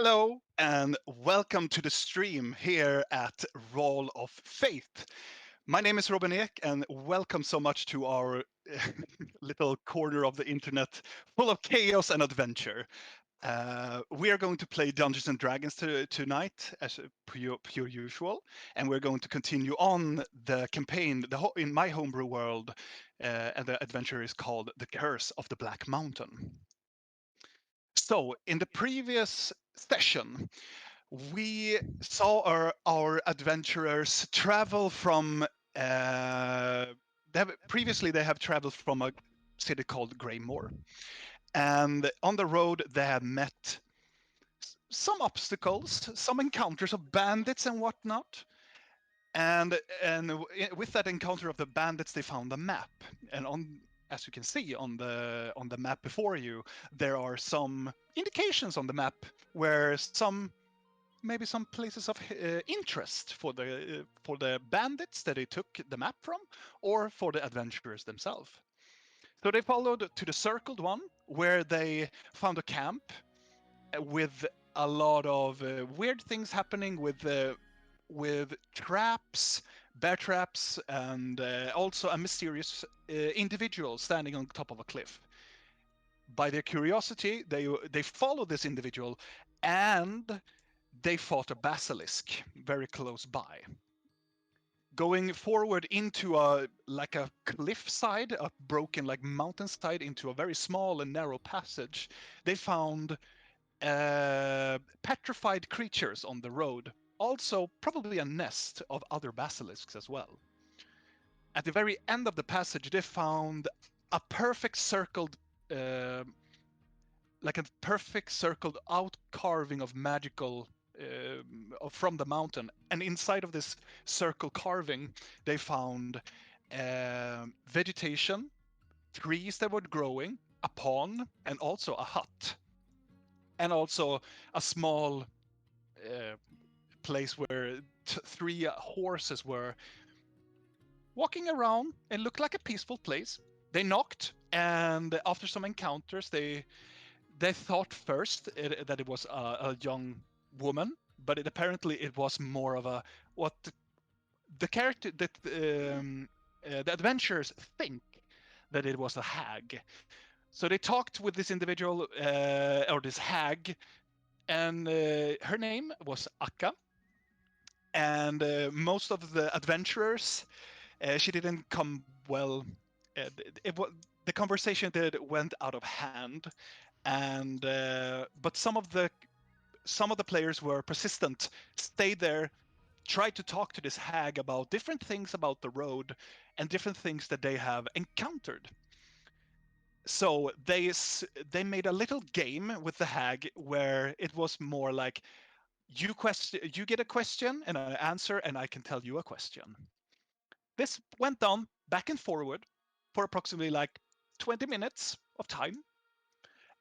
Hello and welcome to the stream here at Roll of Faith. My name is Robin Ek and welcome so much to our little corner of the internet full of chaos and adventure. We are going to play Dungeons and Dragons tonight as pure usual, and we're going to continue on the campaign in my homebrew world, and the adventure is called The Curse of the Black Mountain. So, in the previous session, we saw our adventurers travel from. Previously, they have traveled from a city called Greymore, and on the road they have met some obstacles, some encounters of bandits and whatnot. And with that encounter of the bandits, they found a map, and as you can see on the map before you, there are some indications on the map where maybe some places of interest for the bandits that they took the map from, or for the adventurers themselves. So they followed to the circled one, where they found a camp with a lot of weird things happening with traps, bear traps, and also a mysterious individual standing on top of a cliff. By their curiosity, they followed this individual, and they fought a basilisk very close by. Going forward into a cliffside, a broken mountainside, into a very small and narrow passage, they found petrified creatures on the road. Also, probably a nest of other basilisks as well. At the very end of the passage, they found a perfect circled, like a perfect circled out carving of magical from the mountain, and inside of this circle carving, they found vegetation, trees that were growing, a pond, and also a hut, and also a small place where three horses were walking around and looked like a peaceful place. They knocked, and after some encounters, they thought first that it was a young woman, but apparently it was more of a what the character that the adventurers think that it was a hag. So they talked with this individual or this hag, and her name was Akka. And most of the adventurers, she didn't come well. The conversation that went out of hand, and but some of the players were persistent, stayed there, tried to talk to this hag about different things about the road and different things that they have encountered. So they made a little game with the hag where it was more like you get a question and an answer, and I can tell you a question. This went on back and forward for approximately 20 minutes of time,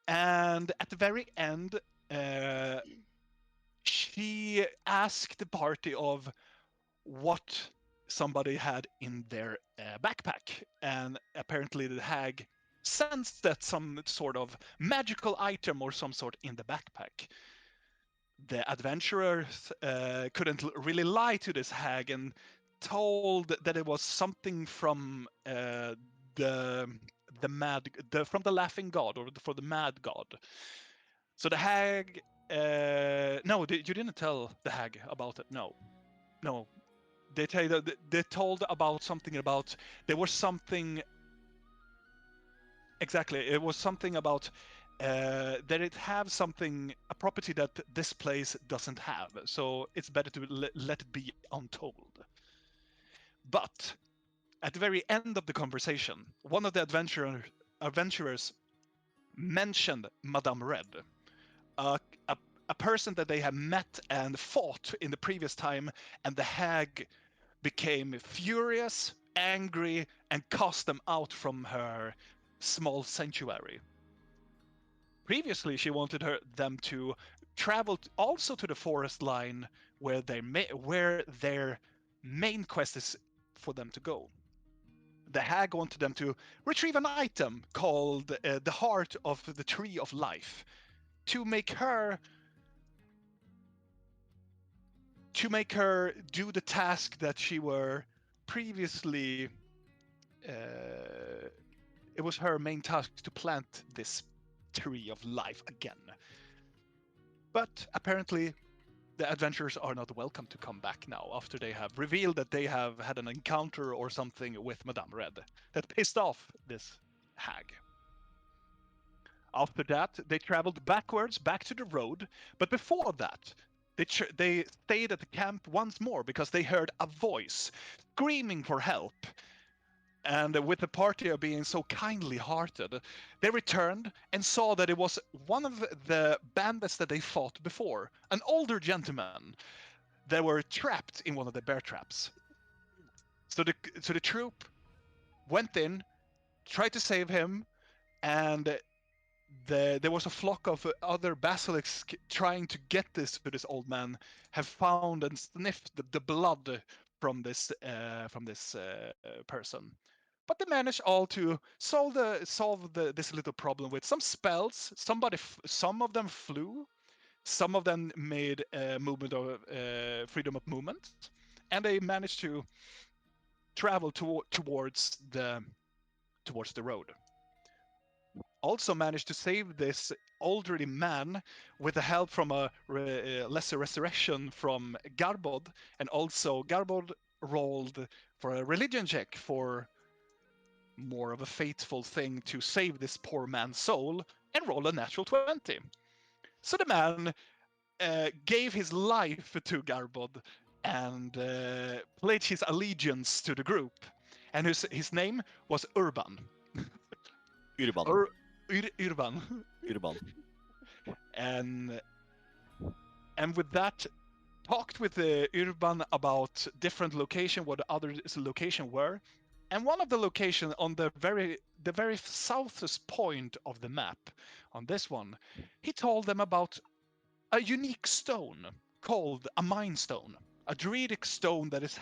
and at the very end, uh, she asked the party of what somebody had in their backpack, and apparently the hag sensed that some sort of magical item or some sort in the backpack. The adventurers couldn't really lie to this hag and told that it was something from the from the laughing god, or for the mad god. So the hag, no, you didn't tell the hag about it. No, no, they told about something about there was something. Exactly, it was something about that it have something, a property that this place doesn't have. So it's better to let it be untold. But at the very end of the conversation, one of the adventurers mentioned Madame Red, a, a, a person that they had met and fought in the previous time, and the hag became furious, angry, and cast them out from her small sanctuary. Previously, she wanted them to travel also to the forest line where where their main quest is for them to go. The hag wanted them to retrieve an item called the Heart of the Tree of Life to make her to make her do the task that she were previously. It was her main task to plant this tree of life again. But apparently, the adventurers are not welcome to come back now after they have revealed that they have had an encounter or something with Madame Red that pissed off this hag. After that, they traveled backwards back to the road, but before that, they stayed at the camp once more because they heard a voice screaming for help. And with the party being so kindly hearted, they returned and saw that it was one of the bandits that they fought before, an older gentleman that were trapped in one of the bear traps. So the troop went in, tried to save him, and there was a flock of other basilisks trying to get this to this old man, have found and sniffed the blood from this person. But they managed all to solve this little problem with some spells. Some of them flew, some of them made movement of freedom of movement, and they managed to travel towards the road. Also managed to save this elderly man with the help from a lesser resurrection from Garbod, and also Garbod rolled for a religion check for more of a fateful thing to save this poor man's soul, and roll a natural 20. So the man gave his life to Garbod and pledged his allegiance to the group, and his name was Urban. Urban. Urban. Urban. And with that, talked with Urban about different location, what the other location were, and one of the location on the very southest point of the map, on this one, he told them about a unique stone called a milestone, a druidic stone that is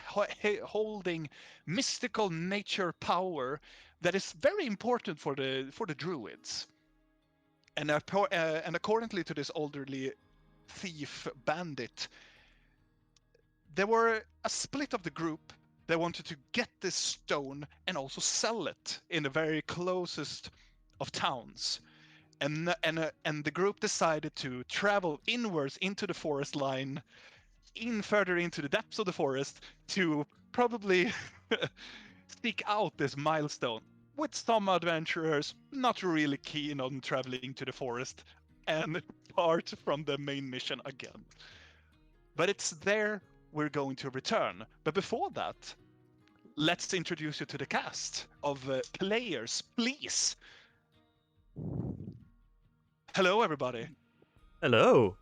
holding mystical nature power that is very important for the druids. And accordingly to this elderly thief bandit, there were a split of the group that wanted to get this stone and also sell it in the very closest of towns. And the group decided to travel inwards into the forest line, further into the depths of the forest, to probably seek out this milestone. With some adventurers not really keen on traveling to the forest and part from the main mission again. But it's there we're going to return. But before that, let's introduce you to the cast of players, please. Hello, everybody. Hello.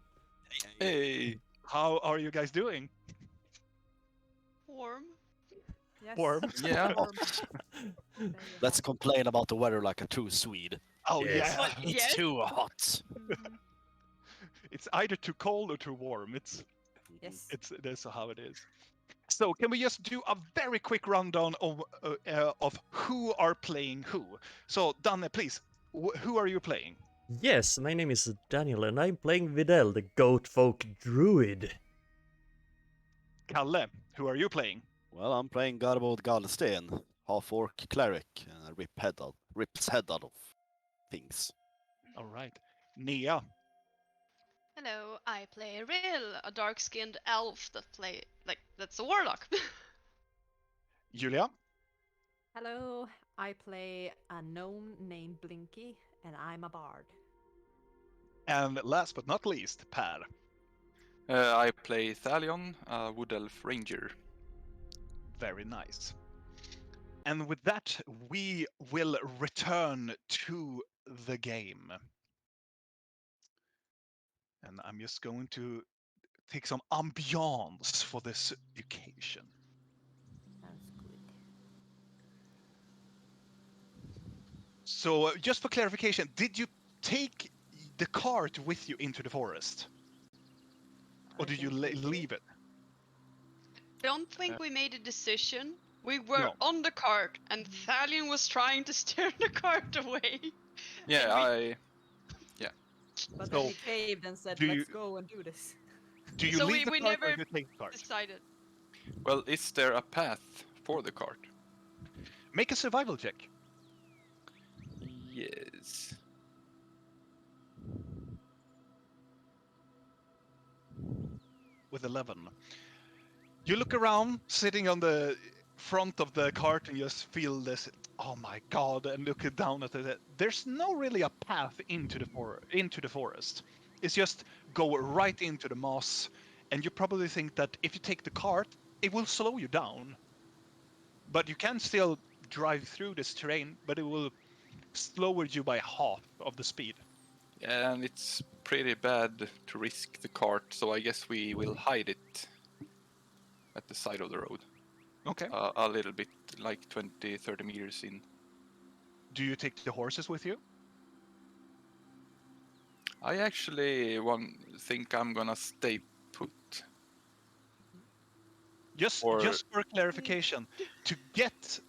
Hey. How are you guys doing? Warm. Yes. Warm? Yeah. Let's complain about the weather like a true Swede. Oh, Yes. yeah. It's Yes. too hot. It's either too cold or too warm. Yes. That's how it is. So can we just do a very quick rundown of who are playing who? So Danne, please, who are you playing? Yes, my name is Daniel and I'm playing Videl, the goat folk druid. Kalle, who are you playing? Well, I'm playing Garbod Galsten, half-orc cleric, and rips head out of things. All right. Nia. Hello, I play Rill, a dark-skinned elf that's a warlock. Julia. Hello, I play a gnome named Blinky, and I'm a bard. And last but not least, Per. I play Thalion, a wood elf ranger. Very nice. And with that, we will return to the game. And I'm just going to take some ambiance for this occasion. Sounds good. So, just for clarification, did you take the cart with you into the forest? Or did you leave it? I don't think we made a decision. We were No. on the cart, and Thalion was trying to steer the cart away. Yeah, And But So, then he caved and said, do let's you- go and do this. Do you So leave the we cart or never you take the cart? decided. Well, is there a path for the cart? Make a survival check. Yes. With 11. You look around, sitting on the front of the cart, and just feel this. Oh my god! And look down at it. There's no really a path into the forest. It's just go right into the moss, and you probably think that if you take the cart, it will slow you down. But you can still drive through this terrain, but it will slower you by half of the speed. Yeah, and it's pretty bad to risk the cart, so I guess we will hide it at the side of the road. Okay. A little bit, like 20, 30 meters in. Do you take the horses with you? I actually think I'm gonna stay put. Just for clarification, to get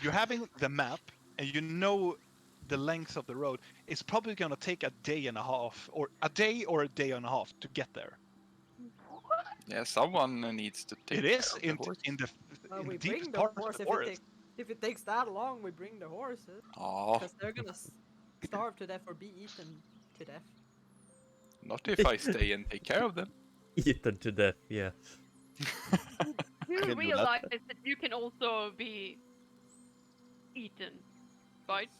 you're having the map and you know the length of the road, it's probably gonna take a day and a half, or a day and a half to get there. Yeah, someone needs to take It is care of the horse. in the We deepest bring the part horse of the if forest. if it takes that long. We bring the horses Oh, because they're gonna starve to death or be eaten to death. not if I stay and take care of them. Eaten to death, yeah. You can do that. realize that you can also be eaten, right?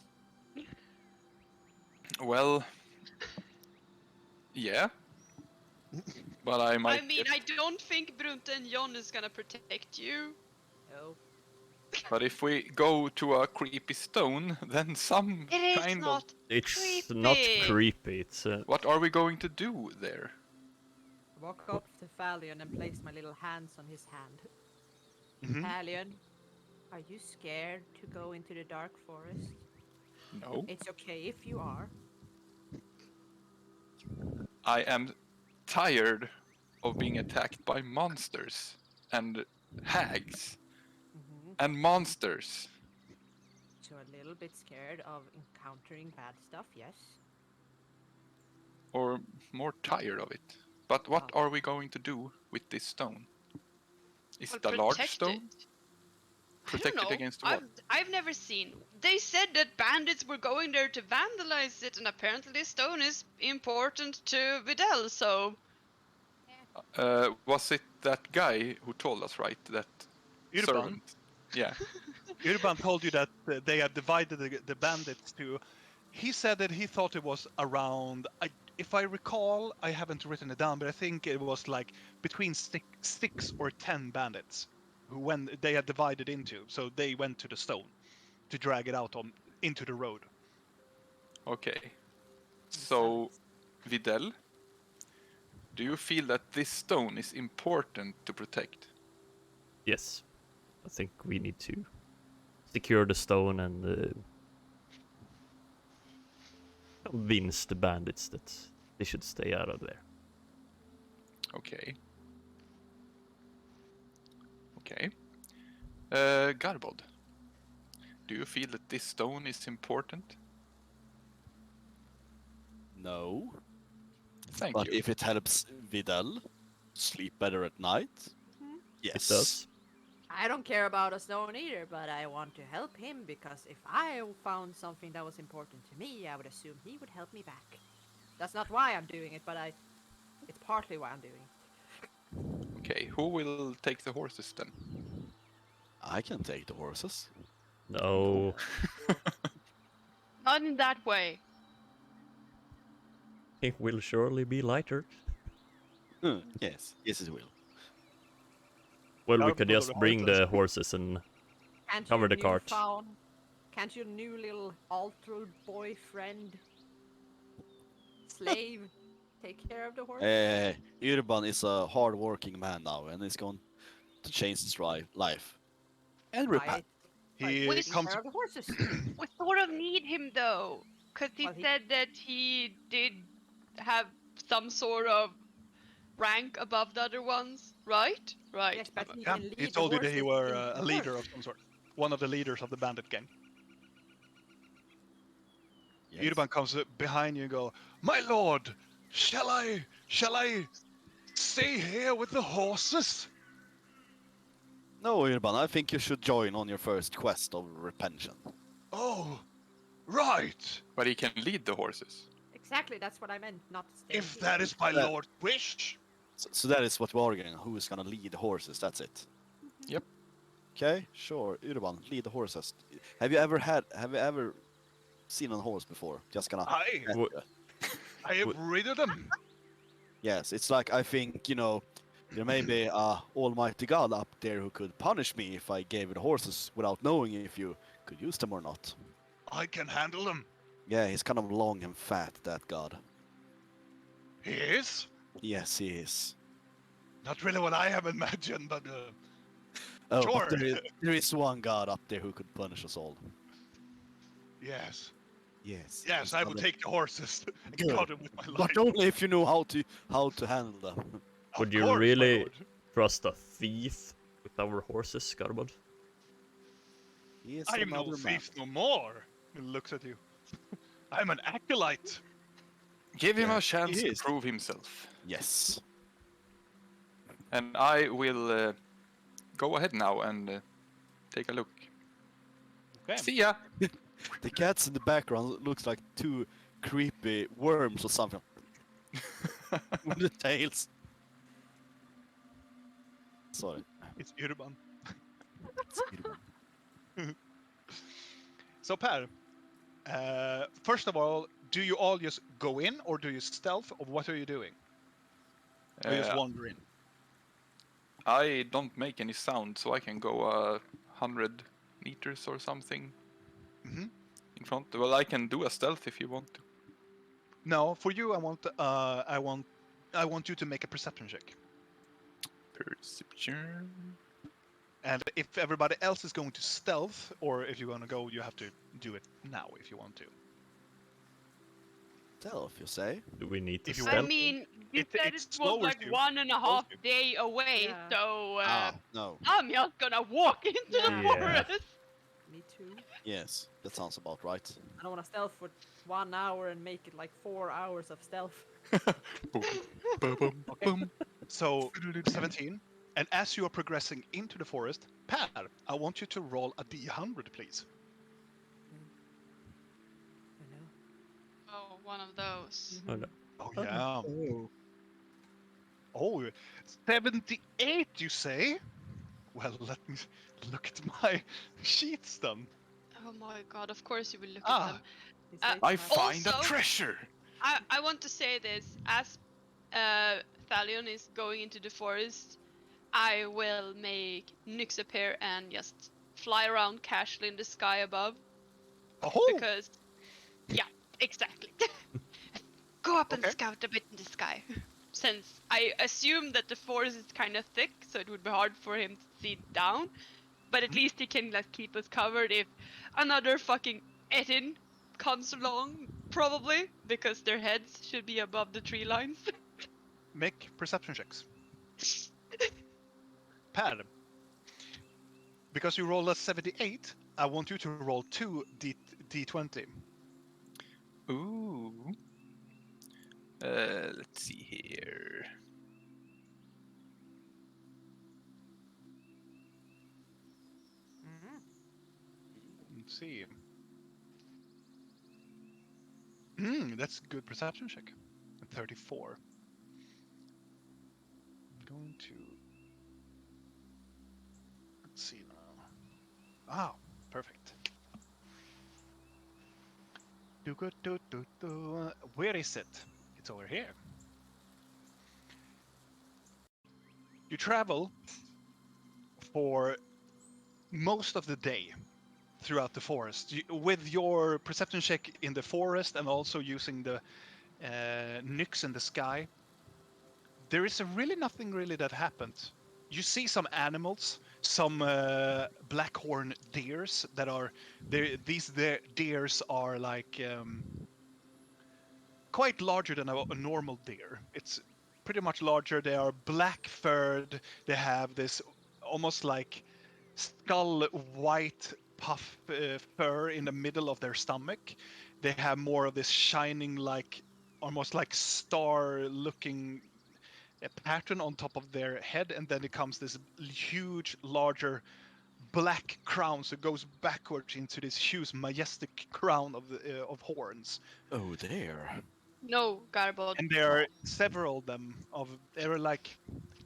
Well, yeah. But I might. I mean, I don't think Brunte and Jon is gonna protect you. No. But if we go to a creepy stone, then some It is kind of. not. It's not Creepy. creepy, it's What are we going to do there? Walk up to Thalion and place my little hands on his hand. Mhm. Thalion, are you scared to go into the dark forest? No. It's okay if you are. I am tired of being attacked by monsters and hags and monsters. So a little bit scared of encountering bad stuff, yes? Or more tired of it. But what Oh. are we going to do with this stone? Is Well, it a large protect stone? it. I don't Protect it know. against what? I've never seen. They said that bandits were going there to vandalize it, and apparently this stone is important to Videl. So Was it that guy who told us, right? That Urban. servant? Yeah. Urban told you that they have divided the bandits to. He said that he thought it was around. If I recall, I haven't written it down, but I think it was like between 6 or 10 bandits who they had divided into. So they went to the stone to drag it out into the road. Okay. So, Videl, do you feel that this stone is important to protect? yes. I think we need to secure the stone and convince the bandits that they should stay out of there. Okay. Okay. Garbod, do you feel that this stone is important? No. Thank But you. if it helps Vidal sleep better at night, yes. It does. I don't care about a stone either, but I want to help him because if I found something that was important to me, I would assume he would help me back. That's not why I'm doing it, but it's partly why I'm doing it. Okay, who will take the horses then? I can take the horses. No. Not in that way. It will surely be lighter. Yes, yes it will. Well, we Garbage could of just the bring horses. the horses and Can't Cover your the cart. Can't your new little altar boyfriend slave take care of the horse? Urban is a hard-working man now, and he's going to change his life. And repent. He Wait, Take comes. care of the horses. We sort of need him though, because he Well, he- said that he did have some sort of rank above the other ones, right? Right. Yes, but he Yeah, can lead he the told you that he horses were into a the leader forest. of some sort, one of the leaders of the bandit gang. Yes. Urban comes behind you and go, "My lord, shall I stay here with the horses? No, Urban, I think you should join on your first quest of repentance. Oh, right. But he can lead the horses. Exactly, that's what I meant, not stay If here. that is my That- lord's wish. So that is what we're arguing. Who is gonna lead the horses? That's it. Yep. Okay, sure. Urban, lead the horses. Have you ever seen a horse before? Just gonna. I have Would- ridden them. Yes, it's like I think there may be a almighty god up there who could punish me if I gave you the horses without knowing if you could use them or not. I can handle them. Yeah, he's kind of long and fat, that god. He is? Yes, he is. Not really what I have imagined, but Oh, Sure. but there is one god up there who could punish us all. yes. Yes. Yes, he's I will gonna- take the horses and Good. guard them with my life. But only if you know how to handle them. Of Would you course, my really lord. trust a thief with our horses, Garbod? He is I am no another man. thief no more. He looks at you. I'm an acolyte. Give him Yeah, a chance he to is. prove himself. Yes. And I will go ahead now and take a look. Okay. See ya! The cats in the background looks like two creepy worms or something. With the tails. Sorry. It's Urban. It's beautiful. So Per, first of all, do you all just go in or do you stealth or what are you doing? Or you just Uh, wander in? I don't make any sound, so I can go 100 meters or something Mhm. in front. Well, I can do a stealth if you want to. No, for you, I want you to make a perception check. Perception. And if everybody else is going to stealth, or if you're going to go, you have to do it now if you want to. Stealth, you say? Do we need to If you stealth? I mean, you It- said it it was slowers like you. 1.5 you. day away, Yeah. so No. I'm just gonna walk into the Yeah. forest. Me too. Yes, that sounds about right. I don't want to stealth for 1 hour and make it like 4 hours of stealth. So 17. And as you are progressing into the forest, Per, I want you to roll a d100, please. You know? Oh, one of those. Oh, no. Oh yeah. Oh, 78, you say? Well, let me look at my sheets then. Oh my god, of course you will look Ah. at them. He Uh, says I that. find a Also- treasure! I want to say this, as Thalion is going into the forest, I will make Nyx appear and just fly around casually in the sky above, Oh, because, yeah, exactly. Go up and Okay. scout a bit in the sky. Since I assume that the forest is kind of thick, so it would be hard for him to see down, but at least he can like keep us covered if another fucking Etin comes along, probably, because their heads should be above the tree lines. make perception checks. Per, because you rolled a 78, I want you to roll 2 d20. Ooh. Let's see here. Mhm. Let's see. That's a good perception check. 34. I'm going to. Let's see now. Ah, perfect. Where is it? It's over here. You travel for most of the day throughout the forest with your perception check in the forest and also using the nyx in the sky. There is really nothing really that happened. You see some animals, some blackhorn deers that are there. These deers are like quite larger than a normal deer. It's pretty much larger. They are black furred. They have this almost like skull white puff fur in the middle of their stomach. They have more of this shining like almost like star looking pattern on top of their head, and then it comes this huge, larger black crown, so it goes backwards into this huge, majestic crown of horns. Oh, there. No, Garbod. And there are several of them. There are like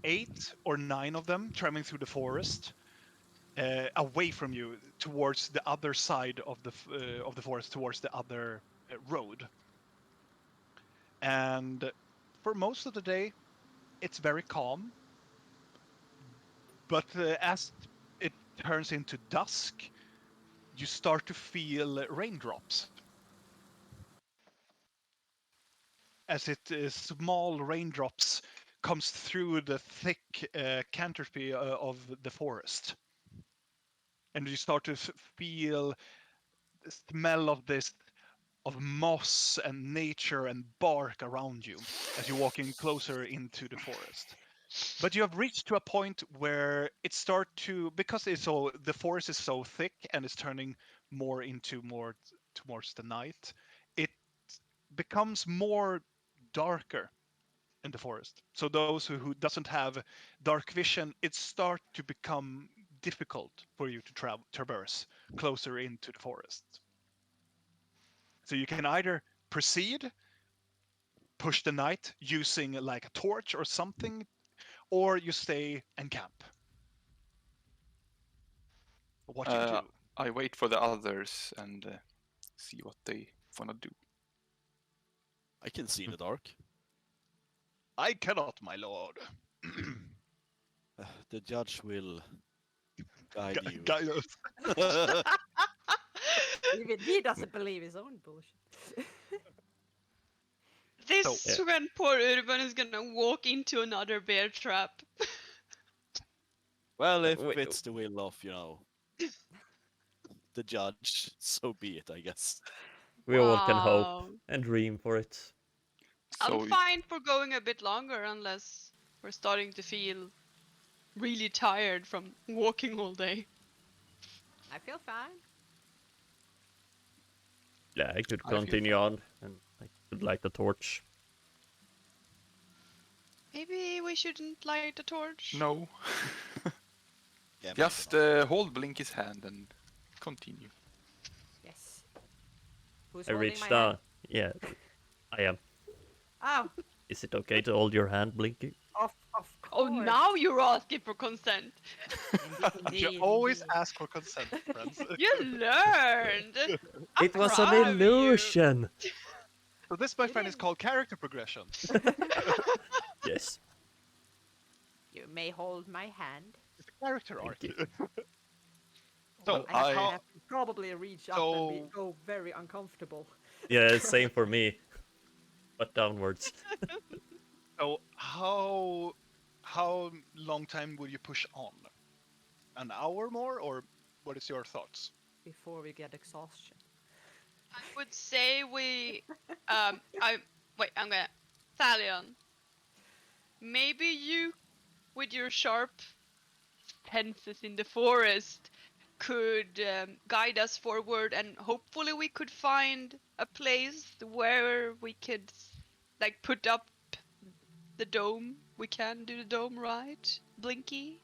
8 or 9 of them traveling through the forest, away from you, towards the other side of the forest, towards the other road. And for most of the day, it's very calm. But as it turns into dusk, you start to feel raindrops. As small raindrops comes through the thick canopy of the forest. And you start to feel the smell of moss and nature and bark around you as you're walking closer into the forest. But you have reached to a point where it starts to, because the forest is so thick and it's turning more towards the night, it becomes more darker in the forest. So those who doesn't have dark vision, it starts to become difficult for you to traverse closer into the forest. So you can either proceed, push the night using like a torch or something, or you stay and camp. What you do? I wait for the others and see what they wanna do. I can see in the dark. I cannot, my lord. The judge will guide you. Guide us. Even he doesn't believe his own bullshit. This So- when poor Urban is gonna walk into another bear trap. Well, if Wait. it's the will of, the judge, so be it, I guess. We all can hope Wow. and dream for it. So I'm fine for going a bit longer unless we're starting to feel really tired from walking all day. I feel fine. Yeah, I could I feel continue on, and I could light the torch. Maybe we shouldn't light a torch. no, Yeah, maybe just not. hold Blinky's hand and continue. Yes. Who's I holding reached my down. hand? Yeah, I am. Oh, Is it okay to hold your hand, Blinky? of Oh, course. now you're asking for consent. You Indeed, always indeed. ask for consent, friends. You learned. I'm It was an proud of you. illusion. So this, my It friend, is is. called character progression. Yes. You may hold my hand. It's a character arc. you. So, Well, I have, I- have to probably reach up and go very uncomfortable. Yeah, same for me. But downwards. so how long time will you push on? An hour more, or what is your thoughts? Before we get exhaustion. I would say we. I'm gonna. Thalion. Maybe you, with your sharp senses in the forest, could guide us forward, and hopefully we could find a place where we could, like, put up the dome. We can do the dome, right, Blinky?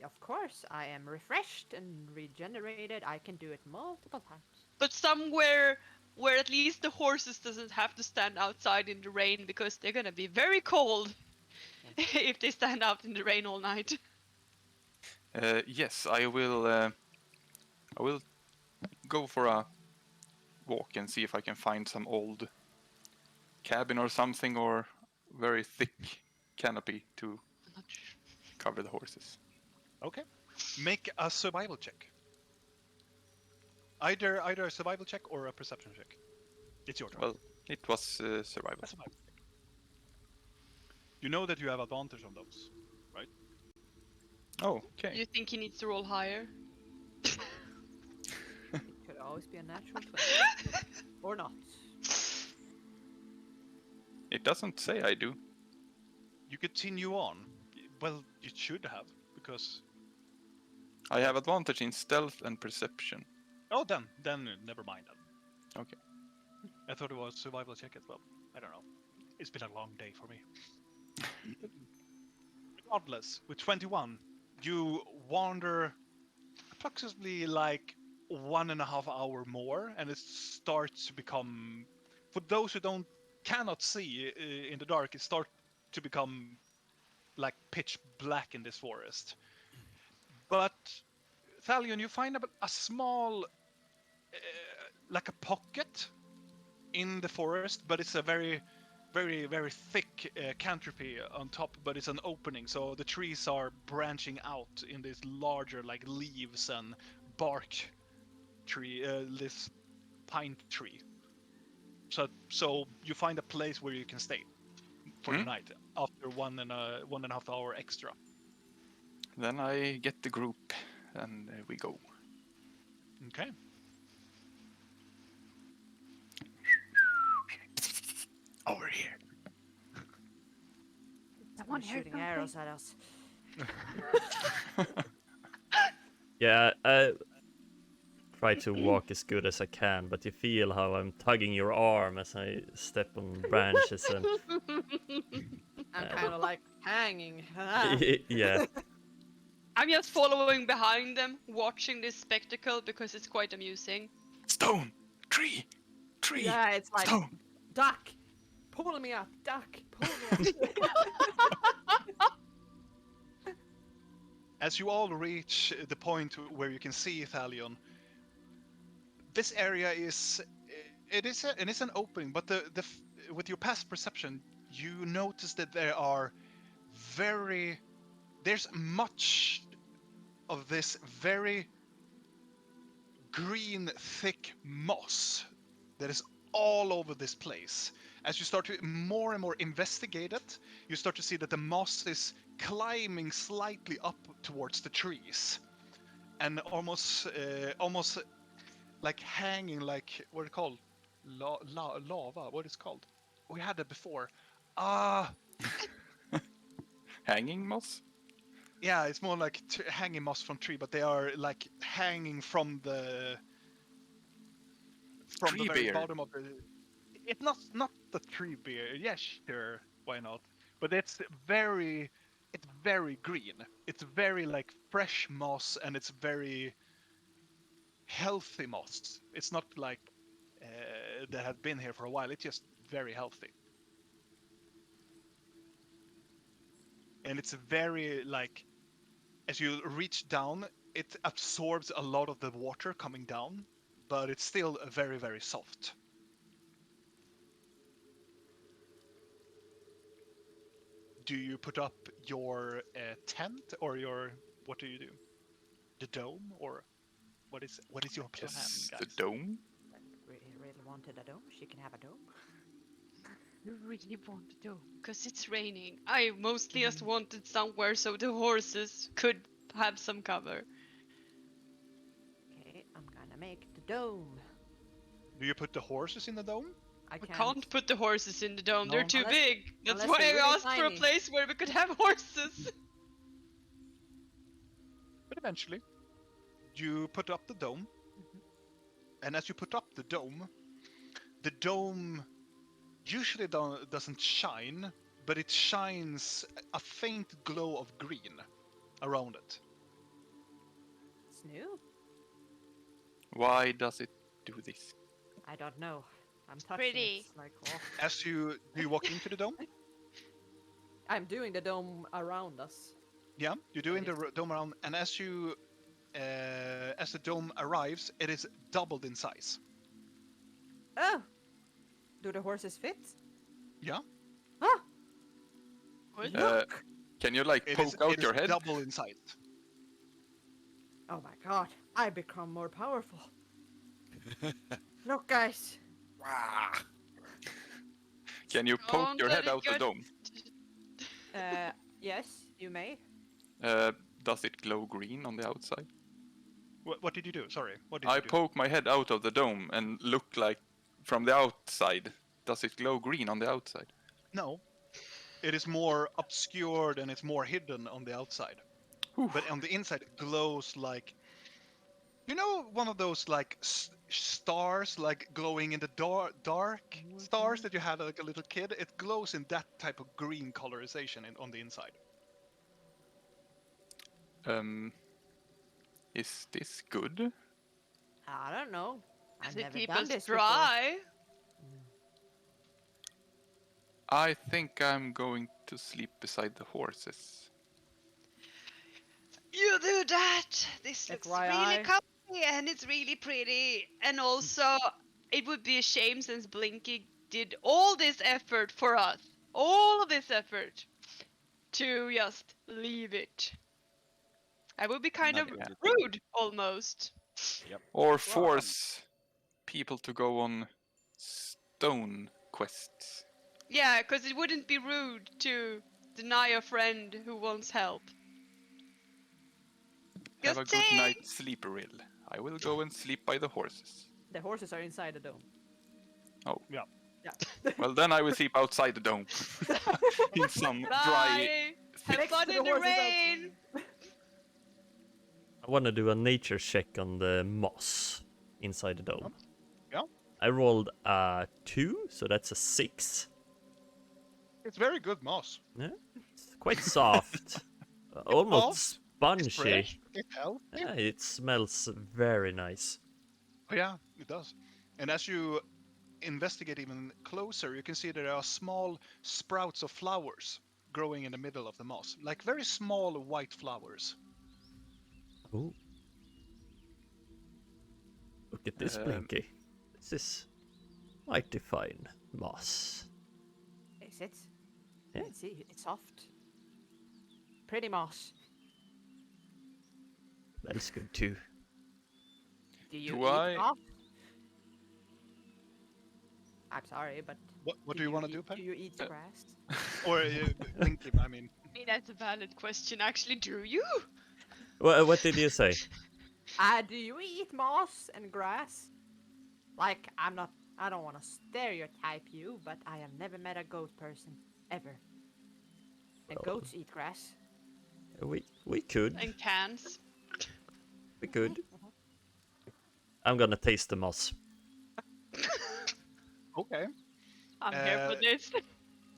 Of course, I am refreshed and regenerated. I can do it multiple times. But somewhere where at least the horses doesn't have to stand outside in the rain, because they're gonna be very cold if they stand out in the rain all night. Yes, I will. I will go for a walk and see if I can find some old cabin or something, or very thick canopy to cover the horses. Okay. Make a survival check. Either a survival check or a perception check. It's your turn. Well, it was survival. A survival check. You know that you have advantage on those, right? Oh, okay. You think he needs to roll higher? It could always be a natural 20. Or not. It doesn't say I do. You continue on. Well, you should have, because... I have advantage in stealth and perception. Oh, then never mind then. Okay. I thought it was survival check as well. I don't know. It's been a long day for me. Regardless, with 21, you wander approximately like 1.5 hour more, and it starts to become, for those who cannot see in the dark, it starts to become like pitch black in this forest. But Thalion, you find a small, like a pocket in the forest, but it's a very thick canopy on top, but it's an opening, so the trees are branching out in this larger like leaves and bark tree, this pine tree. So you find a place where you can stay for the night after 1.5 hour extra. Then I get the group and we go. Okay. Over here. Someone shooting arrows at us. Yeah, I try to walk as good as I can, but you feel how I'm tugging your arm as I step on branches and I'm kind of like hanging. yeah. I'm just following behind them, watching this spectacle because it's quite amusing. Stone! Tree! Tree! Yeah, it's like, Stone! duck, pull me up, duck, pull me up. As you all reach the point where you can see Thalion, this area is an opening, but with your past perception, you notice that there's much of this very green, thick moss that is all over this place. As you start to more and more investigate it, you start to see that the moss is climbing slightly up towards the trees, and almost like hanging, like what it called, lava. What is it called? We had it before. Hanging moss? Yeah, it's more like hanging moss from tree, but they are like hanging from the Tree very beard. bottom of the. It's not the tree beard. Yeah, sure, why not? But it's very green. It's very like fresh moss, and it's very healthy moss. It's not like that have been here for a while. It's just very healthy, and it's very like, as you reach down, it absorbs a lot of the water coming down, but it's still very soft. Do you put up your tent, or what do you do? The dome, or what is your plan, Yes, guys? the dome? Really wanted a dome. She can have a dome. You really want to do? Because it's raining. I mostly just wanted somewhere so the horses could have some cover. Okay, I'm gonna make the dome. Do you put the horses in the dome? I We can't put the horses in the dome. No. They're too Unless- big. That's unless why they're I really asked for a tiny. place where we could have horses. But eventually, you put up the dome, and as you put up the dome usually doesn't shine, but it shines a faint glow of green around it. It's new. Why does it do this? I don't know. I'm touching pretty. it. It's like, oh. As do you walk into the dome? I'm doing the dome around us. Yeah, you're doing the dome around, and as the dome arrives, it is doubled in size. Oh! Do the horses fit? Yeah, Ah! Good. Look! Can you like poke out your head? double in size. Oh my god, I become more powerful. Look, guys. Can you poke Don't your let head it out the get- dome? Yes, you may. Does it glow green on the outside? What did you do? Sorry, what did I you do? poke my head out of the dome and look like from the outside. Does it glow green on the outside? No, it is more obscured and it's more hidden on the outside. But on the inside, it glows like You know, one of those like stars, like glowing in the dark stars that you had like a little kid. It glows in that type of green colorization on the inside. Is this good? I don't know. I've Does it never keep done us this before. dry? I think I'm going to sleep beside the horses. You do that. This looks really FYI. comfy and it's really pretty. And also, it would be a shame since Blinky did all this effort for us, all of this effort, to just leave it. I would be kind of Nugget. rude, almost. Or force people to go on stone quests. Yeah, because it wouldn't be rude to deny a friend who wants help. Have a Just good saying. night's sleep, Rill. I will go and sleep by the horses. The horses are inside the dome. Oh. Yeah. Yeah. Well, then I will sleep outside the dome. In some dry... Bye. Have Next fun to in the horses rain. I want to do a nature check on the moss inside the dome. Yeah. I rolled a 2, so that's a 6. It's very good moss. Yeah, it's quite soft, almost It's spongy. fresh. It helps. Yeah, it smells very nice. Oh, yeah, it does. And as you investigate even closer, you can see there are small sprouts of flowers growing in the middle of the moss, like very small white flowers. Ooh. Look at this, Blinky. This is mighty fine moss. Is it? Yeah. Let's see. It's soft. Pretty moss. Smells good too. Do you Do eat I- moss? I'm sorry, but What do you want to do, eat, Peg? do you eat grass? Or Linky, I mean. I mean, that's a valid question, actually. Do you? What did you say? Do you eat moss and grass? Like, I don't want to stereotype you, but I have never met a goat person, ever. And Well. goats eat grass. We could. And cans. We could. I'm gonna taste the moss. Okay. I'm here for this.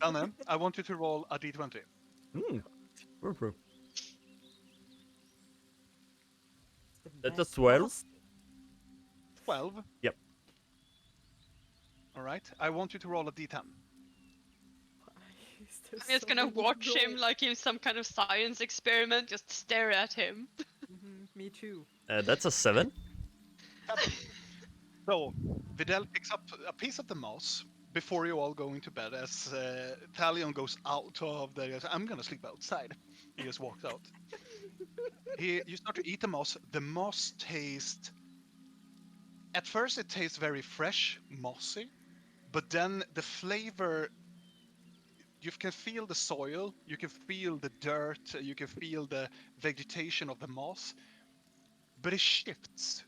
Anna, I want you to roll a d20. Hmm. Brr. The That's a best 12. moss. 12. Yep. All right. I want you to roll a d10. Is there I'm just gonna someone who watch him knows? like he's some kind of science experiment, just stare at him. Me too. That's a 7. So, Videl picks up a piece of the moss before you all go into bed as Talion goes out of the... I'm gonna sleep outside. He just walks out. You start to eat the moss. The moss tastes... At first it tastes very fresh, mossy, but then the flavor... You can feel the soil, you can feel the dirt, you can feel the vegetation of the moss, but it shifts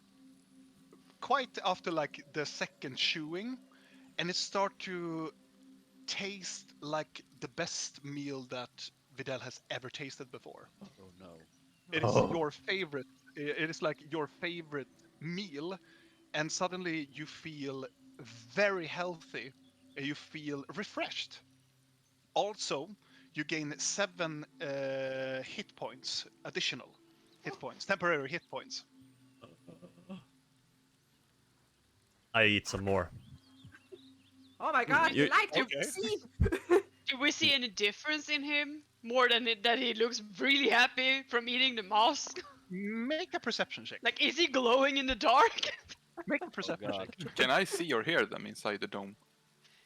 quite after like the second chewing, and it starts to taste like the best meal that Videl has ever tasted before. Oh no. It is Oh. your favorite. It is like your favorite meal, and suddenly you feel very healthy. And you feel refreshed. Also, you gain 7 hit points, additional hit points, temporary hit points. I eat some more. Oh my god, You- you like to Okay. see? Do we see any difference in him? More than that he looks really happy from eating the moss? Make a perception check. Like, is he glowing in the dark? Make a perception God. check. Can I see or hear them inside the dome?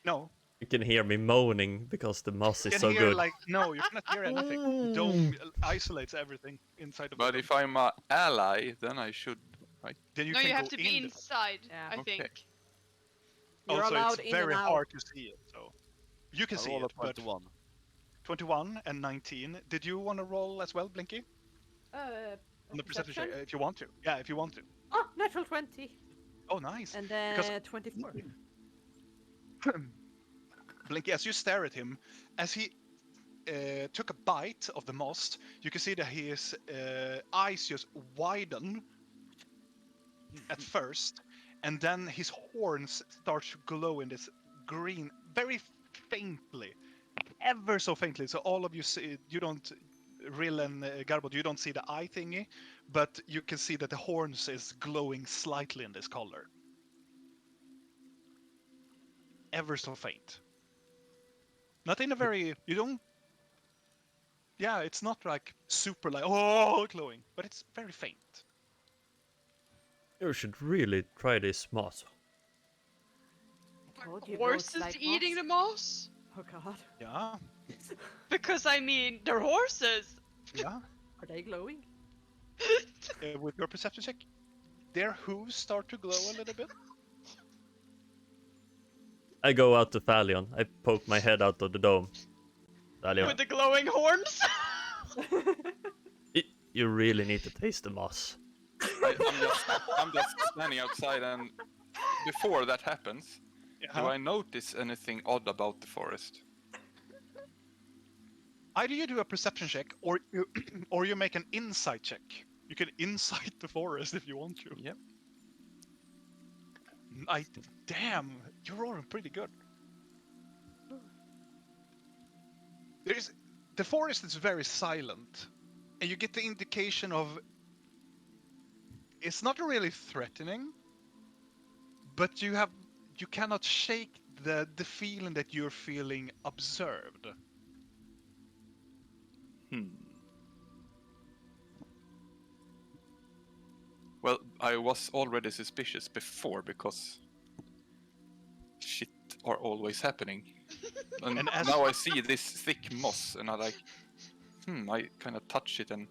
No, You can hear me moaning because the moss you is can so hear good. like no, you cannot hear anything. The dome isolates everything inside of the But dome. if I'm an ally, then I should... Then you No, can you go have to be in. inside, Yeah. I Okay. think. You're Also, allowed it's in very and out. hard to see it. So you can I see roll it, a but 21. 21 and 19. Did you want to roll as well, Blinky? On the perception check, if you want to. Yeah, if you want to. Oh, natural 20. Oh, nice. And then Because- 24. Blinky, as you stare at him, as he took a bite of the moss, you can see that his eyes just widen, at first, and then his horns start to glow in this green, very faintly, ever so faintly. So all of you see, you don't, Rill and Garbo, you don't see the eye thingy, but you can see that the horns is glowing slightly in this color. Ever so faint. Not in a very, you don't, yeah, it's not like super like, oh, glowing, but it's very faint. You should really try this moss. Told you Horses goats like eating moss. the moss? Oh god. Yeah, Because I mean, they're horses. yeah. Are they glowing? With your perception check, their hooves start to glow a little bit. I go out to Thalion. I poke my head out of the dome. Thalion, With the glowing horns. you really need to taste the moss. I'm just standing outside, and before that happens, do I notice anything odd about the forest? Either you do a perception check, or you, or you make an insight check. You can insight the forest if you want to. Yep. Damn, you're rolling pretty good. The forest is very silent, and you get the indication of it's not really threatening, but you cannot shake the feeling that you're feeling observed. Well, I was already suspicious before because shit are always happening. And now I see this thick moss, and I like, I kind of touch it, and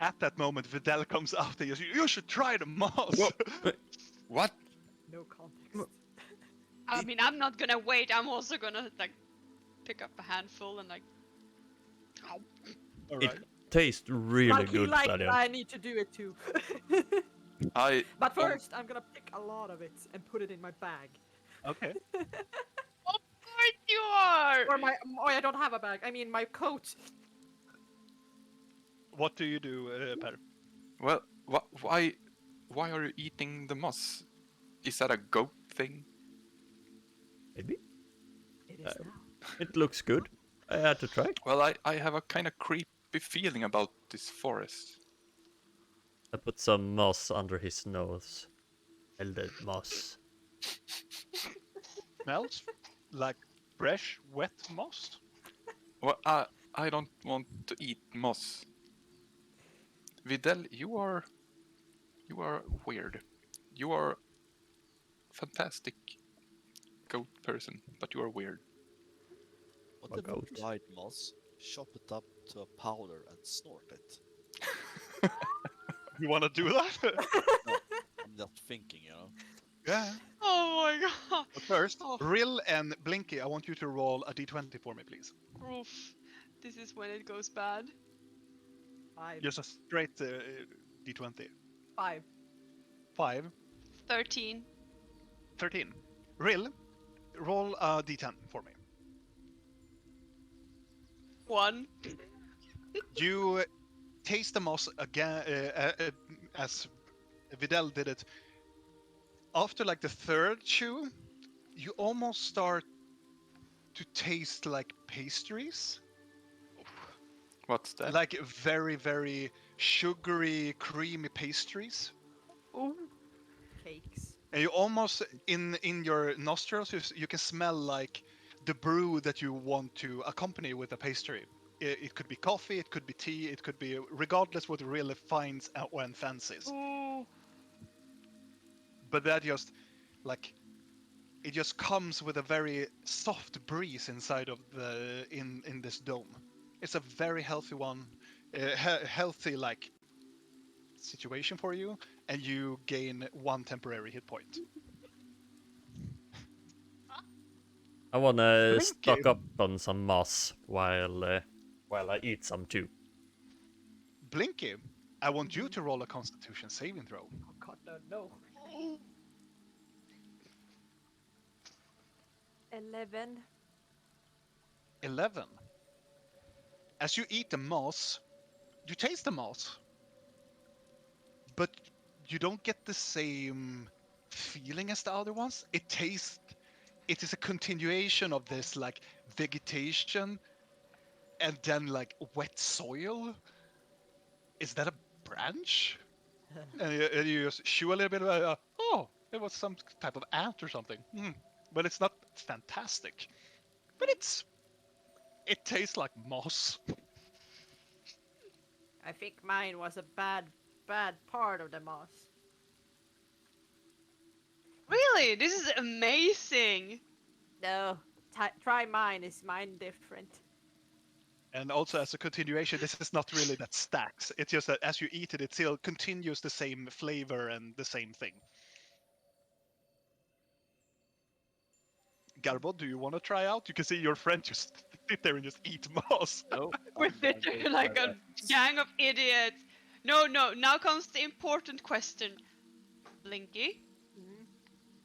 At that moment, Vidal comes out and says, "You should try the moss." what? No context. I mean, I'm not gonna wait. I'm also gonna like pick up a handful and like. All It right. tastes really Like good, like Thalion. I need to do it too. But first, I'm gonna pick a lot of it and put it in my bag. Okay. Of course you are. Or my I don't have a bag. I mean my coat. What do you do, Per? Well, why are you eating the moss? Is that a goat thing? Maybe. It is now. It looks good. I had to try. Well, I have a kind of creepy feeling about this forest. I put some moss under his nose. Elder moss. Smells like fresh, wet moss. Well, I don't want to eat moss. Vidal, you are weird. You are fantastic goat person, but you are weird. What A if goat. dried moss, chop it up to a powder and snort it? You want to do that? I'm just thinking, you know. Yeah. Oh my god. But first, Oh. Rill and Blinky, I want you to roll a d20 for me, please. Oof. This is when it goes bad. 5. Just a straight d20. 5. 5, 13. 13. Rill, roll a d10 for me. 1. You taste the moss again, as Vidal did it. After like the third chew, you almost start to taste like pastries. What's that? Like very, very sugary, creamy pastries. Ooh. Cakes. And you almost, in your nostrils, you can smell like the brew that you want to accompany with a pastry. It could be coffee, it could be tea, it could be, regardless what really finds and fancies. Ooh. But that just, like, it just comes with a very soft breeze inside of the, in this dome. It's a very healthy one, healthy, like, situation for you, and you gain 1 temporary hit point. I wanna Thank stock you. up on some moss while I eat some too. Blinky, I want you to roll a Constitution saving throw. Oh god, no. 11. 11. As you eat the moss, you taste the moss, but you don't get the same feeling as the other ones. It is a continuation of this like vegetation and then like wet soil. Is that a branch? And you just chew a little bit of oh, it was some type of ant or something. But it's not fantastic. But it tastes like moss. I think mine was a bad part of the moss. Really? This is amazing. No, try mine. Is mine different? And also as a continuation, this is not really that stacks. It's just that as you eat it, it still continues the same flavor and the same thing. Garbo, do you want to try out? You can see your friend just sit there and just eat moss. No, We're sitting like a gang of idiots. No, now comes the important question. Blinky, Mhm.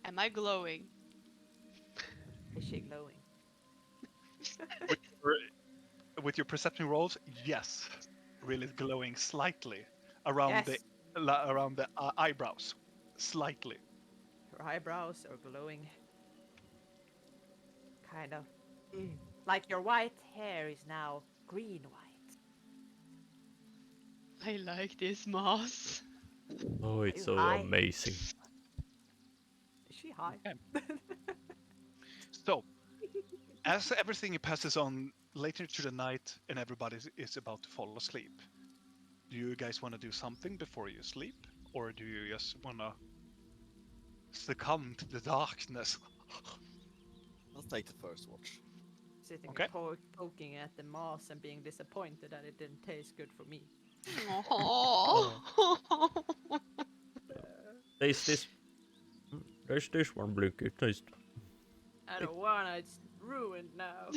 am I glowing? Is she glowing? With your perception rolls, yes, really glowing slightly around Yes. the eyebrows, slightly. Her eyebrows are glowing. Kind of. Like your white hair is now green white. I like this moss. Oh, it's you so high? amazing. Is she high? Okay. So, as everything passes on later to the night and everybody is about to fall asleep, do you guys want to do something before you sleep? Or do you just want to succumb to the darkness? I'll take the first watch. Sitting Okay. poking at the moss and being disappointed that it didn't taste good for me. Oh. Taste this. There's this one, Blinky. Taste. I don't wanna. It's ruined now.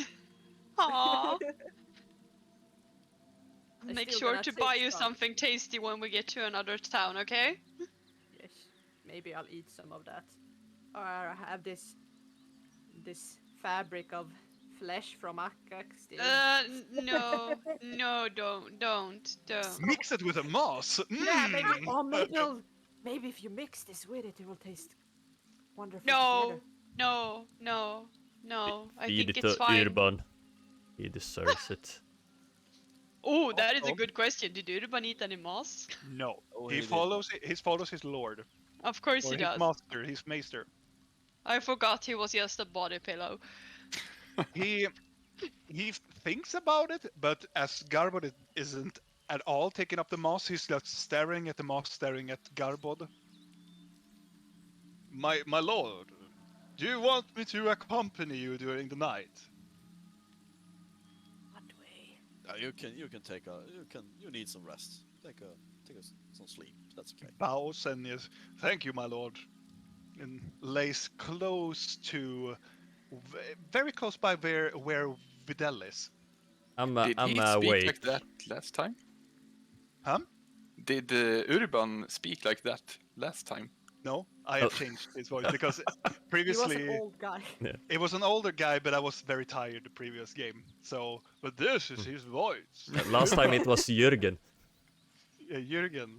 Aw. I'm Make still sure gonna to take buy you some. something tasty when we get to another town, okay? Yes, maybe I'll eat some of that. Or I have this fabric of flesh from Akka still. No, don't. Mix it with a moss. Yeah, maybe. Oh, maybe if you mix this with it, it will taste wonderful together. No. I Feed think it it's to fine. Urban. He deserves it. Oh, that is a Also- good question. Did Urban eat any moss? No, Oh, he he did. follows his lord Of course or he his does. master, his maester. I forgot he was just a body pillow. He thinks about it, but as Garbod isn't at all taking up the moss, he's just staring at the moss, staring at Garbod. My lord, do you want me to accompany you during the night? What way? You need some rest. Take some sleep. That's okay. Bows and yes, thank you, my lord, and lays close to, very close by where Videl is. Did I'm he speak awake. like that last time? Huh? Did Urban speak like that last time? No, I have changed his voice because He was an previously old guy. it was an older guy, but I was very tired the previous game. So, but this is his voice. Last time it was Jürgen. Jürgen.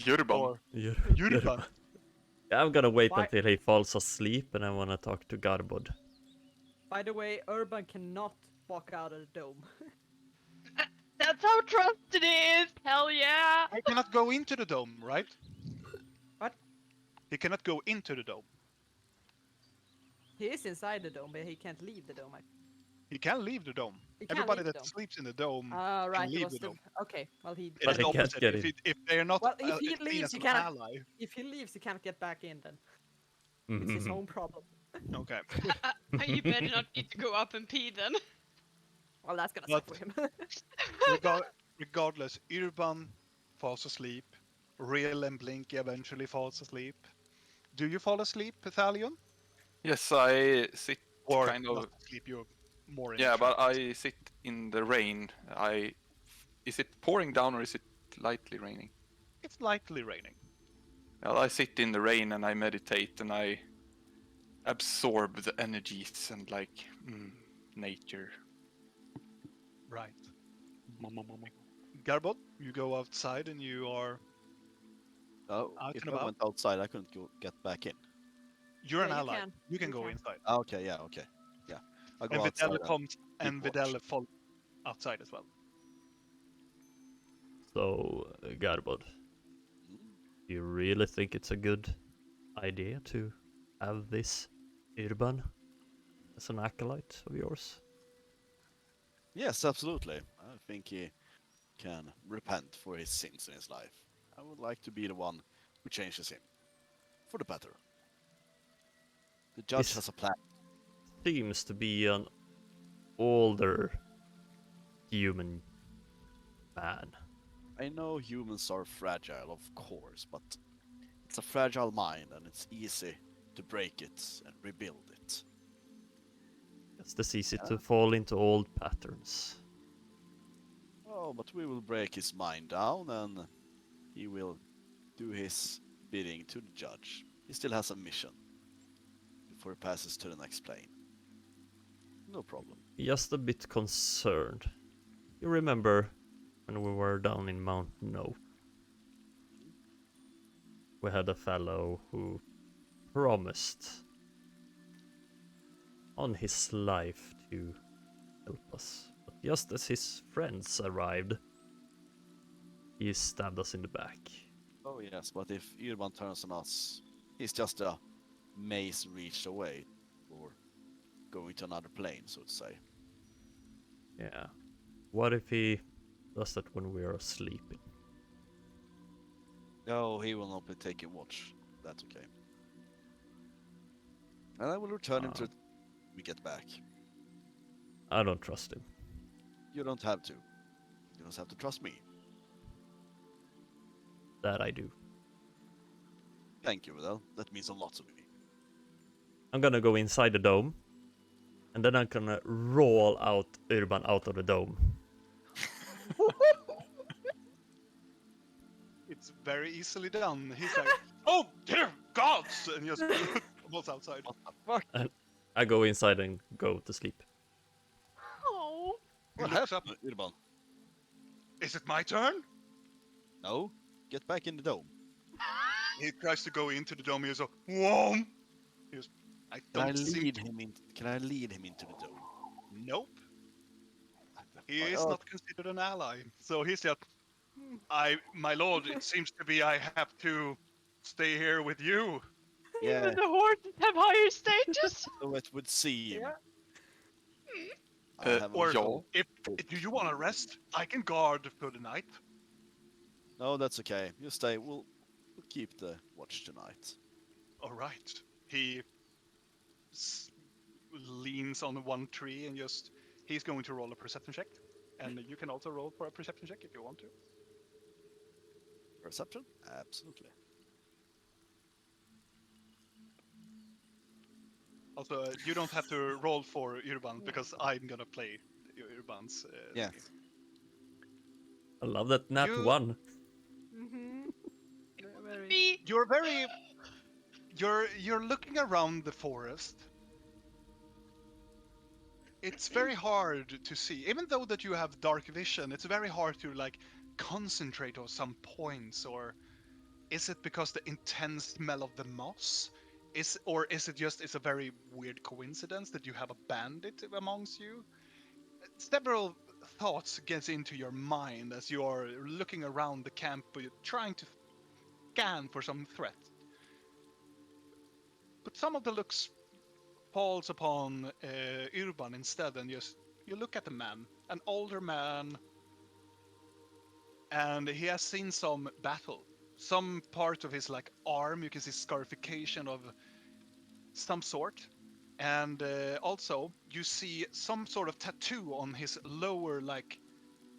Urban. Or Jürgen. Jürgen. Yeah, I'm gonna wait Why- until he falls asleep and I wanna talk to Garbod. By the way, Urban cannot walk out of the dome. That's how trusted it is! Hell yeah! He cannot go into the dome, right? What? He cannot go into the dome. He is inside the dome, but he can't leave the dome. He can leave the dome. He can't Everybody leave the that dome. sleeps in the dome Ah, can right. It leave was the the dome. okay. Well, he. It's But the he can't opposite. get in. If they're not Well, if he seen leaves, as he an cannot- ally. If he leaves, he can't get back in. Then it's his own problem. Okay. You better not need to go up and pee then. Well, that's gonna But- suck for him. Regardless, Urban falls asleep. Real and Blinky eventually falls asleep. Do you fall asleep, Thalion? Yes, I sit Or kind of. not asleep, you're more in Yeah, but trance. I sit in the rain. Is it pouring down or is it lightly raining? It's lightly raining. Well, I sit in the rain and I meditate and I absorb the energies and like nature. Right. Garbot, you go outside and you are Oh, Out if and I about. went outside, I couldn't get back in. You're an Yeah, you ally. can. You can You go can. inside. Ah, okay, yeah, okay. Yeah. I'll And go outside Videl and comes, keep and watch. Videl follows outside as well. So, Garbod, Mhm. do you really think it's a good idea to have this Urban as an acolyte of yours? Yes, absolutely. I think he can repent for his sins in his life. I would like to be the one who changes him. For the better. The judge This has a plan. seems to be an older human man. I know humans are fragile, of course, but it's a fragile mind and it's easy to break it and rebuild it. It's just easy Yeah. to fall into old patterns. Oh, but we will break his mind down and he will do his bidding to the judge. He still has a mission before he passes to the next plane. No problem. Just a bit concerned. You remember when we were down in Mount No? We had a fellow who promised on his life to help us. But just as his friends arrived, he stabbed us in the back. Oh yes, but if Irvan turns on us, he's just a mace reached away, or going to another plane, so to say. Yeah. What if he does that when we are sleeping? No, he will not be taking watch. That's okay. And I will return him to when we get back. I don't trust him. You don't have to. You just have to trust me. That I do. Thank you, Vidal. That means a lot to me. I'm gonna go inside the dome, and then I'm gonna roll out Urban out of the dome. It's very easily done. He's like, "Oh dear gods!" and just walks outside. What the fuck? And I go inside and go to sleep. Oh. He What looks up. happened, Irvan? Is it my turn? No? Get back in the dome. He tries to go into the dome. He goes, "Whoa!" He goes, "I Can I don't seem lead to." him in? Can I lead him into the dome? Nope. He My is God. not considered an ally. So he's just, my lord, it seems to be I have to stay here with you. Yeah, Even the horses have higher status. so it would seem. Yeah. I have Or no if hope. do you want to rest? I can guard for the night. No, that's okay. You stay. We'll keep the watch tonight. All right. He leans on one tree and just he's going to roll a perception check, and you can also roll for a perception check if you want to. Perception? Absolutely. Also, you don't have to roll for Urban because I'm gonna play Urban's. Yeah. thingy. I love that nat You- one. Mm-hmm. Very. Me. You're very. You're looking around the forest. It's very hard to see, even though that you have dark vision. It's very hard to like concentrate on some points, or is it because the intense smell of the moss? Is it just it's a very weird coincidence that you have a bandit amongst you? Several thoughts gets into your mind as you are looking around the camp, but you're trying to scan for some threat. But some of the looks falls upon Urban instead, and just you look at the man, an older man, and he has seen some battle. Some part of his like arm, you can see scarification of some sort, and also you see some sort of tattoo on his lower, like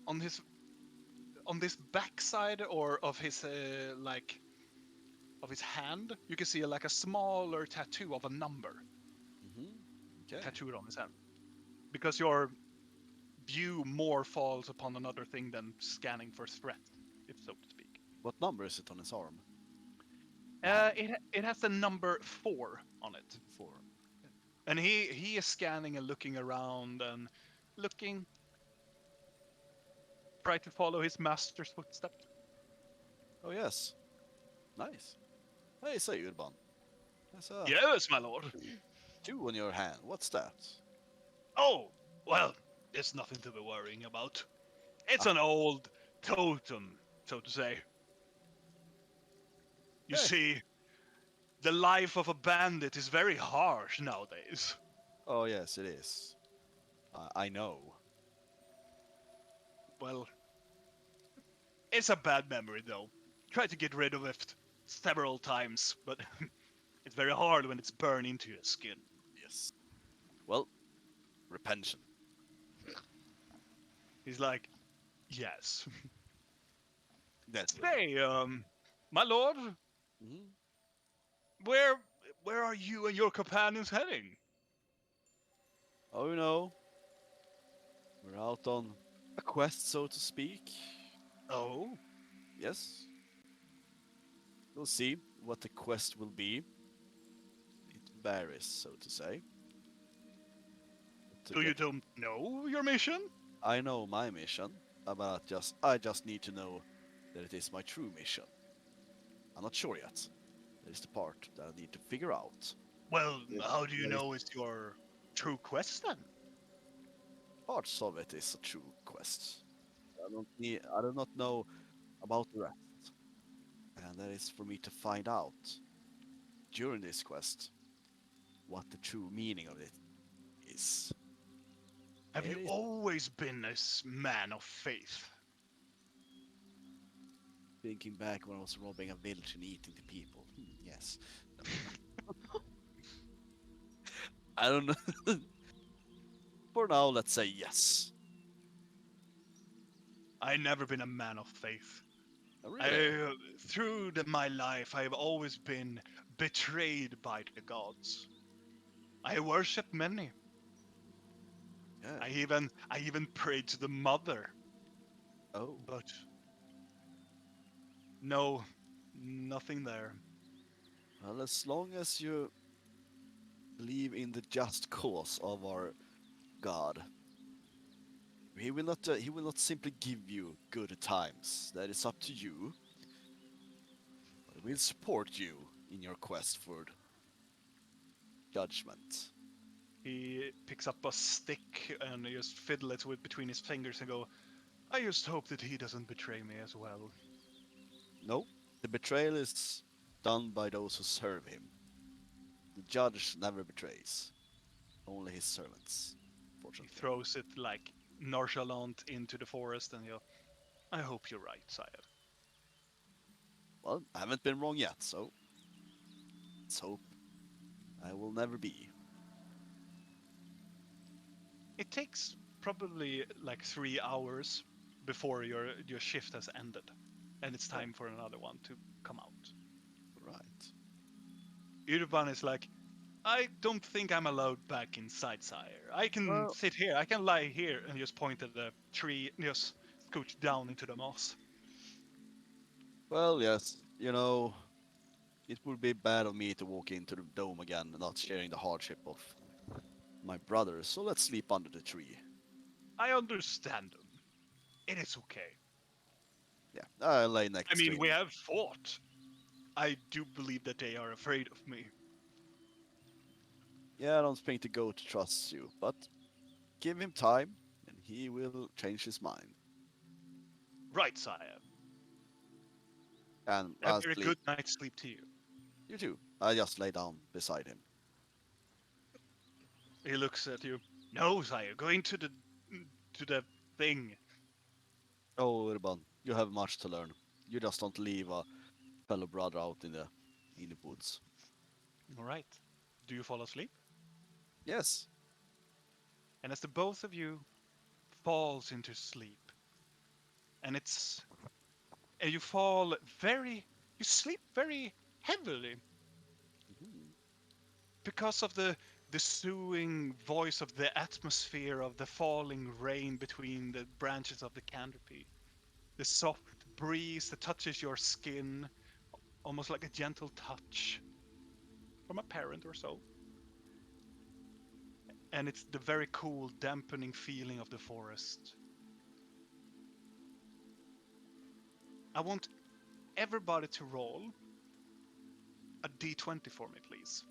on his on this backside or of his like of his hand. You can see like a smaller tattoo of a number Mm-hmm. Okay. tattooed on his hand, because your view more falls upon another thing than scanning for threat, if so to speak. What number is it on his arm? It has the number 4 on it, 4. and he is scanning and looking around and looking, try to follow his master's footsteps. Oh yes. Nice. Hey, say Urban. There's a Yes, my lord. 2 on your hand. What's that? Oh, well, it's nothing to be worrying about. It's Ah. an old totem, so to say. You Hey. see, the life of a bandit is very harsh nowadays. Oh, yes, it is. I know. Well, it's a bad memory, though. Tried to get rid of it several times, but it's very hard when it's burned into your skin. Yes. Well, repention. He's like, yes. That's Hey, my lord, Mhm. where where are you and your companions heading? Oh, you know, we're out on a quest, so to speak. Oh, Yes. We'll see what the quest will be. It varies, so to say. To so you get, don't know your mission? I know my mission, but I just need to know that it is my true mission. I'm not sure yet. That is the part that I need to figure out. Well, If how do you there is know it's your true quest then? parts of it is a true quest. I do not know about the rest. And that is for me to find out during this quest what the true meaning of it is. Have It you is always been a man of faith? thinking back when I was robbing a village and eating the people. Yes. No. I don't know. For now, let's say yes. I never been a man of faith. Oh, really? Through my life, I have always been betrayed by the gods. I worship many. Yeah. I even prayed to the mother, Oh. but no, nothing there. Well, as long as you believe in the just cause of our God, he will not simply give you good times. That is up to you. But we'll support you in your quest for judgment. He picks up a stick and he just fiddle it with between his fingers and go, I just hope that he doesn't betray me as well. No, the betrayal is done by those who serve him. The judge never betrays, only his servants, He fortunately. throws it like nonchalant into the forest and you go, I hope you're right, sire. Well, I haven't been wrong yet, so let's hope I will never be. It takes probably like 3 hours before your shift has ended, and it's Oh, time for another one to come out. right. Urban is like, I don't think I'm allowed back inside, sire. I can Well, sit here, I can lie here, and just point at the tree, and just scooch down into the moss. well, yes. You know, it would be bad of me to walk into the dome again, not sharing the hardship of my brother. So let's sleep under the tree. I understand them. It is okay. Yeah, I lay I next to mean, we him. have fought. I do believe that they are afraid of me. Yeah, I don't think the goat trusts you, but give him time, and he will change his mind. Right, sire. And A I'll very sleep. good night's sleep to you. You too. I just lay down beside him. He looks at you. No, sire, go into the thing. Oh, Urban, you have much to learn. You just don't leave a fellow brother out in the woods. All right. Do you fall asleep? Yes. And as the both of you falls into sleep, and it's and you fall very, you sleep very heavily Mhm. because of the soothing voice of the atmosphere of the falling rain between the branches of the canopy, the soft breeze that touches your skin, almost like a gentle touch from a parent or so. And it's the very cool, dampening feeling of the forest. I want everybody to roll a d20 for me, please.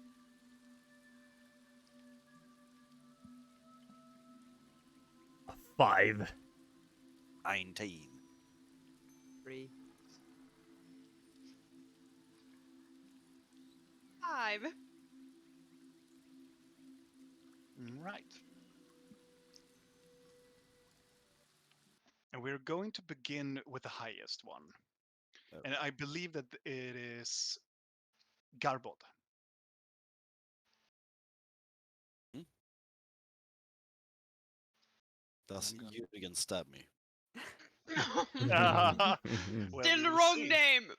Five. 19. 3. 5. Right. And we're going to begin with the highest one. Oh. And I believe that it is Garbod. Does I'm gonna- Jürgen stab me? Well, Still we the will wrong see. name.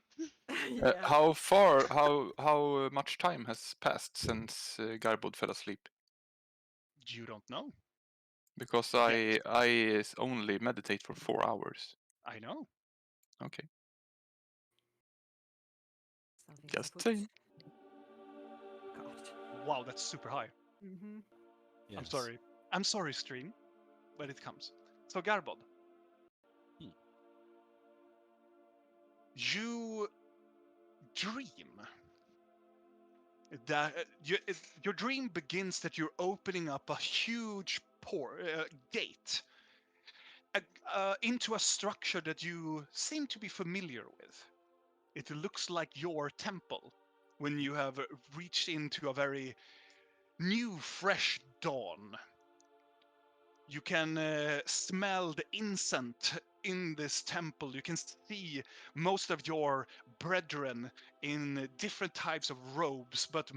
Yeah. How much time has passed since Garbod fell asleep? You don't know. Because Yet. I only meditate for 4 hours. I know. Okay, Something just kaput. saying. God. Wow, that's super high. Mm-hmm. I'm Yes. sorry. I'm sorry, stream, but it comes. So Garbod. Hmm. You dream that your dream begins that you're opening up a huge gate into a structure that you seem to be familiar with. It looks like your temple when you have reached into a very new, fresh dawn. You can smell the incense in this temple. You can see most of your brethren in different types of robes, but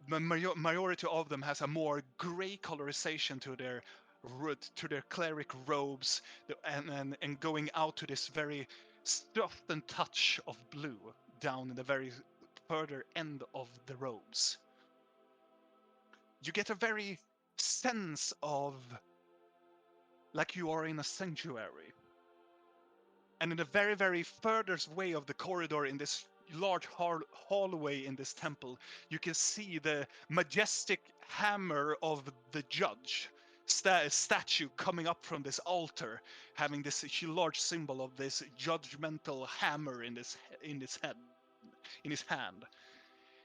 majority of them has a more gray colorization to their cleric robes, and going out to this very soft and touch of blue down in the very further end of the robes. You get a very sense of like you are in a sanctuary. And in the very, very furthest way of the corridor in this large hallway in this temple, you can see the majestic hammer of the judge statue coming up from this altar, having this large symbol of this judgmental hammer in his hand.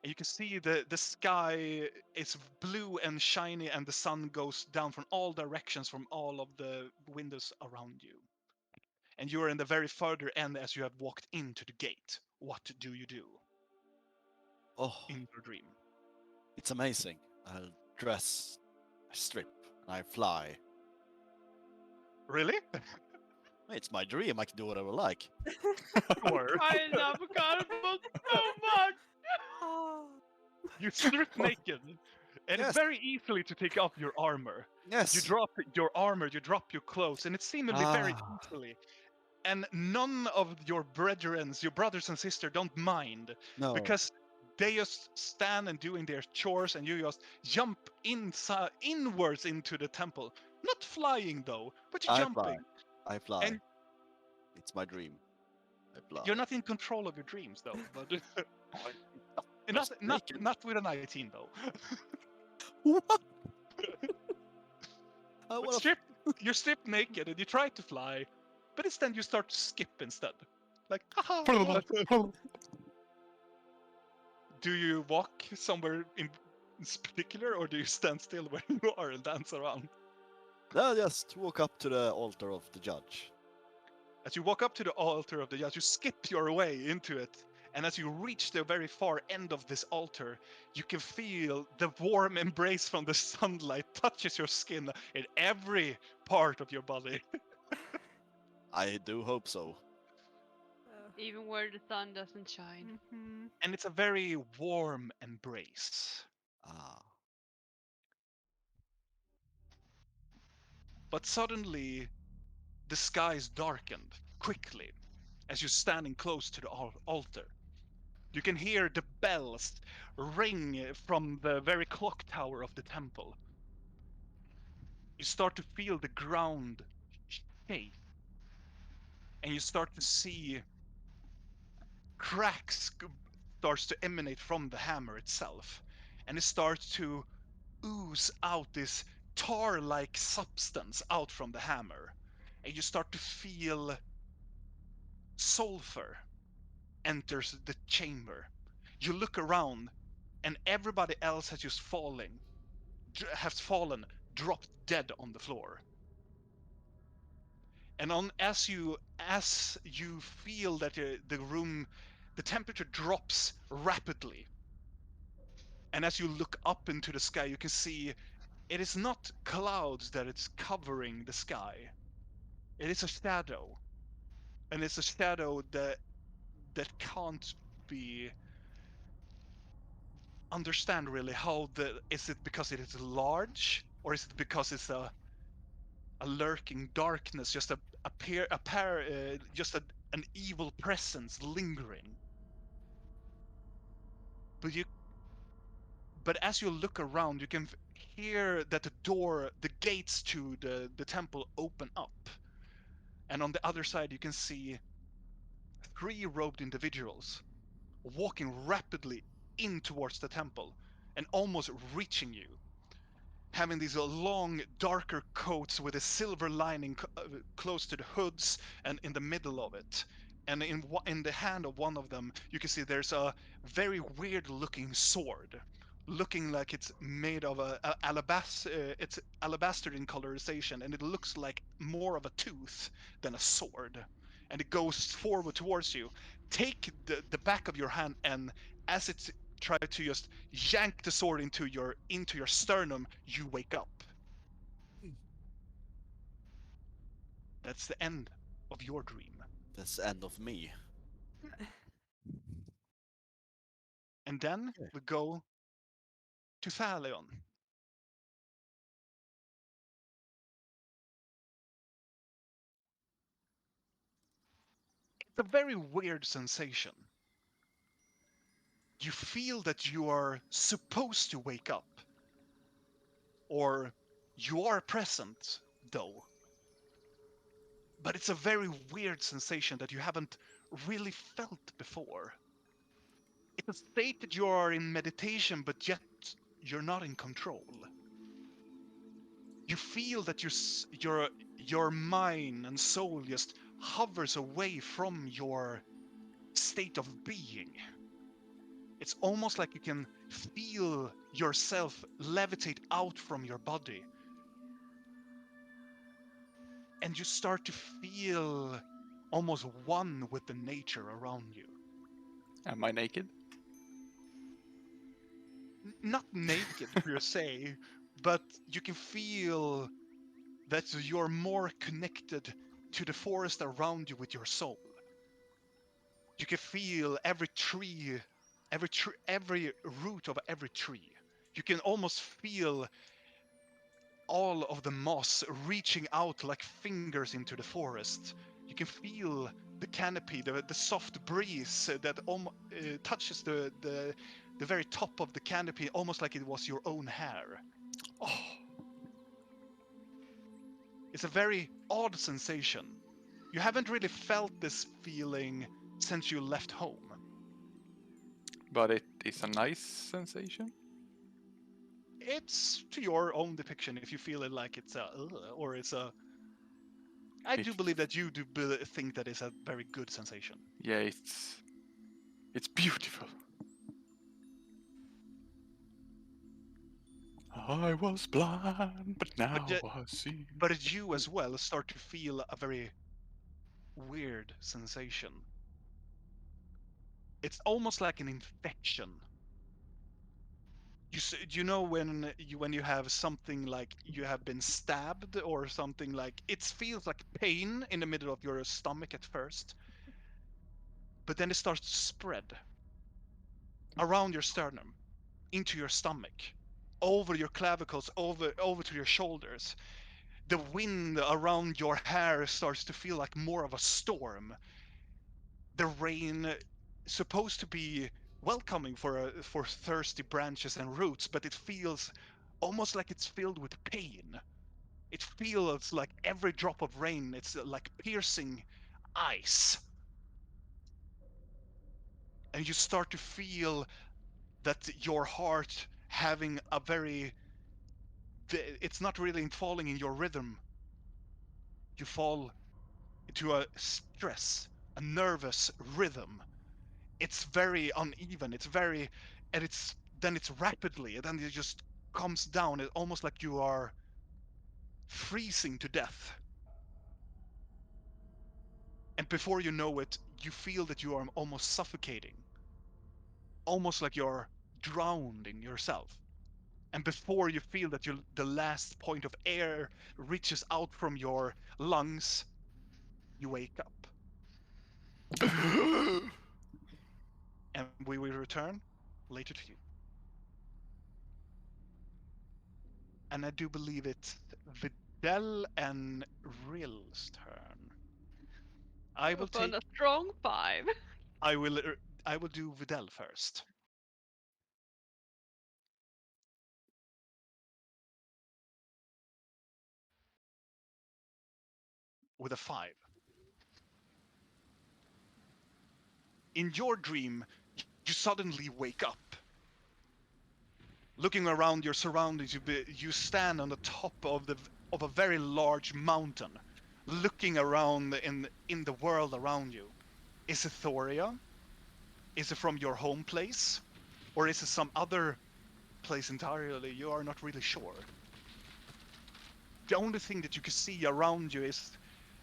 And you can see the sky is blue and shiny, and the sun goes down from all directions from all of the windows around you. And you are in the very further end as you have walked into the gate. What do you do Oh, in your dream? it's amazing. I'll dress, I strip, and I fly. Really? It's my dream. I can do whatever I like. Or I love Garbod so much. Oh. you strip naked, and it's Yes. very easily to take off your armor. Yes. You drop your armor, you drop your clothes, and it's seemingly very Ah. easily. And none of your your brothers and sisters, don't mind No. because they just stand and doing their chores, and you just jump inwards into the temple. Not flying though, but you're I jumping. fly. I fly. And It's my dream. I fly. you're not in control of your dreams though. But Just naked. not with a 19 though. What? I But wanna you're stripped naked and you try to fly, but instead you start to skip instead. Like, haha. Do you walk somewhere in particular, or do you stand still where you are and dance around? No, just walk up to the altar of the judge. As you walk up to the altar of the judge, you skip your way into it, and as you reach the very far end of this altar, you can feel the warm embrace from the sunlight touches your skin in every part of your body. I do hope so. Even where the sun doesn't shine. Mm-hmm. And it's a very warm embrace. Ah. But suddenly, the skies darkened quickly as you're standing close to the altar. You can hear the bells ring from the very clock tower of the temple. You start to feel the ground shake, and you start to see cracks starts to emanate from the hammer itself, and it starts to ooze out this tar-like substance out from the hammer, and you start to feel sulfur enters the chamber. You look around, and everybody else has just fallen, dropped dead on the floor. And as you feel that the temperature drops rapidly, and as you look up into the sky, you can see it is not clouds that it's covering the sky. It is a shadow, and it's a shadow that can't be understand really is it because it is large, or is it because it's a lurking darkness, just an evil presence lingering. But as you look around, you can hear that the gates to the temple open up, and on the other side you can see three robed individuals walking rapidly in towards the temple and almost reaching you, having these long, darker coats with a silver lining close to the hoods and in the middle of it. And in the hand of one of them, you can see there's a very weird-looking sword, looking like it's made of it's alabaster in colorization, and it looks like more of a tooth than a sword. And it goes forward towards you. Take the back of your hand, and as it's try to just yank the sword into your sternum, you wake up. That's the end of your dream. That's the end of me. And then we go to Thalion. It's a very weird sensation. You feel that you are supposed to wake up, or you are present, though. But it's a very weird sensation that you haven't really felt before. It's a state that you are in meditation, but yet you're not in control. You feel that your mind and soul just hovers away from your state of being. It's almost like you can feel yourself levitate out from your body. And you start to feel almost one with the nature around you. Am I naked? Not naked per se, but you can feel that you're more connected to the forest around you with your soul. You can feel every root of every tree. You can almost feel all of the moss reaching out like fingers into the forest. You can feel the canopy, the soft breeze that touches the very top of the canopy, almost like it was your own hair. Oh. It's a very odd sensation. You haven't really felt this feeling since you left home. But it is a nice sensation. It's to your own depiction if you feel it like it's or it's a. I do believe that you do think that it's a very good sensation. Yeah, it's beautiful. I was blind, but now I see. But you as well start to feel a very weird sensation. It's almost like an infection. You know when you have something like you have been stabbed or something, like it feels like pain in the middle of your stomach at first, but then it starts to spread around your sternum, into your stomach, over your clavicles, over to your shoulders. The wind around your hair starts to feel like more of a storm. The rain supposed to be welcoming for thirsty branches and roots, but it feels almost like it's filled with pain. It feels like every drop of rain, it's like piercing ice. And you start to feel that your heart having it's not really falling in your rhythm. You fall into a stress, a nervous rhythm, it's very uneven. It's very, and then it's rapidly, and then it just comes down. It's almost like you are freezing to death. And before you know it, you feel that you are almost suffocating, almost like you're drowned in yourself. And before you feel that the last point of air reaches out from your lungs, you wake up. And we will return later to you. And I do believe it's Videl and Rill's turn. I will Upon take. a strong 5. I will. I will do Videl first. With a 5. In your dream, you suddenly wake up. Looking around your surroundings, you stand on the top of a very large mountain, looking around in the world around you. Is it Thoria? Is it from your home place? Or is it some other place entirely? You are not really sure. The only thing that you can see around you is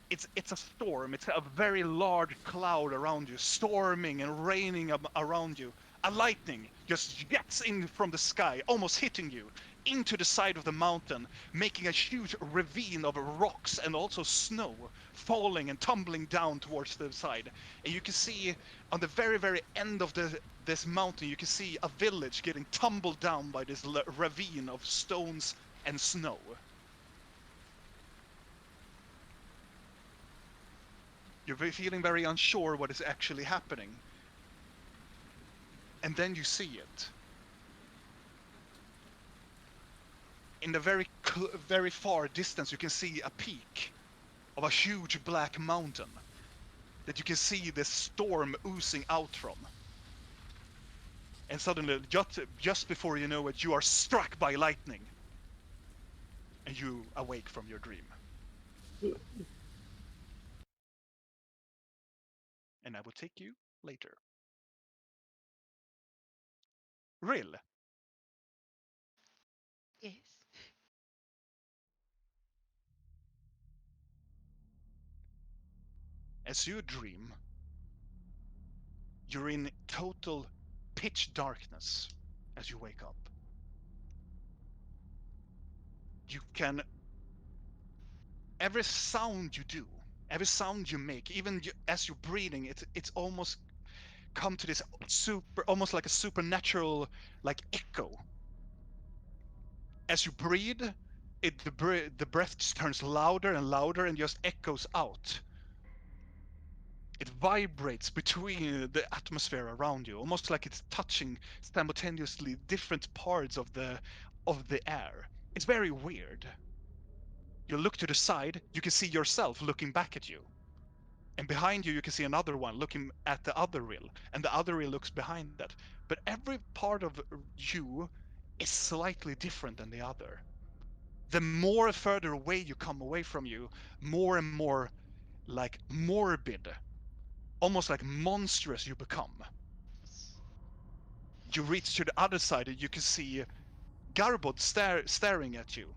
it's a storm. It's a very large cloud around you, storming and raining around you. A lightning just jets in from the sky, almost hitting you into the side of the mountain, making a huge ravine of rocks and also snow falling and tumbling down towards the side. And you can see on the very, very end of this mountain, you can see a village getting tumbled down by this ravine of stones and snow. You're feeling very unsure what is actually happening. And then you see it. In the very far distance, you can see a peak of a huge black mountain that you can see the storm oozing out from. And suddenly, just before you know it, you are struck by lightning. And you awake from your dream. And I will take you later. Rill. Yes. As you dream, you're in total pitch darkness as you wake up. You can, every sound you do, every sound you make, even as you're breathing, it's almost come to this almost like a supernatural, like echo. As you breathe, the breath just turns louder and louder and just echoes out. It vibrates between the atmosphere around you, almost like it's touching simultaneously different parts of the air. It's very weird. You look to the side, you can see yourself looking back at you. And behind you, you can see another one looking at the other reel, and the other reel looks behind that. But every part of you is slightly different than the other. The more further away you come away from you, more and more like morbid, almost like monstrous you become. You reach to the other side, and you can see Garbod staring at you,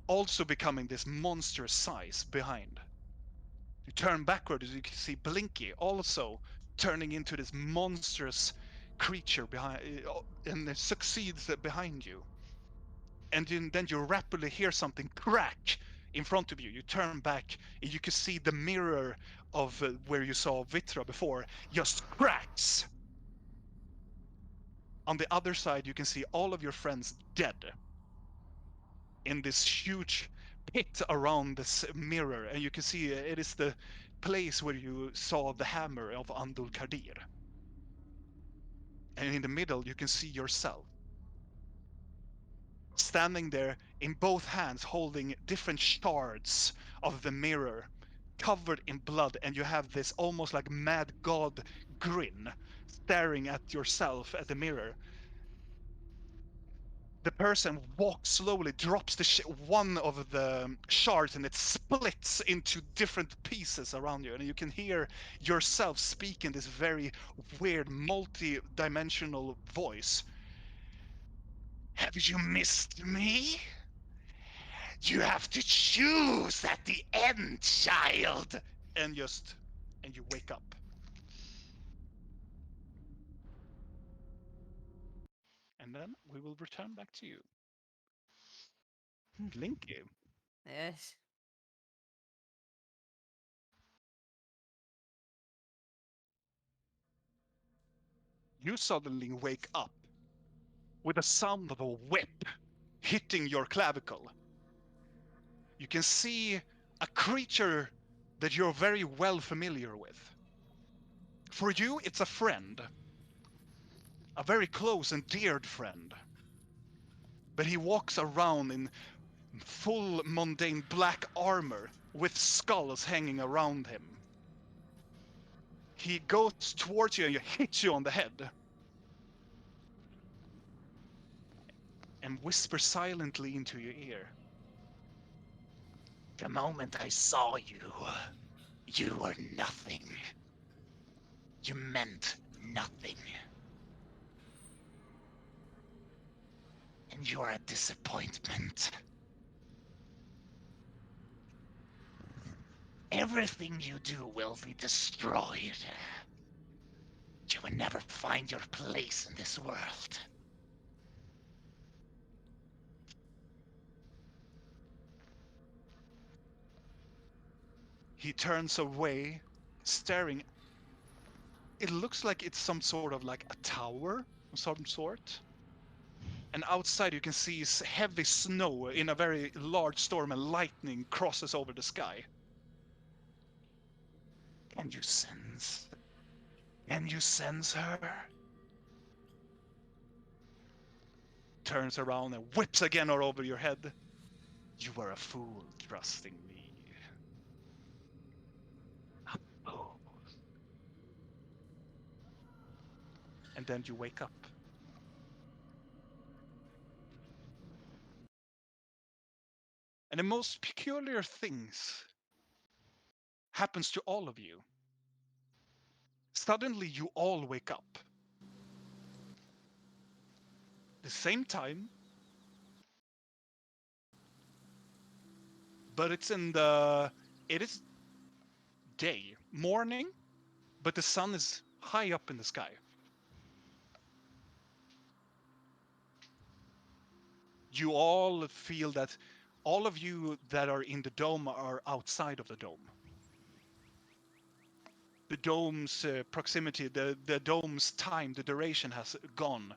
also becoming this monstrous size behind. You turn backward, as you can see Blinky also turning into this monstrous creature behind, and it succeeds behind you. And then you rapidly hear something crack in front of you. You turn back, and you can see the mirror of where you saw Vitra before just cracks. On the other side, you can see all of your friends dead in this huge pit around this mirror, and you can see it is the place where you saw the hammer of Andul Kadir. And in the middle, you can see yourself standing there in both hands, holding different shards of the mirror, covered in blood, and you have this almost like mad god grin, staring at yourself at the mirror. The person walks slowly, drops one of the shards, and it splits into different pieces around you. And you can hear yourself speak in this very weird, multi-dimensional voice. Have you missed me? You have to choose at the end, child. And you wake up. And then we will return back to you. Blinky. Yes. You suddenly wake up with the sound of a whip hitting your clavicle. You can see a creature that you're very well familiar with. For you, it's a friend. A very close and dear friend. But he walks around in full mundane black armor with skulls hanging around him. He goes towards you and hits you on the head. And whispers silently into your ear. The moment I saw you, you were nothing. You meant nothing. And you're a disappointment. Everything you do will be destroyed. You will never find your place in this world. He turns away, staring. It looks like it's some sort of like a tower of some sort. And outside you can see heavy snow in a very large storm, and lightning crosses over the sky. Can you sense? Can you sense her? Turns around and whips again over your head. You were a fool trusting me. A fool. And then you wake up. And the most peculiar things happens to all of you. Suddenly you all wake up. The same time, but it is day, morning, but the sun is high up in the sky. You all feel that all of you that are in the dome are outside of the dome. The dome's proximity, the dome's time, the duration has gone.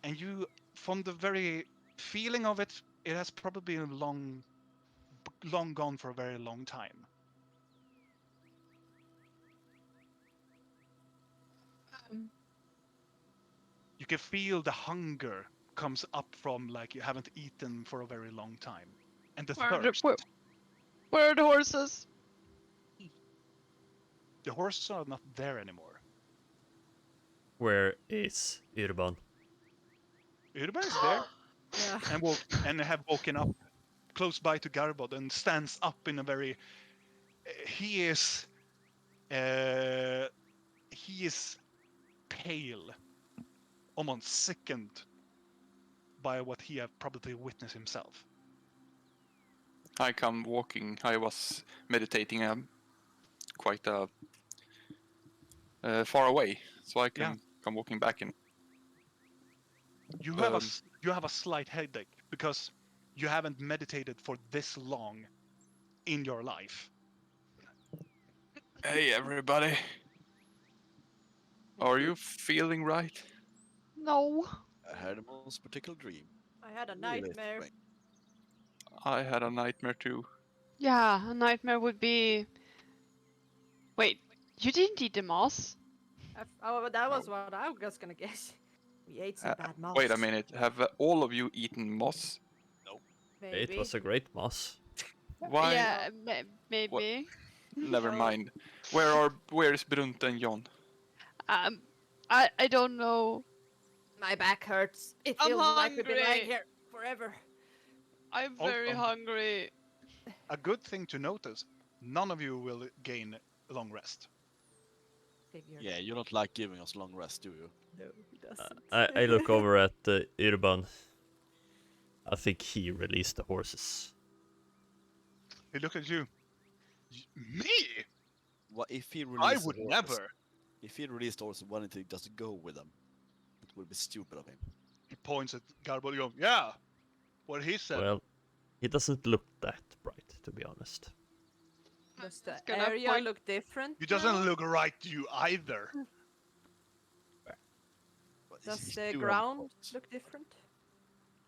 And you, from the very feeling of it, it has probably been long gone for a very long time. You can feel the hunger comes up from like you haven't eaten for a very long time. And the thirst. Where are the horses? The horses are not there anymore. Where is Urban? Urban is there Yeah. and have woken up close by to Garbod and stands up in a very. He is pale, almost sickened by what he have probably witnessed himself. I come walking. I was meditating quite far away, so I can come walking back in. You have a slight headache because you haven't meditated for this long in your life. Hey everybody, are you feeling right? No. I had a most particular dream. I had a Really nightmare. strange. I had a nightmare too. Yeah, a nightmare would be. Wait, you didn't eat the moss? Oh, that was what I was gonna guess. We ate some bad moss. Wait a minute. Have all of you eaten moss? Maybe. It was a great moss. Why? Yeah, maybe. Never No. mind. Where is Brunt and John? I don't know. My back hurts. It I'm feels like we've been lying hungry. here forever. I'm Also- very hungry. A good thing to notice: none of you will gain a long rest. Figured. Yeah, you don't like giving us long rest, do you? No, he doesn't. I look over at Irban. I think he released the horses. He look at you. Me? What if he I released would the horses? never. If he released the horses, why didn't he just go with them? It would be stupid of him. He points at Garbo. You go, yeah. What he said. Well, he doesn't look that bright, to be honest. Does the just gonna area point- look different? He doesn't now? look right to you either. But Does he the do have a ground point. look different?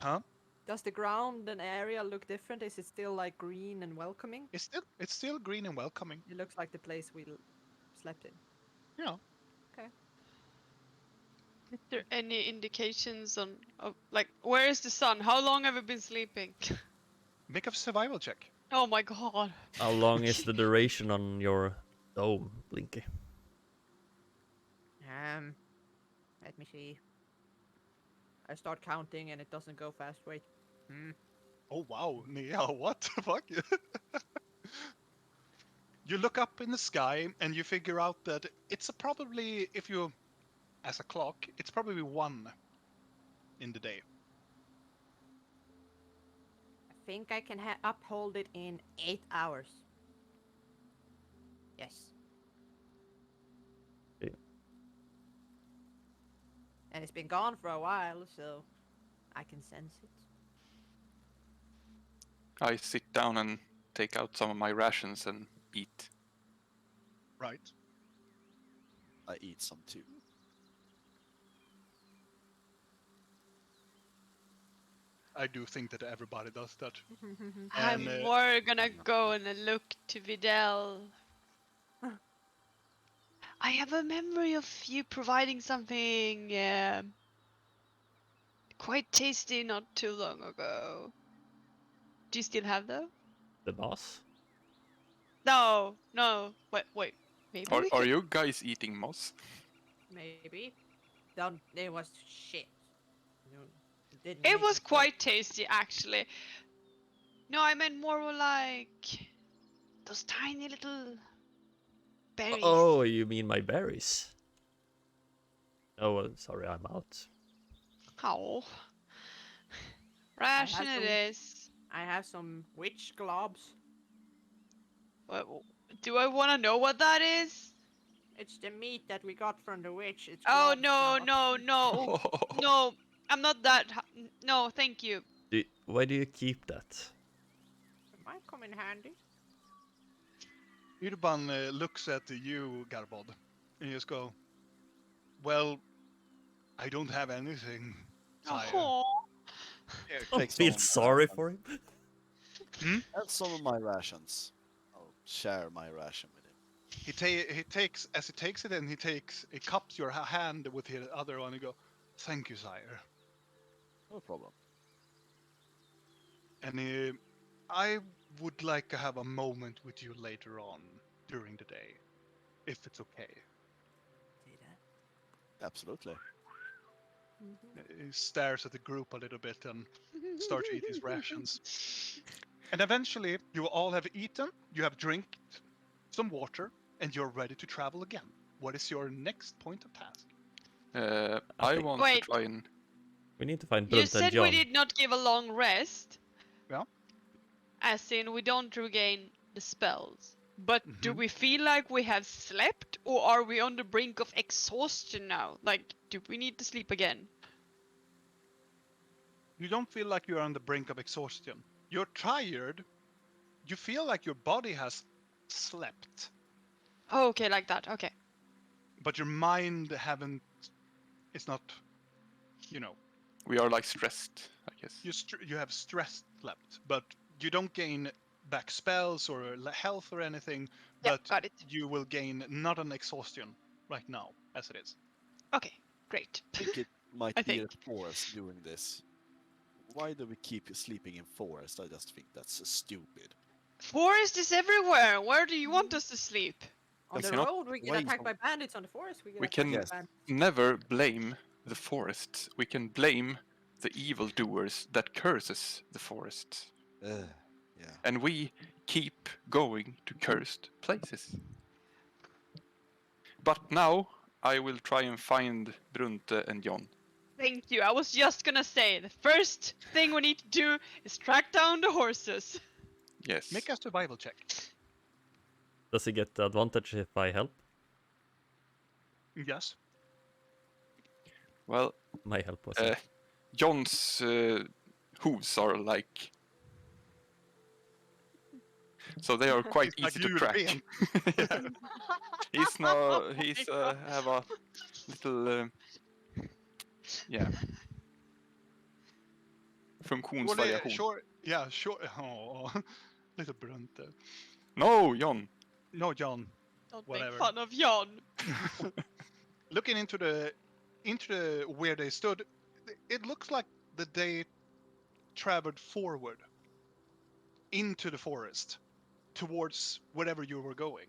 Huh? Does the ground and area look different? Is it still like green and welcoming? It's still green and welcoming. It looks like the place we slept in. Yeah. Is there any indications on, of, like, where is the sun? How long have we been sleeping? Make a survival check. Oh my god. How long is the duration on your dome, Blinky? Let me see. I start counting and it doesn't go fast. Wait. Oh wow, Nia, what the fuck? You look up in the sky and you figure out that it's probably, if you, as a clock, it's probably 1 in the day. I think I can uphold it in 8 hours. Yes. Okay. And it's been gone for a while, so I can sense it. I sit down and take out some of my rations and eat. Right. I eat some too. I do think that everybody does that. I'm And, more gonna go and look to Videl. I have a memory of you providing something quite tasty not too long ago. Do you still have that? The boss? No, no. Wait. Maybe we Are could... you guys eating moss? Maybe. It was shit. No, didn't It make was me feel- quite tasty, actually. No, I meant more like those tiny little berries. Oh, you mean my berries? Oh, well, sorry, I'm out. Oh. Ration it some- is. I have some witch globs. Do I want to know what that is? It's the meat that we got from the witch. It's Oh, globs no, now. no, no. I'm not that. No, thank you. Why do you keep that? It might come in handy. Urban looks at you, Garbod, and you just go, well, I don't have anything, sire. Oh, Here, I take some feel of my sorry rations. for him. And some of my rations. I'll share my ration with him. He takes it and he cups your hand with the other one and go, thank you, sire. No problem. And I would like to have a moment with you later on during the day, if it's okay. See that? Absolutely. He stares at the group a little bit and starts to eat his rations. And eventually, you all have eaten, you have drank some water, and you're ready to travel again. What is your next point of task? I think- want Wait. to try and We need to find you Brunt and said John. we did not give a long rest. Yeah. As in, we don't regain the spells. But do Mhm. we feel like we have slept, or are we on the brink of exhaustion now? Like, do we need to sleep again? You don't feel like you're on the brink of exhaustion. You're tired. You feel like your body has slept, Oh, okay, like that. Okay. but your mind haven't. It's not. You know, we are like stressed, I guess. you have stress slept, but you don't gain back spells or health or anything. Yeah, But got it. you will gain not an exhaustion right now, as it is. Okay, great. I think it might I be think. the forest doing this. Why do we keep sleeping in forest? I just think that's stupid. Forest is everywhere. Where do you want us to sleep? On Does the he not road, we get wait attacked from- by bandits. On the forest, we get We attacked can- by Yes. bandits. Never blame the forests, we can blame the evildoers that curses the forests. Yeah. And we keep going to cursed places. But now I will try and find Brunte and John. Thank you. I was just gonna say the first thing we need to do is track down the horses. Yes. Make a survival check. Does he get the advantage if I help? Yes. Well, My help was John's hooves are like. So they are quite It's like easy to track. European. Yeah. He's have a little yeah. Funktionsvariation. Sure. Yeah, sure. Oh, little Brunte. No, John. No, John. Don't Whatever. make fun of Jan. Looking into the where they stood, it looks like that they traveled forward into the forest towards wherever you were going.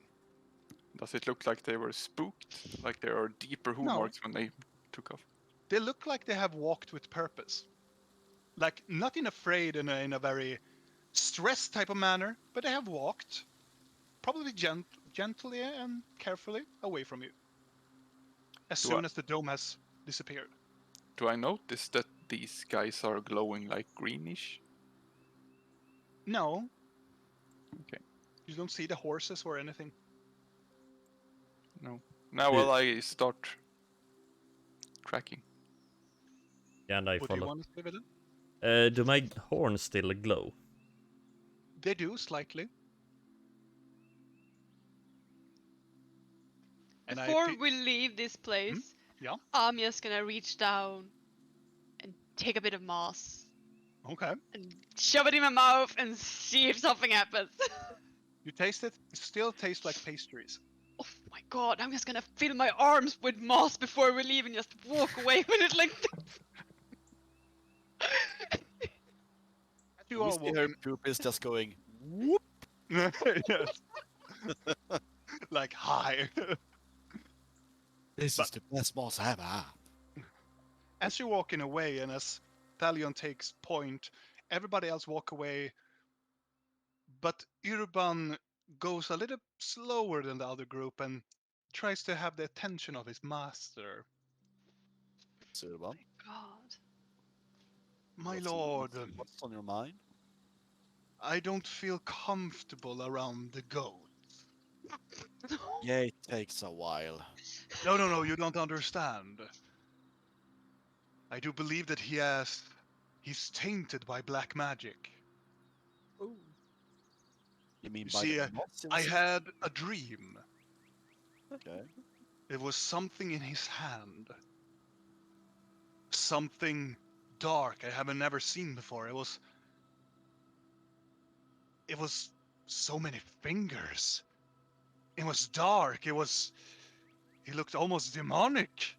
Does it look like they were spooked? Like there are deeper hoof No. marks when they took off? They look like they have walked with purpose. Like nothing afraid in a very stressed type of manner, but they have walked probably gently and carefully away from you. As soon as the dome has disappeared. Do I notice that these guys are glowing like greenish? No. Okay. You don't see the horses or anything. No. Now, well, I start tracking. and I What do you follow. want to say with it? Do my horns still glow? They do slightly. And Before we leave this place, Yeah. I'm just gonna reach down and take a bit of moss Okay. and shove it in my mouth and see if something happens. You taste it. It still tastes like pastries. Oh my god, I'm just gonna fill my arms with moss before we leave and just walk away with it like As you We are see her walking. poop is just going whoop. Yes. Like hi. This is the best moss ever. As you're walking away and as Thalion takes point, everybody else walk away. But Urban goes a little slower than the other group and tries to have the attention of his master. Surban, god. My what's lord, what's on your mind? I don't feel comfortable around the goat. Yeah, it takes a while. No, you don't understand. I do believe that he's tainted by black magic. You mean You by see, the moss? I had a dream. Okay. It was something in his hand. Something dark I haven't never seen before. It was so many fingers. It was dark. He looked almost demonic.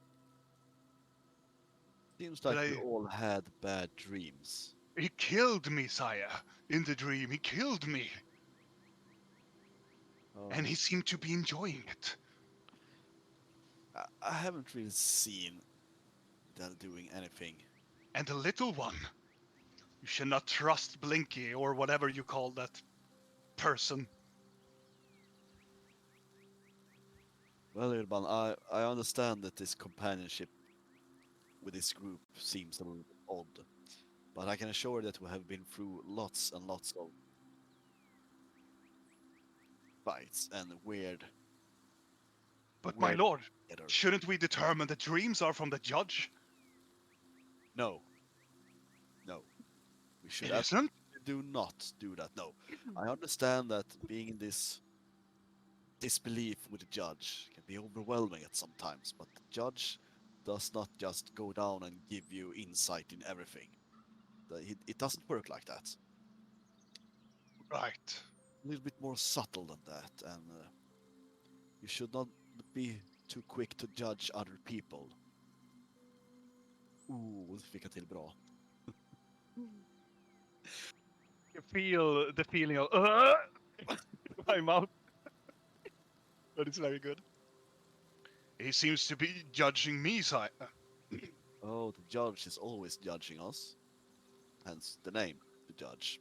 Seems like But we all had bad dreams. He killed me, Saya. In the dream, he killed me. Oh, And he seemed to be enjoying it. I haven't really seen them doing anything. And the little one. You should not trust Blinky or whatever you call that person. Well, Urban, I understand that this companionship with this group seems a little odd, but I can assure that we have been through lots and lots of fights and weird. But my weird lord, together. shouldn't we determine the dreams are from the judge? No. We should It isn't? do not do that. No, I understand that being in this disbelief with the judge can be overwhelming at sometimes, but the judge does not just go down and give you insight in everything. It doesn't work like that. Right. A little bit more subtle than that, and you should not be too quick to judge other people. Ooh, det fick jag till bra. You feel the feeling of in my mouth. But it's very good. He seems to be judging me, sire. Oh, the judge is always judging us. Hence the name, the judge.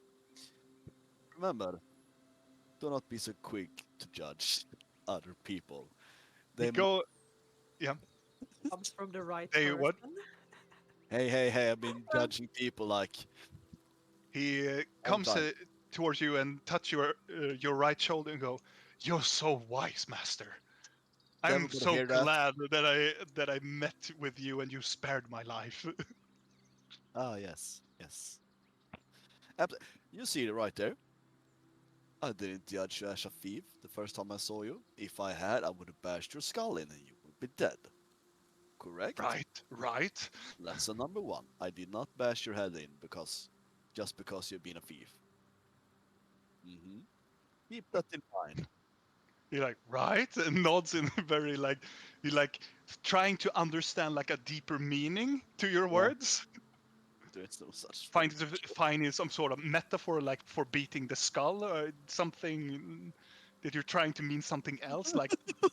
Remember, do not be so quick to judge other people. You They might. go, yeah. Comes from the right They what? person. Hey, I've been judging people like He all comes the time. towards you and touch your right shoulder and go, "You're so wise, master. Did I'm everybody so hear that? glad that I met with you and you spared my life." Ah, yes. You see it right there. I didn't judge you as a thief the first time I saw you. If I had, I would have bashed your skull in and you would be dead. Correct? Right. Lesson number one. I did not bash your head in just because you've been a thief. Mm-hmm. Keep that in mind. You're like, right, and nods in a very like, you're like trying to understand like a deeper meaning to your Yeah. words. There's no such thing. Finding some sort of metaphor like for beating the skull or something that you're trying to mean something else, like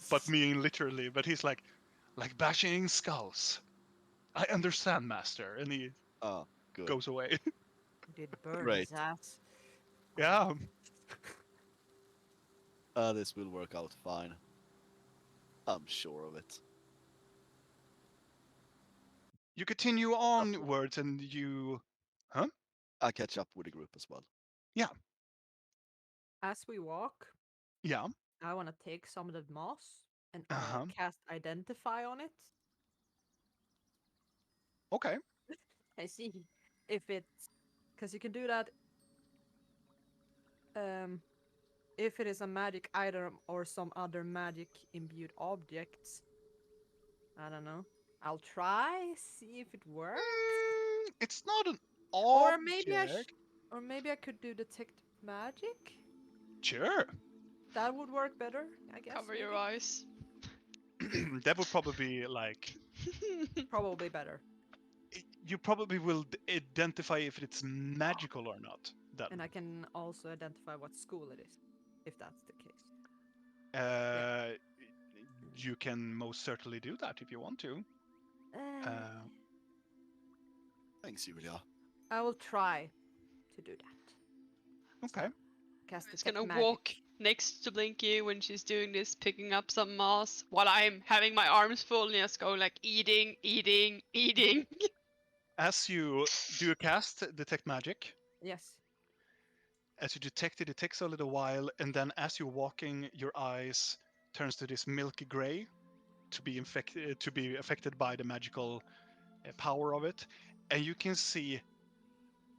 but meaning literally. But he's like bashing skulls. I understand, master, and he Ah, good. goes away. Did burn Great. his ass. Yeah, This will work out fine. I'm sure of it. you continue onwards, and you, huh? I catch up with the group as well. Yeah, As we walk, yeah, I want to take some of the moss and uh-huh. cast identify on it. Okay. I see if it's because you can do that if it is a magic item or some other magic imbued objects. I don't know. I'll try see if it works. It's not an Or maybe object. or maybe I could do detect magic. Sure. That would work better, I guess. Cover your maybe. eyes. That would probably be like Probably better. you probably will identify if it's magical or not. Then And I can also identify what school it is, if that's the case. uh, you can most certainly do that if you want to. Uh, Thanks, Julia. I will try to do that. okay. Cast It's detect gonna magic. walk next to Blinky when she's doing this, picking up some moss while I'm having my arms full and just go like eating. As you do a cast, detect magic. Yes. As you detect it, it takes a little while, and then as you're walking, your eyes turns to this milky gray to be infected, to be affected by the magical power of it, and you can see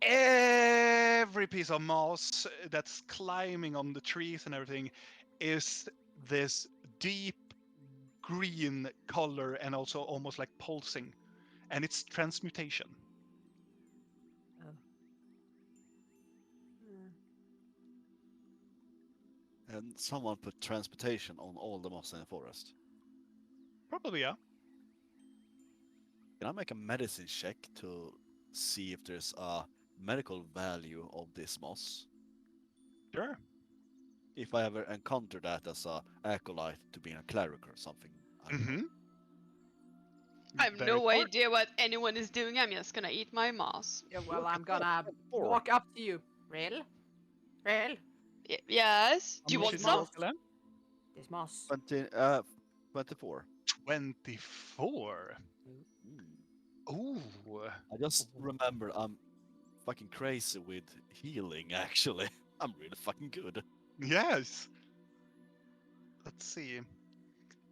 every piece of moss that's climbing on the trees and everything is this deep green color and also almost like pulsing, and it's transmutation. Oh. And someone put transportation on all the moss in the forest. Probably, yeah. Can I make a medicine check to see if there's a medical value of this moss? Sure. If I ever encounter that as a acolyte to being a cleric or something. I don't know. Mm-hmm. I have Very no smart. idea what anyone is doing. I'm just gonna eat my moss. Yeah, well, Look I'm at that, gonna four. walk up to you. Real? Real? Yes. Do you How much want is some? your plan? This moss. 24. 24. Mm. Ooh. I just remember I'm fucking crazy with healing, actually. I'm really fucking good. Yes. Let's see.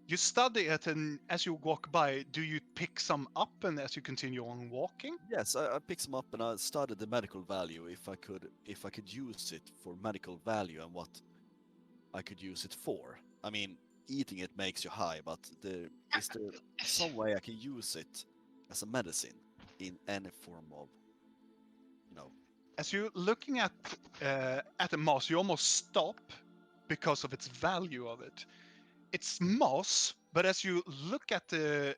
You study it, and as you walk by, do you pick some up, and as you continue on walking? Yes, I picked some up and I studied the medical value if I could use it for medical value and what I could use it for. I mean, eating it makes you high, but is there some way I can use it as a medicine in any form of, you know? As you're looking at the moss, you almost stop because of its value of it. It's moss, but as you look at the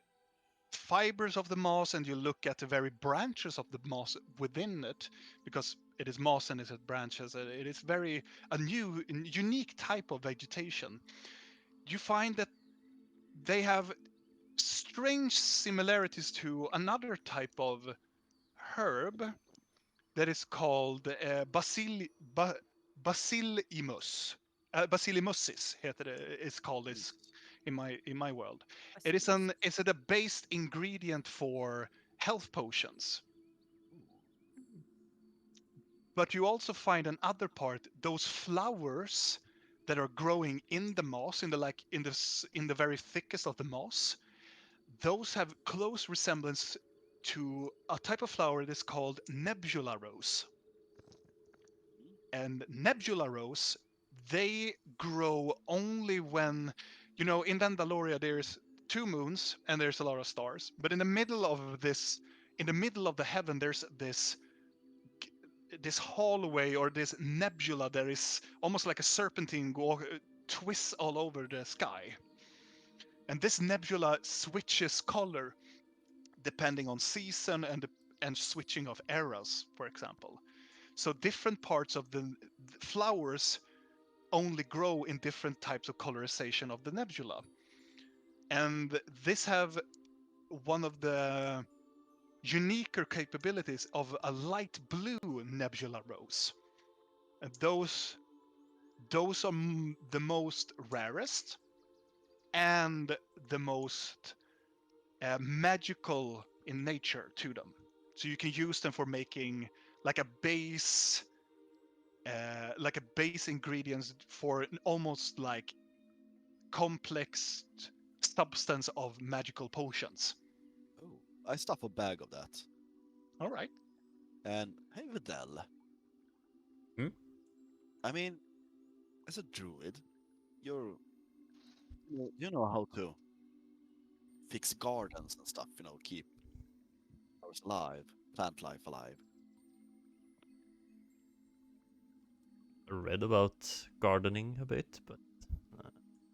fibers of the moss and you look at the very branches of the moss within it, because it is moss and it has branches, it is very a new, unique type of vegetation. You find that they have strange similarities to another type of herb that is called Basilimus. Basilimussis heter det, is called this in my world. It's a based ingredient for health potions. But you also find another part, those flowers that are growing in the moss, in the very thickest of the moss. Those have close resemblance to a type of flower that is called nebula rose. And nebula rose, they grow only when, in Vandaloria there's 2 moons and there's a lot of stars. But in the middle of the heaven, there's this hallway or this nebula that is almost like a serpentine twists all over the sky. And this nebula switches color depending on season and switching of eras, for example. So different parts of the flowers only grow in different types of colorization of the nebula. And this have one of the uniquer capabilities of a light blue nebula rose. And those are the most rarest and the most magical in nature to them. So you can use them for making like a base ingredients for almost like complex substance of magical potions. Oh, I stuff a bag of that. All right. And hey, Videl. Hmm? I mean, as a druid, you know how to fix gardens and stuff. Keep flowers alive, plant life alive. I read about gardening a bit, but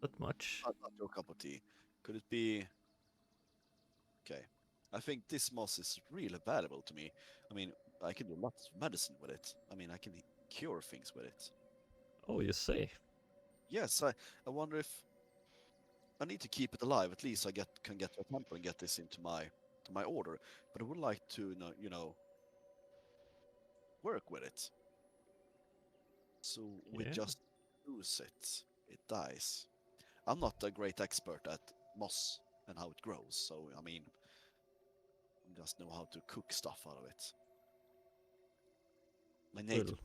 not much. Not your cup of tea. Could it be? Okay, I think this moss is really valuable to me. I mean, I can do lots of medicine with it. I mean, I can cure things with it. Oh, you say? Yes, I wonder if I need to keep it alive. At least I can get to a temple and get this into my order. But I would like to work with it. So we Yeah. just lose it. It dies. I'm not a great expert at moss and how it grows, so I mean, I just know how to cook stuff out of it. My native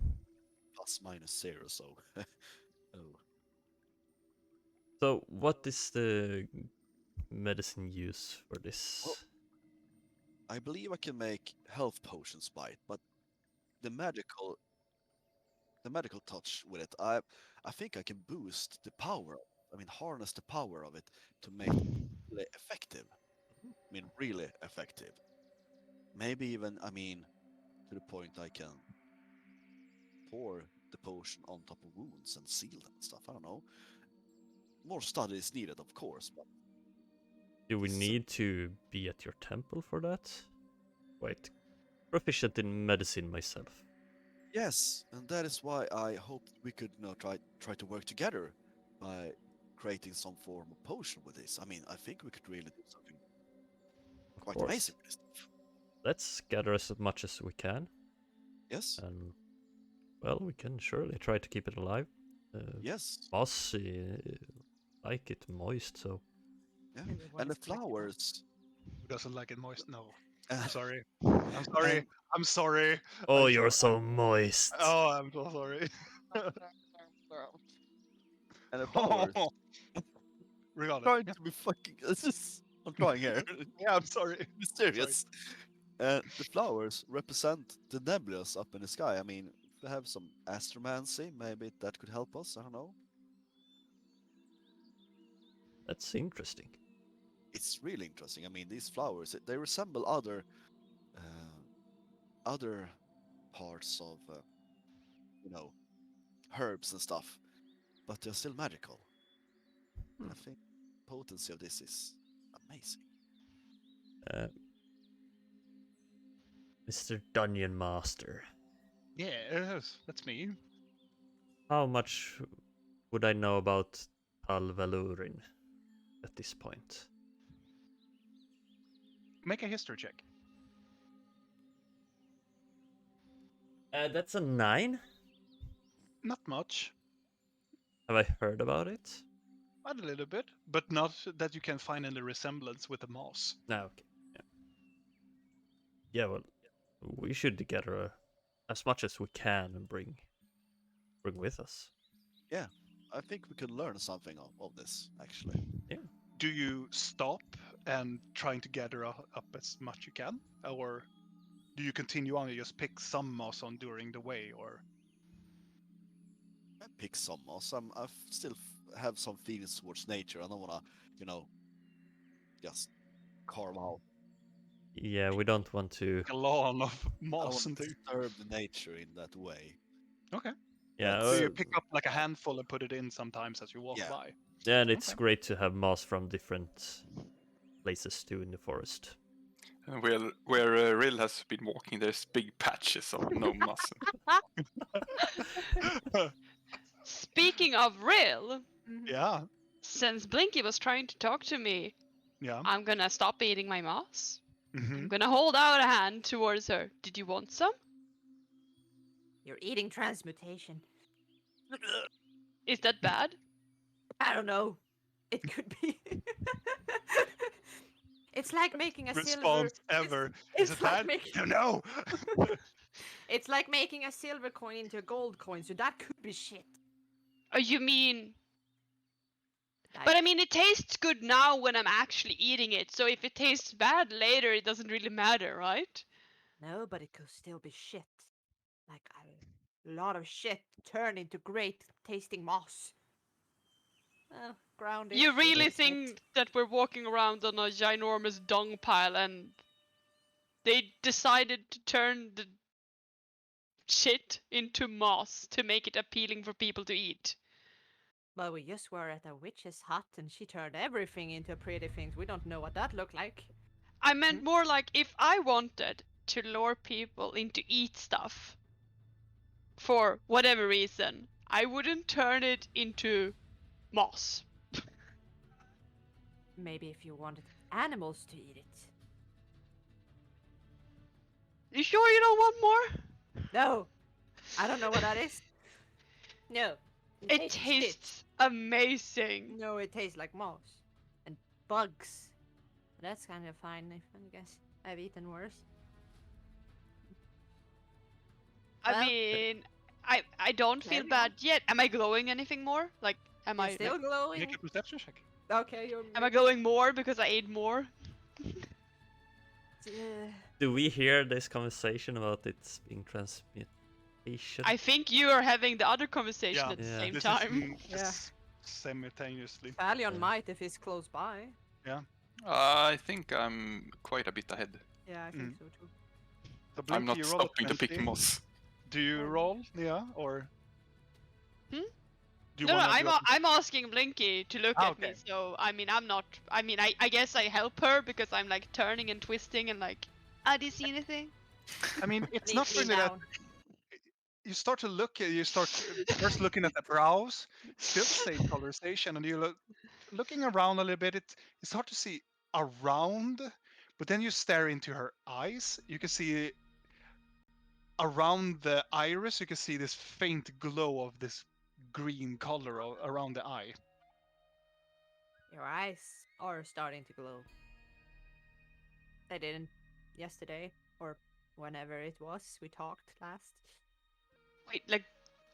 plus minus 0, so oh. So what is the medicine use for this? Well, I believe I can make health potions by it, but the medical touch with it, I think I can boost the power. I mean, harness the power of it to make it really effective. I mean, really effective. Maybe even, I mean, to the point I can pour the potion on top of wounds and seal them and stuff. I don't know. More study is needed, of course, but Do we this- need to be at your temple for that? Quite proficient in medicine myself. yes, and that is why I hoped we could try to work together by creating some form of potion with this. I mean, I think we could really do something Of quite course. amazing with this stuff. Let's gather as much as we can, Yes, and well, we can surely try to keep it alive. yes, Mossy, like it moist, so yeah. Everyone And the is collecting moss. flowers. Who doesn't like it moist? No. uh, I'm sorry. I'm sorry. And- I'm sorry. oh, I'm you're sorry. so moist. Oh, I'm so sorry. And the flowers. Regardless. Trying to be fucking. I'm trying here. Yeah, I'm sorry. Mysterious. The flowers represent the nebulas up in the sky. I mean, if we have some astromancy, maybe that could help us. I don't know. That's interesting. It's really interesting. I mean, these flowers, they resemble other parts of, herbs and stuff, but they're still magical. And I think the potency of this is amazing. Mr. Dungeon Master, Yes, that's me. how much would I know about Tal Valurin at this point? Make a history check. That's a 9. Not much, Have I heard about it? a little bit, but not that you can find any resemblance with the moss. No, okay. Yeah. Yeah, well, we should gather as much as we can and bring with us. Yeah, I think we could learn something of this, actually. Do you stop and trying to gather up as much you can, or do you continue on and just pick some moss on during the way, or? I pick some moss. I still have some feelings towards nature. I don't wanna, just carve out. Yeah, we don't want to. A lawn of I don't moss want and to disturb the nature in that way. Okay. Yeah, That's- So you pick up like a handful and put it in sometimes as you walk Yeah. by. yeah, and it's Okay. great to have moss from different places too in the forest. And where Rill has been walking, there's big patches of no moss. Speaking of real, Yeah. since Blinky was trying to talk to me, Yeah. I'm gonna stop eating my moss. Hmm. I'm gonna hold out a hand towards her. Did you want some? You're eating transmutation. Is that bad? I don't know. It could be. It's like making a silver. Response ever. It's Is it like bad? making. No. It's like making a silver coin into a gold coin, so that could be shit. Oh, you mean? Like, But I mean, it tastes good now when I'm actually eating it. So if it tastes bad later, it doesn't really matter, right? no, but it could still be shit. Like a lot of shit turned into great tasting moss. Well, grounded. You really shit. think that we're walking around on a ginormous dung pile and they decided to turn the shit into moss to make it appealing for people to eat? Well, we just were at a witch's hut and she turned everything into pretty things. We don't know what that looked like. I meant more like if I wanted to lure people into eat stuff for whatever reason, I wouldn't turn it into moss. Maybe if you wanted animals to eat it. You sure you don't want more? No, I don't know what that is. No, It tastes shit. tastes amazing. No, it tastes like moss and bugs. That's kind of fine, I guess. I've eaten worse. I Well, mean, I don't feel maybe. bad yet. Am I glowing anything more? Like, am You're I still glowing? Make a perception check. Okay, you're. am I glowing more because I ate more? Do we hear this conversation about it being transmutation? I think you are having the other conversation Yeah. at the Yeah. same This time. is Yeah. simultaneously. Valion Yeah. might if he's close by. I think I'm quite a bit ahead. Yeah, I think so too. So I'm Blinky, not you roll a stopping to pick 20. moss. Do you roll, yeah, or? Hmm? Do you No, wanna I'm do a- I'm asking Blinky to look Ah, at me. okay. So I mean, I'm not. I mean, I guess I help her because I'm like turning and twisting and like. Do you see anything? I mean, it's Leave not me really that. down. You start to look. You start first looking at the brows, still the same colorization, and you look looking around a little bit. It's hard to see around, but then you stare into her eyes. You can see around the iris. You can see this faint glow of this green color around the eye. Your eyes are starting to glow. They didn't yesterday or whenever it was we talked last. Wait, like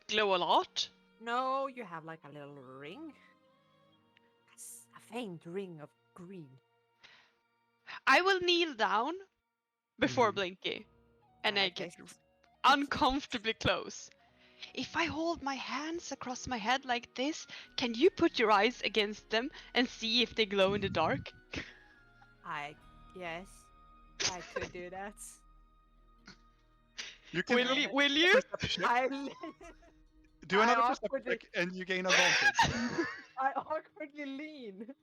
glow a lot? No, you have like a little ring. A faint ring of green. I will kneel down before Mhm. Blinky, and I Alright, get guys. uncomfortably close. If I hold my hands across my head like this, can you put your eyes against them and see if they glow in the dark? Yes, I could do that. You can do a Will you? perception check. I Do I another perception awkwardly- check, and you gain advantage. I awkwardly lean.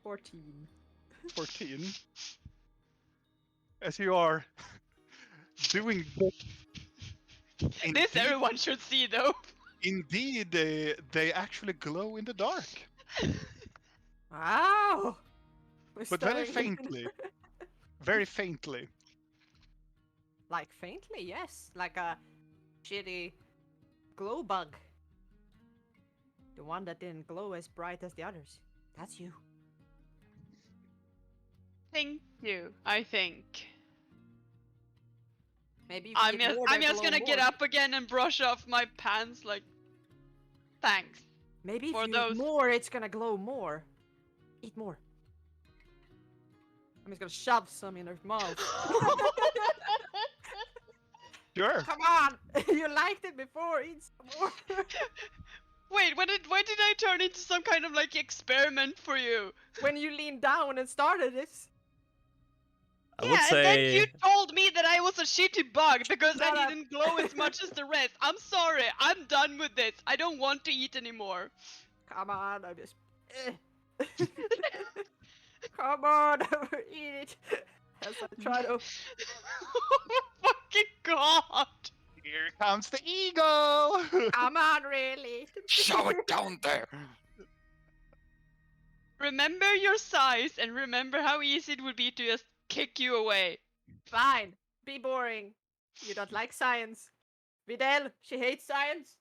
14. 14. As you are doing this in This deep- everyone should see though. Indeed, they actually glow in the dark, Wow! We're but very starting- faintly. Very faintly. Like faintly, yes. Like a shitty glow bug. The one that didn't glow as bright as the others. That's you. Thank you, I think. Maybe you can get more I'm that just glow gonna get more. up again and brush off my pants like thanks. Maybe if for you those- eat more, it's gonna glow more. Eat more. I'm just gonna shove some in her mouth. Sure. Come on! You liked it before, eat some more. Wait, when did I turn into some kind of like experiment for you? When you leaned down and started this. I Yeah, would and then say you told me that I was a shitty bug because No, I no. didn't glow as much as the rest. I'm sorry, I'm done with this. I don't want to eat anymore. Come on, I'm just. Come on, eat it. As I try to. Oh fucking god! Here comes the eagle. Come on, really. Shove it down there. Remember your size and remember how easy it would be to just kick you away. Fine. Be boring. You don't like science. Videl, she hates science.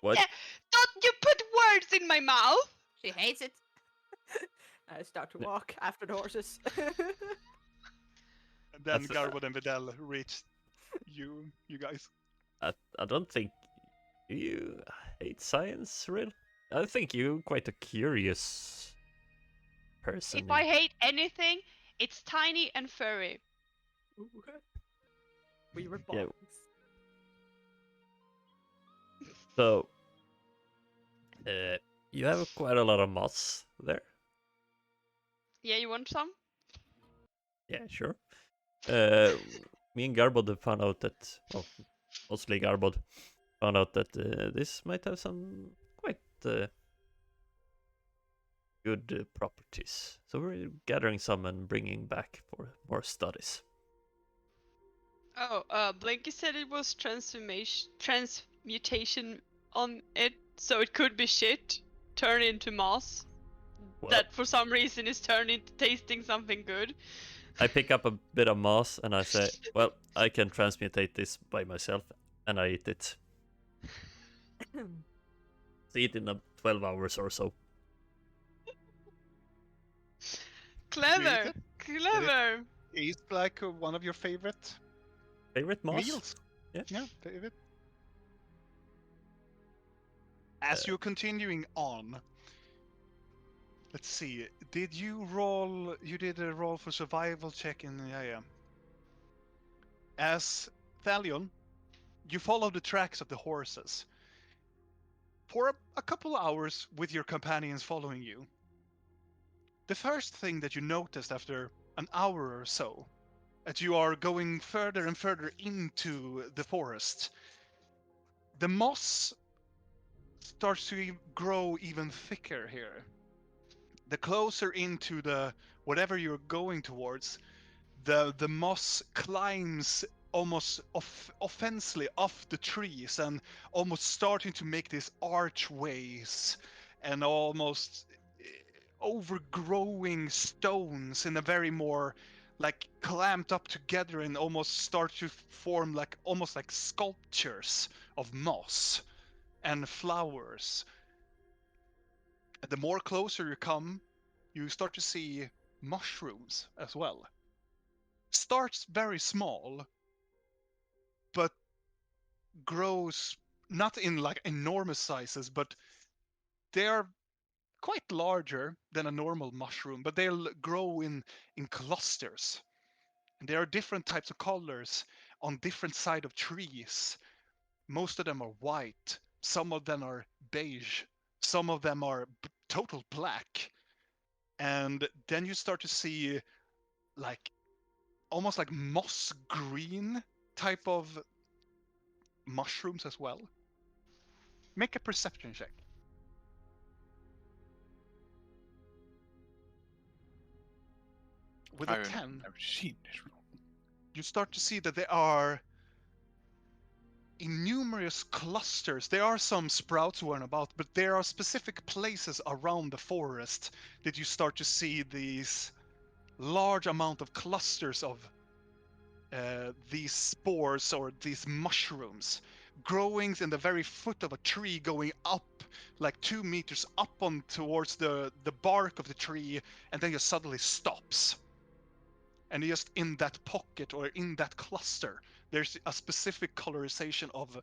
what? Yeah, don't you put words in my mouth! She hates it. I start to walk after the horses. And then That's- Garwood and Videl reached you guys. I don't think you hate science, real. I think you're quite a curious person. If I hate anything, it's tiny and furry. We were Yeah. bongs. So, you have quite a lot of moss there. Yeah, you want some? Yeah, sure. Me and Garbod found out that, well, mostly Garbod found out that this might have some quite good properties. So we're gathering some and bringing back for more studies. Oh, Blinky said it was transmutation on it, so it could be shit, turn into moss. Well, That for some reason is turned into tasting something good. I pick up a bit of moss and I say, well, I can transmutate this by myself, and I eat it. Eat in 12 hours or so. Clever, it? clever. Is like one of your favorite Favorite moss? meals. Yeah. Yeah, favorite. As you're continuing on, let's see. Did you roll? You did a roll for survival check in yeah. As Thalion, you follow the tracks of the horses for a couple hours with your companions following you. The first thing that you noticed after an hour or so, as you are going further and further into the forest, the moss starts to grow even thicker here. The closer into the whatever you're going towards, the moss climbs almost offensively off the trees and almost starting to make these archways and almost overgrowing stones in a very more like clamped up together and almost start to form like almost like sculptures of moss and flowers. And the more closer you come, you start to see mushrooms as well. Starts very small, but grows not in like enormous sizes, but they are quite larger than a normal mushroom, but they'll grow in clusters. And there are different types of colors on different side of trees. Most of them are white, some of them are beige, some of them are total black. And then you start to see like almost like moss green type of mushrooms as well. Make a perception check. With a I've 10, never seen this. you start to see that they are in numerous clusters. There are some sprouts worn about, but there are specific places around the forest that you start to see these large amount of clusters of these spores or these mushrooms growing in the very foot of a tree, going up like 2 meters up on towards the bark of the tree, and then just suddenly stops. And just in that pocket or in that cluster, there's a specific colorization of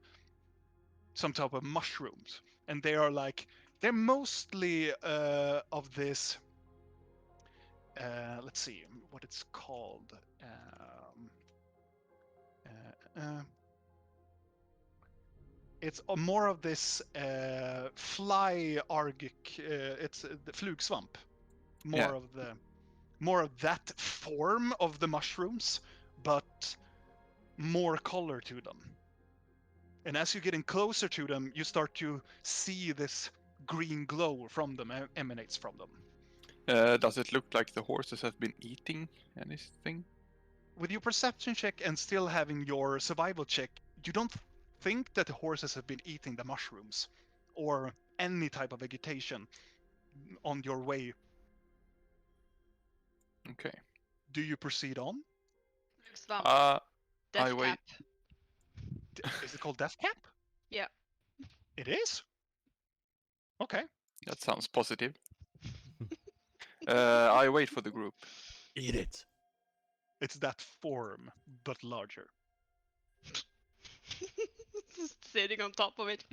some type of mushrooms, and they're mostly of this. Let's see what it's called. It's more of this fly argic. It's the flugsvamp. Yeah. More of that form of the mushrooms, but more color to them. And as you're getting closer to them, you start to see this green glow from them, emanates from them. Does it look like the horses have been eating anything? With your perception check and still having your survival check, you don't think that the horses have been eating the mushrooms or any type of vegetation on your way. Okay. Do you proceed on? Swamp. I Death wait. cap. Is it called Death Cap? Yeah. It is? Okay. That sounds positive. I wait for the group. Eat it. It's that form, but larger. Just sitting on top of it.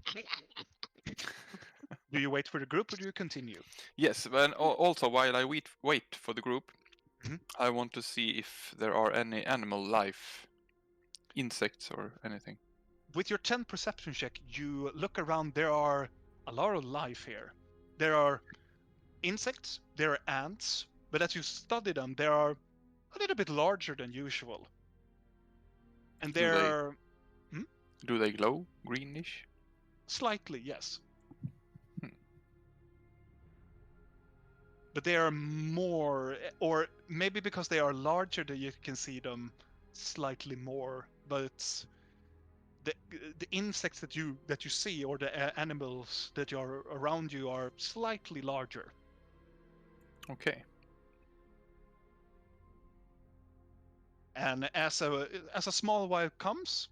Do you wait for the group or do you continue? Yes, but also while I wait for the group, Mhm. I want to see if there are any animal life, insects or anything. With your 10 perception check, you look around. There are a lot of life here. There are insects, there are ants, but as you study them, they are a little bit larger than usual. And Do they- they're Do they glow greenish? slightly, yes. Hmm. But they are more, or maybe because they are larger that you can see them slightly more, but the insects that you see or the animals that are around you are slightly larger. Okay. And as a small while comes,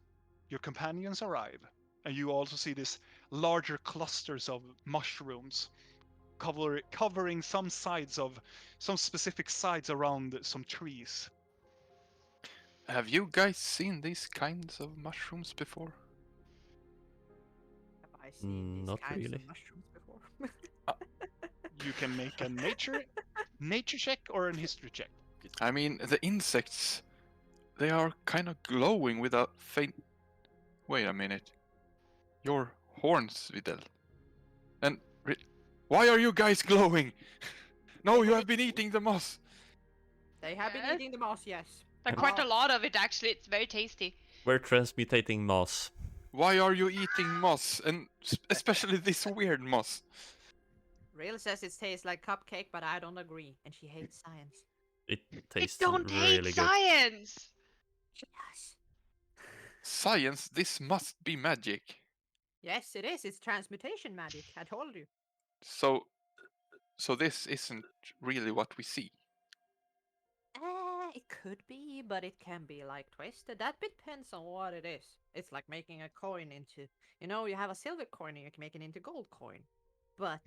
your companions arrive, and you also see these larger clusters of mushrooms covering some specific sides around some trees. Have you guys seen these kinds of mushrooms before? Have I seen these Not kinds really. of mushrooms before? You can make a nature check or an history check. I mean, the insects, they are kind of glowing with a faint. Wait a minute. Your horns, Videl. And why are you guys glowing? No, you have been eating the moss. They have been Yeah. eating the moss, yes. Like quite a lot of it actually. It's very tasty. We're transmutating moss. Why are you eating moss, and especially this weird moss? Real says it tastes like cupcake, but I don't agree, and she hates science. It It tastes don't really hate good. science. She does. Science, this must be magic. Yes, it is. It's transmutation magic. I told you. So this isn't really what we see. It could be, but it can be like twisted. That depends on what it is. It's like making a coin into, you have a silver coin and you can make it into gold coin. But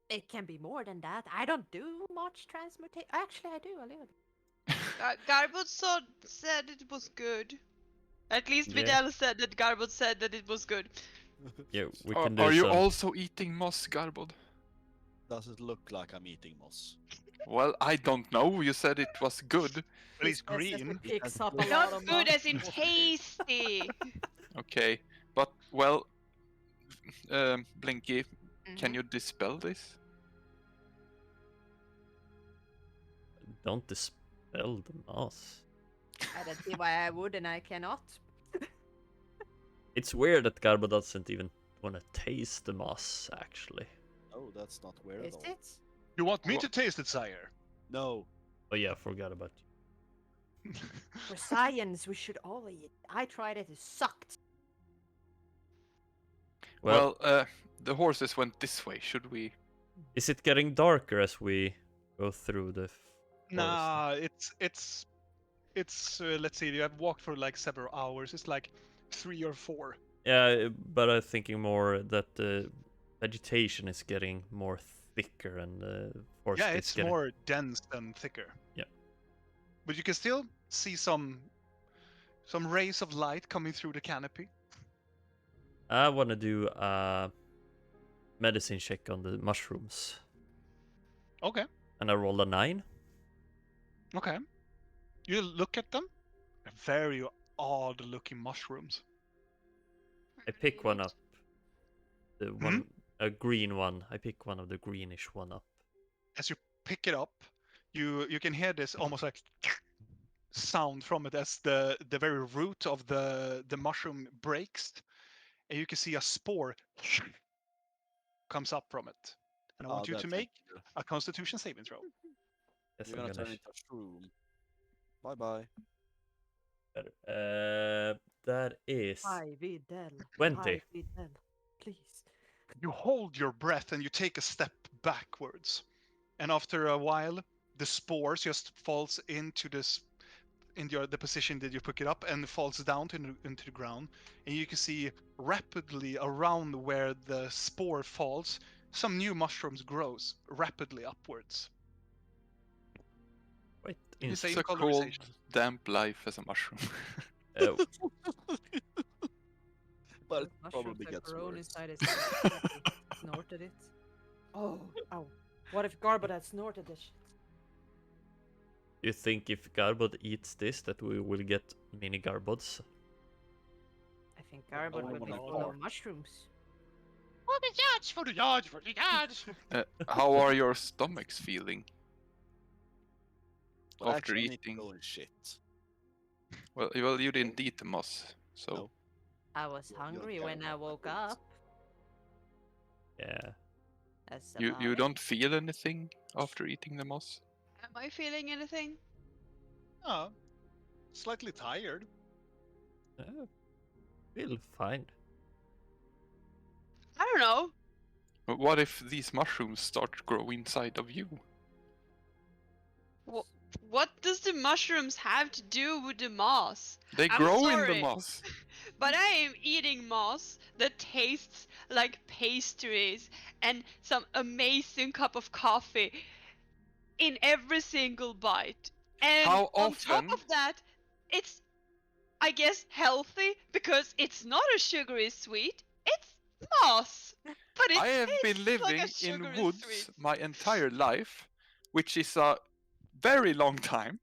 it can be more than that. I don't do much transmutation. Actually, I do a little bit. Garbot said it was good. At least Yeah. Vidal said that Garbot said that it was good. Yeah, we Are, can do are you some. also eating moss, Garbod? Does it look like I'm eating moss? Well, I don't know. You said it was good. But it's Says that green. it picks has up a blue- lot Not of good moss. as in tasty. Okay, but well, Blinky, can Mhm. you dispel this? Don't dispel the moss. I don't see why I would and I cannot. It's weird that Garbo doesn't even want to taste the moss, actually. Oh, that's not weird Is at all. it? You want me Wha- to taste it, sire? No. Oh yeah, I forgot about you. For science, we should all eat. I tried it. It sucked. Well, The horses went this way. Should we? is it getting darker as we go through the forest? Nah, it's let's see, you have walked for like several hours. It's like 3 or 4. Yeah, but I'm thinking more that the vegetation is getting more thicker and the forest Yeah, is it's getting... more dense and thicker. Yeah. But you can still see some rays of light coming through the canopy. I want to do a medicine check on the mushrooms. Okay. And I rolled a 9. Okay. You look at them. They're very odd looking mushrooms. I pick one up. The one, a green one. I pick one of the greenish one up. As you pick it up, you can hear this almost like sound from it as the very root of the mushroom breaks, and you can see a spore comes up from it. And I want you to make a Constitution saving throw. Yes, You're I'm gonna turn gonna... into a shroom. Bye bye. That is Hi, Videl. 20. Hi, Videl. Please. You hold your breath and you take a step backwards, and after a while, the spores just falls into the position that you pick it up and falls down into the ground, and you can see rapidly around where the spore falls, some new mushrooms grows rapidly upwards. Wait, It's It's same a cold, colorization. damp life as a mushroom. But it Mushrooms probably have gets grown worse. inside his stomach. Snorted it. Oh, ow. What if Garbot had snorted this shit? You think if Garbod eats this that we will get mini Garbods? I think Garbot only would be one I full of thought. mushrooms. How are your stomachs feeling Well, after actually, I need to eating? go and shit. Well, you didn't eat the moss, so No. I was hungry care when I about my woke foods. up. Yeah. That's you about it. don't feel anything after eating the moss. Am I feeling anything? Oh, slightly tired. Feel fine. I don't know. But what if these mushrooms start to grow inside of you? What does the mushrooms have to do with the moss? They I'm grow in the sorry. moss. But I am eating moss that tastes like pastries and some amazing cup of coffee in every single bite. And How on top often? of that, it's, I guess, healthy because it's not a sugary sweet. It's moss. But it I have been tastes living like a in sugary woods sweet. my entire life, which is a very long time,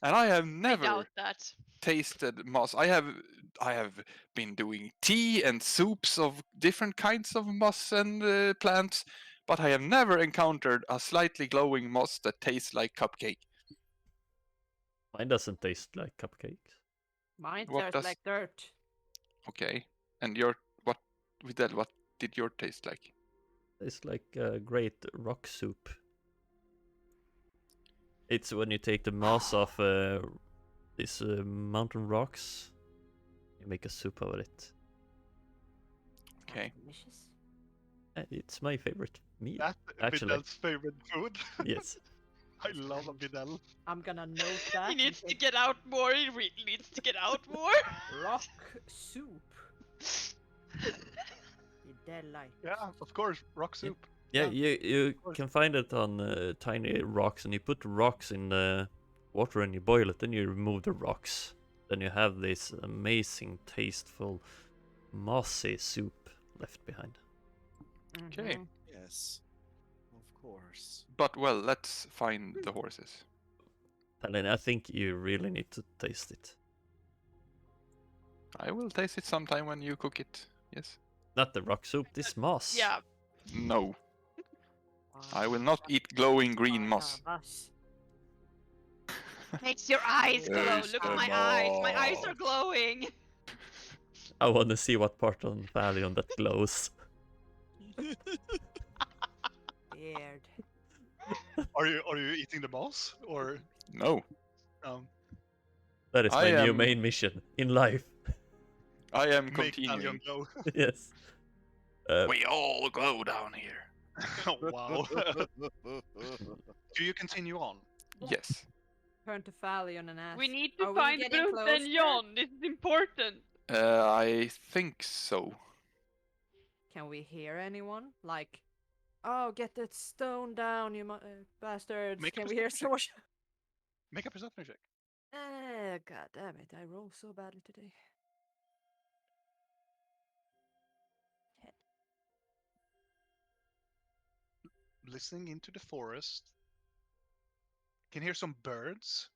and I have I never doubt that. tasted moss. I have been doing tea and soups of different kinds of moss and plants, but I have never encountered a slightly glowing moss that tastes like cupcake. Mine doesn't taste like cupcakes. Mine What tastes does- like dirt. Okay, and Vidal, what did your taste like? It's like a great rock soup. It's when you take the moss off these mountain rocks, you make a soup out of it. Okay. Delicious. It's my favorite meal. That's Actually. Vidal's favorite food. Yes. I love a Vidal. I'm gonna note that. He and needs to take get out more. He really needs to get out more. rock soup. Videl-like. Yeah, of course, rock soup. Yeah, you course. can find it on tiny rocks, and you put rocks in the water and you boil it, then you remove the rocks. Then you have this amazing, tasteful, mossy soup left behind. Okay. Mhm. Yes. Of course. But well, let's find the horses. And I think you really need to taste it. I will taste it sometime when you cook it. Yes. Not the rock soup, this moss. Yeah. No. I will not eat glowing green moss. Us. Makes your eyes glow. There's Look at the my eyes. My eyes moss. are glowing. I want to see what part on Valion that glows. Weird. Are you eating the moss or No. That is I my new am- main mission in life. I am make continuing. Valium glow? Yes. We all go down here. Oh, wow. Do you continue on? Yes. Turn to Falion and ask. We need to Are we find getting Brunt and closer? Jon. This is important. I think so. Can we hear anyone? Like, oh, get that stone down, you bastards! Make a Can we hear perception someone? Make a perception check. God damn it! I roll so badly today. 10. Listening into the forest. Can hear some birds.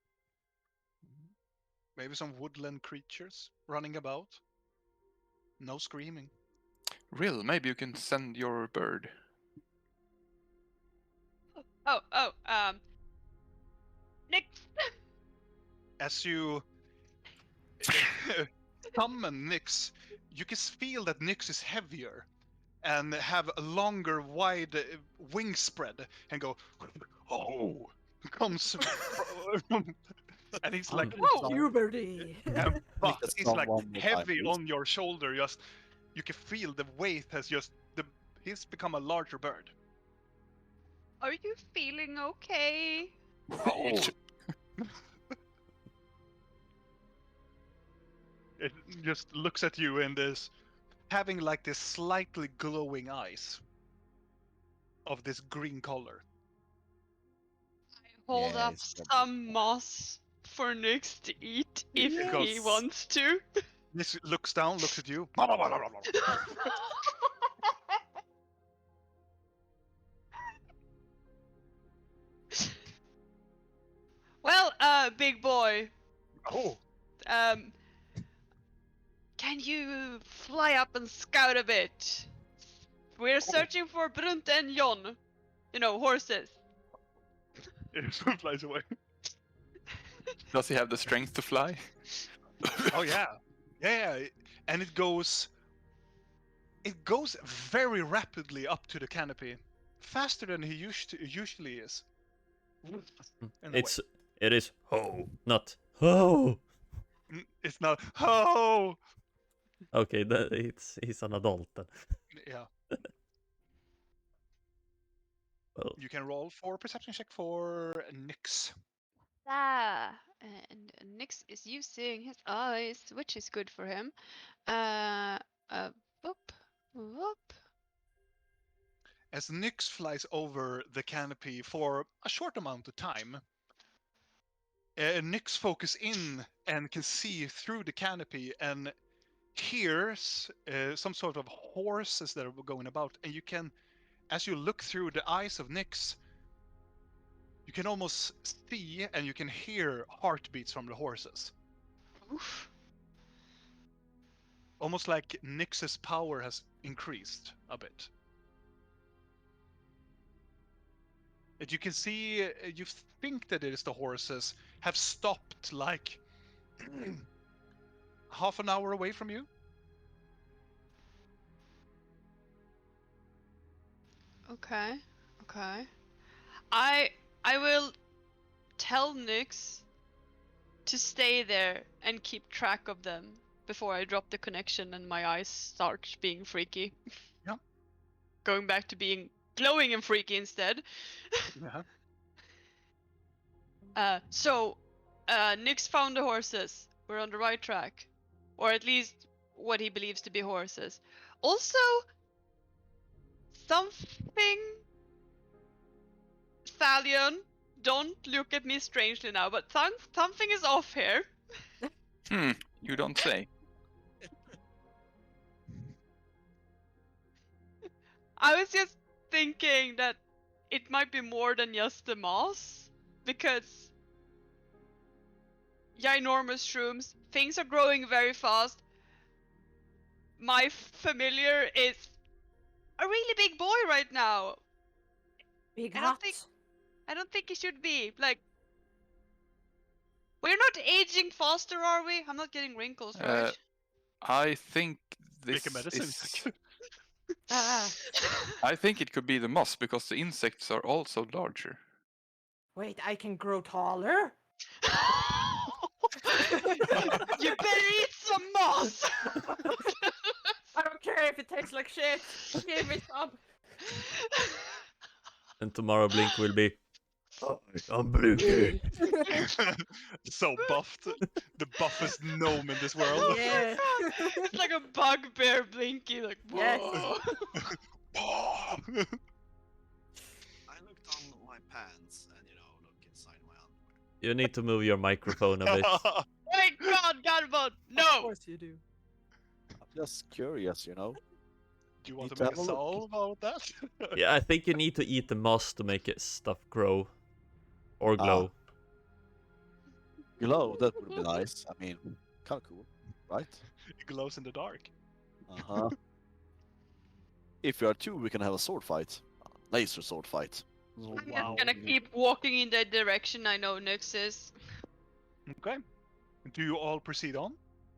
Maybe some woodland creatures running about. No screaming. Rill, maybe you can send your bird. Next. As you summon Nyx, you can feel that Nyx is heavier and have a longer, wide wing spread and go, oh, comes from, and he's like, Whoa, puberty! but That's he's not like one more time, heavy please. on your shoulder. Just you can feel the weight has just he's become a larger bird. Are you feeling okay? Oh. It just looks at you and is having like this slightly glowing eyes of this green color. Hold up Yes, that'd be some moss for Nyx to eat if he Yes. wants to. This looks down, looks at you. Well, big boy, Oh, can you fly up and scout a bit? We're searching for Brunt and Jon. You know, horses. it flies away. Does he have the strength to fly? Oh yeah, yeah, and it goes very rapidly up to the canopy, faster than he usually is. And away. It is ho, not ho. It's not. Oh, Okay, he's an adult then. yeah. Well, You can roll for perception check for Nyx. And Nyx is using his eyes, which is good for him. Whoop, whoop. As Nyx flies over the canopy for a short amount of time, Nyx focus in and can see through the canopy and hears some sort of horses that are going about. And you can, as you look through the eyes of Nyx, you can almost see and you can hear heartbeats from the horses. Oof. Almost like Nyx's power has increased a bit. And you can see, you think that it is the horses, have stopped like half an hour away from you. Okay, okay. I will tell Nyx to stay there and keep track of them before I drop the connection and my eyes start being freaky. Yeah. Going back to being glowing and freaky instead. Yeah. Nyx found the horses. We're on the right track. Or at least what he believes to be horses. Also, something... Thalion, don't look at me strangely now, but something is off here. You don't say. I was just thinking that it might be more than just the moss, because ginormous shrooms, things are growing very fast. My familiar is a really big boy right now. Big I hot. don't think he should be. Like, we're not aging faster, are we? I'm not getting wrinkles, right? I think this Make a medicine is... check. I think it could be the moss because the insects are also larger. Wait, I can grow taller? You better eat some moss! Okay, care if it tastes like shit. Give me some. And tomorrow Blink will be. I'm Blinky. So buffed. The buffest gnome in this world. Yeah. It's like a bugbear Blinky, like Yes. whoa. I looked on my pants and look inside my underwear. You need to move your microphone a bit. Oh my god, Godbot, Of no! course you do. I'm just curious, Do you want Need to to make a have a look. solve about that? Yeah, I think you need to eat the moss to make it stuff grow. Or glow. Glow, that would be nice. I mean, kind of cool, right? It glows in the dark. Uh-huh. If you are two, we can have a sword fight. Laser sword fight. Oh, I'm wow. just gonna keep walking in the direction I know Nyx is. Okay. Do you all proceed on?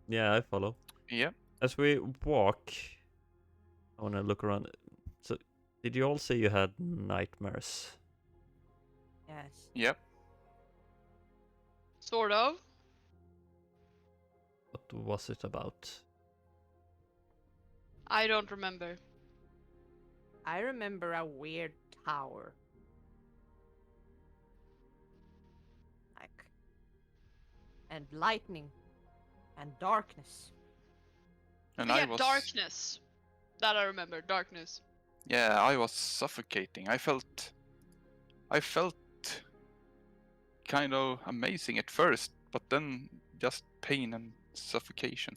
Yeah, I follow. Yep. As we walk, I wanna look around. So, did you all say you had nightmares? Yes. Yep. Sort of. What was it about? I don't remember. I remember a weird tower. Like. And lightning. And darkness. And Yeah, I was darkness. That I remember, darkness. Yeah, I was suffocating. I felt kind of amazing at first, but then just pain and suffocation.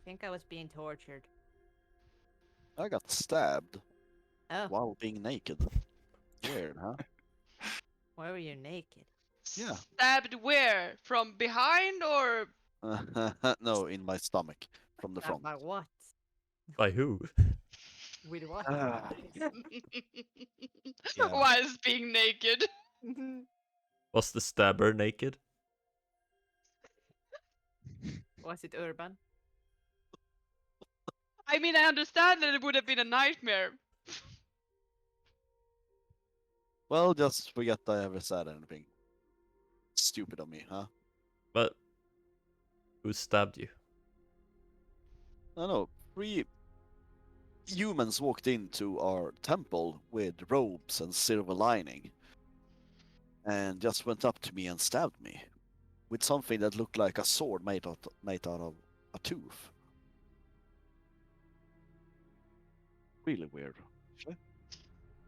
I think I was being tortured. I got stabbed Oh, while being naked. Weird, huh? why were you naked? Yeah. Stabbed where? From behind or? No, in my stomach from the front. By what? By who? With what? Ah. Yeah. Whilst being naked. Was the stabber naked? Was it Urban? I mean, I understand that it would have been a nightmare. Well, just forget I ever said anything stupid of me, huh? But who stabbed you? No, 3 humans walked into our temple with robes and silver lining and just went up to me and stabbed me with something that looked like a sword made out of a tooth. Really weird.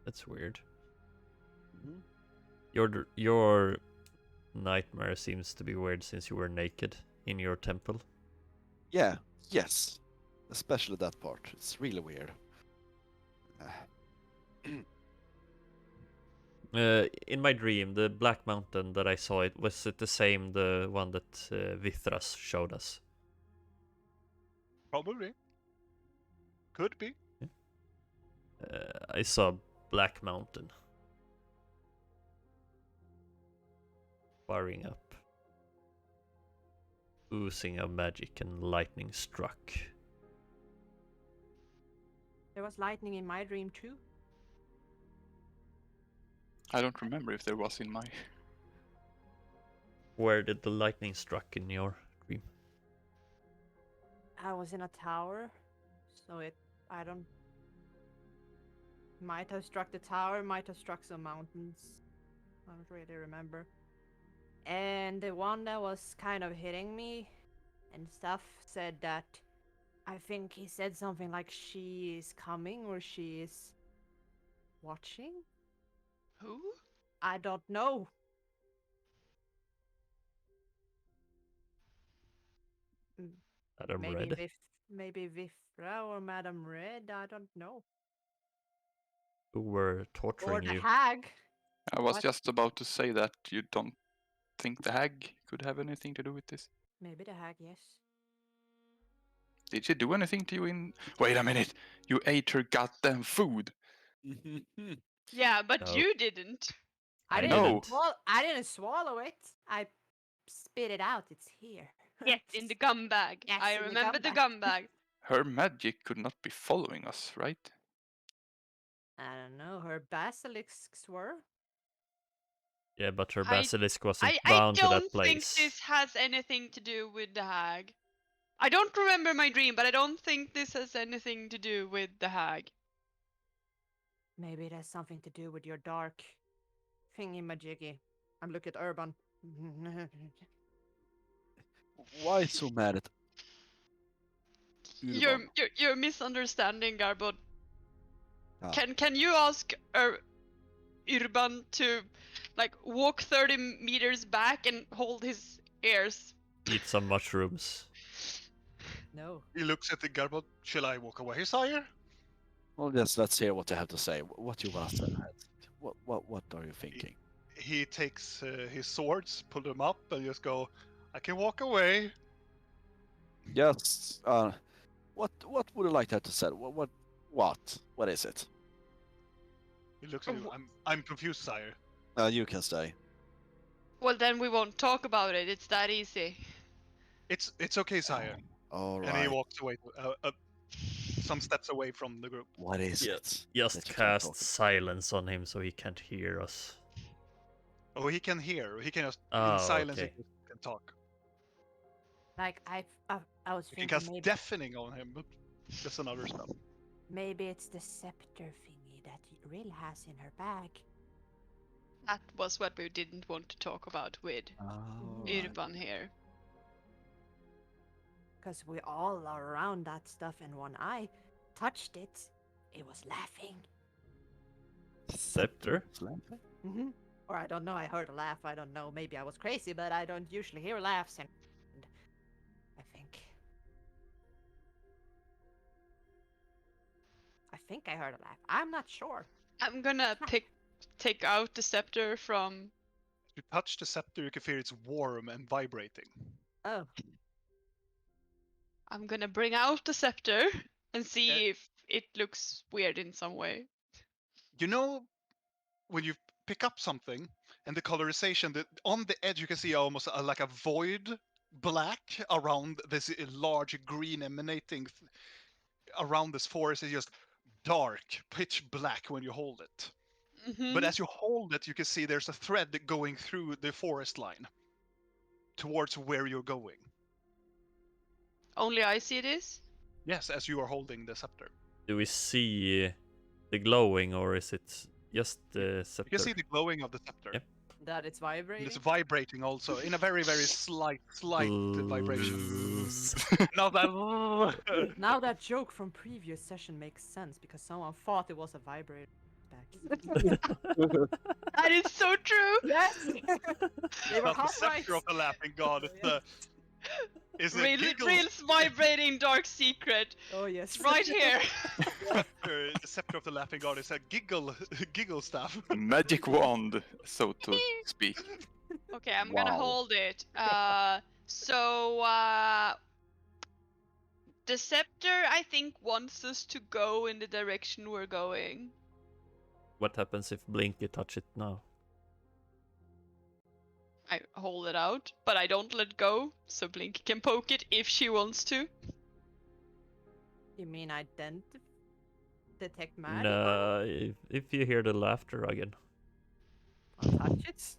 That's weird. Mhm. Your nightmare seems to be weird since you were naked in your temple. Yeah, yes. Especially that part. It's really weird. In my dream, the Black Mountain that I saw, was it the same, the one that Vithras showed us? Probably. Could be. I saw Black Mountain. Firing up. Oozing of magic and lightning struck. There was lightning in my dream too. I don't remember if there was in my. Where did the lightning struck in your dream? I was in a tower, so I don't. Might have struck the tower, might have struck some mountains. I don't really remember. And the one that was kind of hitting me and stuff said that. I think he said something like she is coming or she is watching. Who? I don't know. Madam Maybe Red? maybe Vifra or Madam Red. I don't know. Who were Or torturing the you? hag. I was What? just about to say that you don't think the hag could have anything to do with this. Maybe the hag. Yes. Did she do anything to you in? Wait a minute! You ate her goddamn food. Yeah, but No. you didn't. I didn't. know. I didn't swallow it. I spit it out. It's here. Yes, in the gum bag. Yes, I in the remember gum the bag. gum bag. Her magic could not be following us, right? I don't know. Her basilisks were. Yeah, but her I- basilisk wasn't I bound to don't that think place. this has anything to do with the hag. I don't remember my dream, but I don't think this has anything to do with the hag. Maybe it has something to do with your dark thingy majiggy. And look at Urban. Why so mad at Urban? You're misunderstanding, Garbod. Ah. Can you ask Urban to like walk 30 meters back and hold his ears? Eat some mushrooms. No. He looks at the Garbod. Shall I walk away, sire? Well, let's hear what they have to say. What you want to say? What are you thinking? He takes his swords, pull them up, and just go, I can walk away. Yes. What would you like to have to say? What is it? He looks at you. I'm confused, sire. You can stay. Well, then we won't talk about it. It's that easy. It's okay, sire. All And he right. walks away, some steps away from the group. What is Yeah, it? just that you can't cast talk about? silence on him so he can't hear us. Oh, he can hear. He can just Oh, in silence. okay. He can talk. Like I was You can thinking cast maybe, deafening on him, but that's another spell. maybe it's the scepter thingy that Rill has in her bag. That was what we didn't want to talk about with All right. Urban here. Because we all are around that stuff, and when I touched it, it was laughing. Scepter? Mm-hmm. Or I don't know, I heard a laugh, I don't know, maybe I was crazy, but I don't usually hear laughs, and I think I heard a laugh. I'm not sure. I'm gonna take out the scepter from. If you touch the scepter, you can feel it's warm and vibrating. Oh, I'm gonna bring out the scepter and see if it looks weird in some way. You know, when you pick up something and the colorization, that on the edge you can see almost like a void black around this large green emanating around this forest. Is just dark, pitch black when you hold it. Mm-hmm. But as you hold it, you can see there's a thread going through the forest line towards where you're going. Only I see this. Yes, as you are holding the scepter. Do we see the glowing, or is it just the scepter? You can see the glowing of the scepter. Yep. that it's vibrating? And it's vibrating also in a very, very slight vibration. Not that. Now that joke from previous session makes sense because someone thought it was a vibrator back. That is so true. Yes! They were Not the half right. scepter of the laughing god. It's the giggle Real's vibrating dark secret. Oh yes. It's right here. scepter. The scepter of the laughing god is a giggle staff. Magic wand, so to speak. Okay, I'm gonna Wow. hold it. So the scepter, I think, wants us to go in the direction we're going. What happens if Blinky touch it now? I hold it out, but I don't let go, so Blink can poke it if she wants to. You mean detect magic? No, if you hear the laughter again. I'll touch it.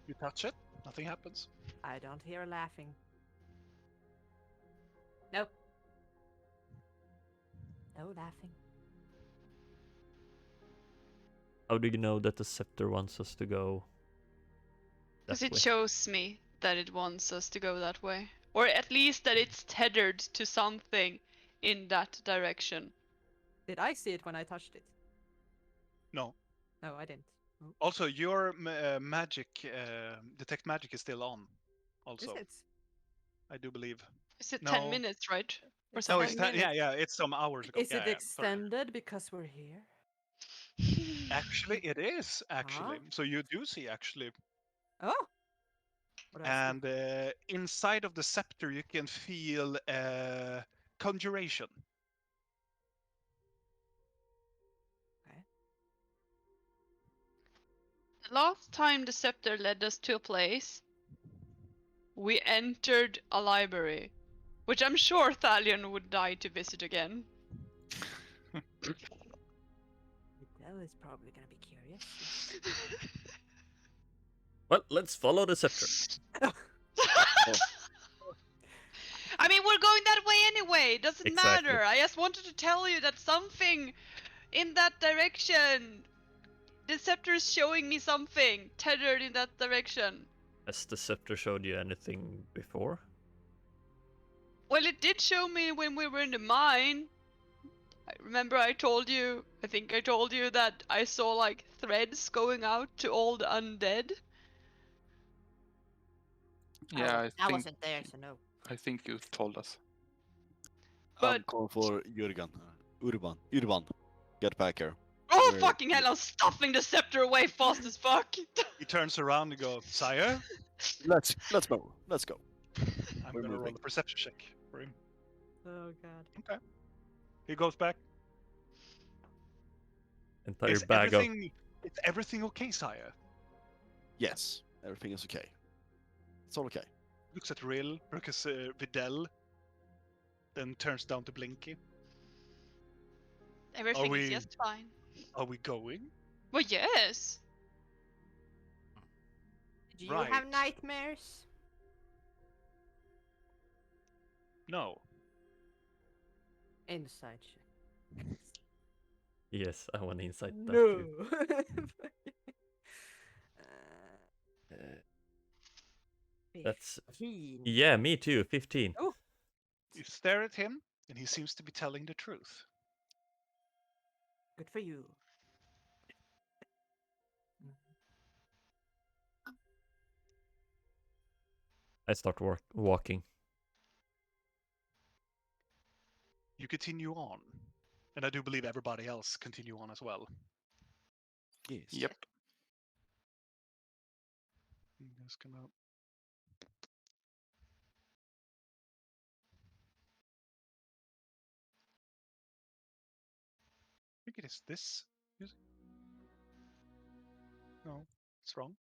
You touch it, nothing happens. I don't hear laughing. Nope. No laughing. How do you know that the scepter wants us to go that Because it way? shows me that it wants us to go that way. Or at least that it's tethered to something in that direction. Did I see it when I touched it? No. No, I didn't. Also, your magic, detect magic is still on. Also, Is it? I do believe. Is it No. 10 minutes, right? Or It's No, something? it's 10 minutes. yeah, it's some hours ago. Is Yeah, it yeah, sorry. extended because we're here? Actually, it is actually. So you do see actually, Oh. What do I see? and inside of the scepter you can feel conjuration. Last time the scepter led us to a place, we entered a library, which I'm sure Thalion would die to visit again. Adele is probably gonna be curious. Well, let's follow the scepter. I mean, we're going anyway. Doesn't Exactly. matter. I just wanted to tell you that something in that direction. The scepter is showing me something tethered in that direction. Has the scepter showed you anything before? Well, it did show me when we were in the mine. I remember I told you, I think I told you that I saw like threads going out to all the undead. Yeah, I wasn't there, so no. I think you told us. I'm But calling for Jurgen. Urban. Get back here. oh We're- fucking hell, I'm stuffing the scepter away fast as fuck. He turns around and goes, "Sire, Let's go. Let's go. I'm We're gonna roll moving. a perception check for him." Oh god. Okay. He goes back. Entire Is bag of everything okay, sire? Yes, everything is okay. It's all okay. Looks at Rill, looks at Videl, then turns down to Blinky. Everything we- is just fine. Are we going? Well, yes. Do you Right. have nightmares? No. Inside check. yes, I want insight that No. too. That's 15. yeah, me too. 15. You stare at him, and he seems to be telling the truth. Good for you. I start walking. You continue on, and I do believe everybody else continue on as well. Yes. Yep. I'm just gonna. I think it is this music. No, it's wrong.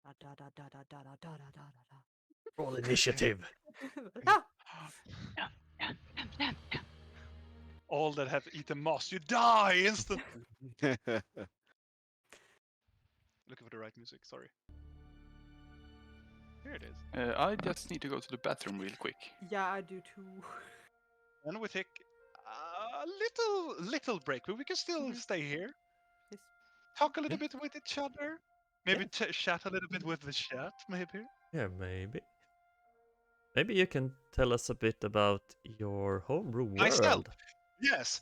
Da, da, da, da, da, da, da, da, da, da, Roll initiative. da. All that have eaten moss, you die instantly. Looking for the right music. Sorry. Here it is. I just need to go to the bathroom real quick. Yeah, I do too. And we take a little break, but we can still stay here. Yes. Talk a little bit with each other. Maybe chat a little bit with the chat. Maybe. Yeah, maybe. Maybe you can tell us a bit about your homebrew world. Myself. Yes.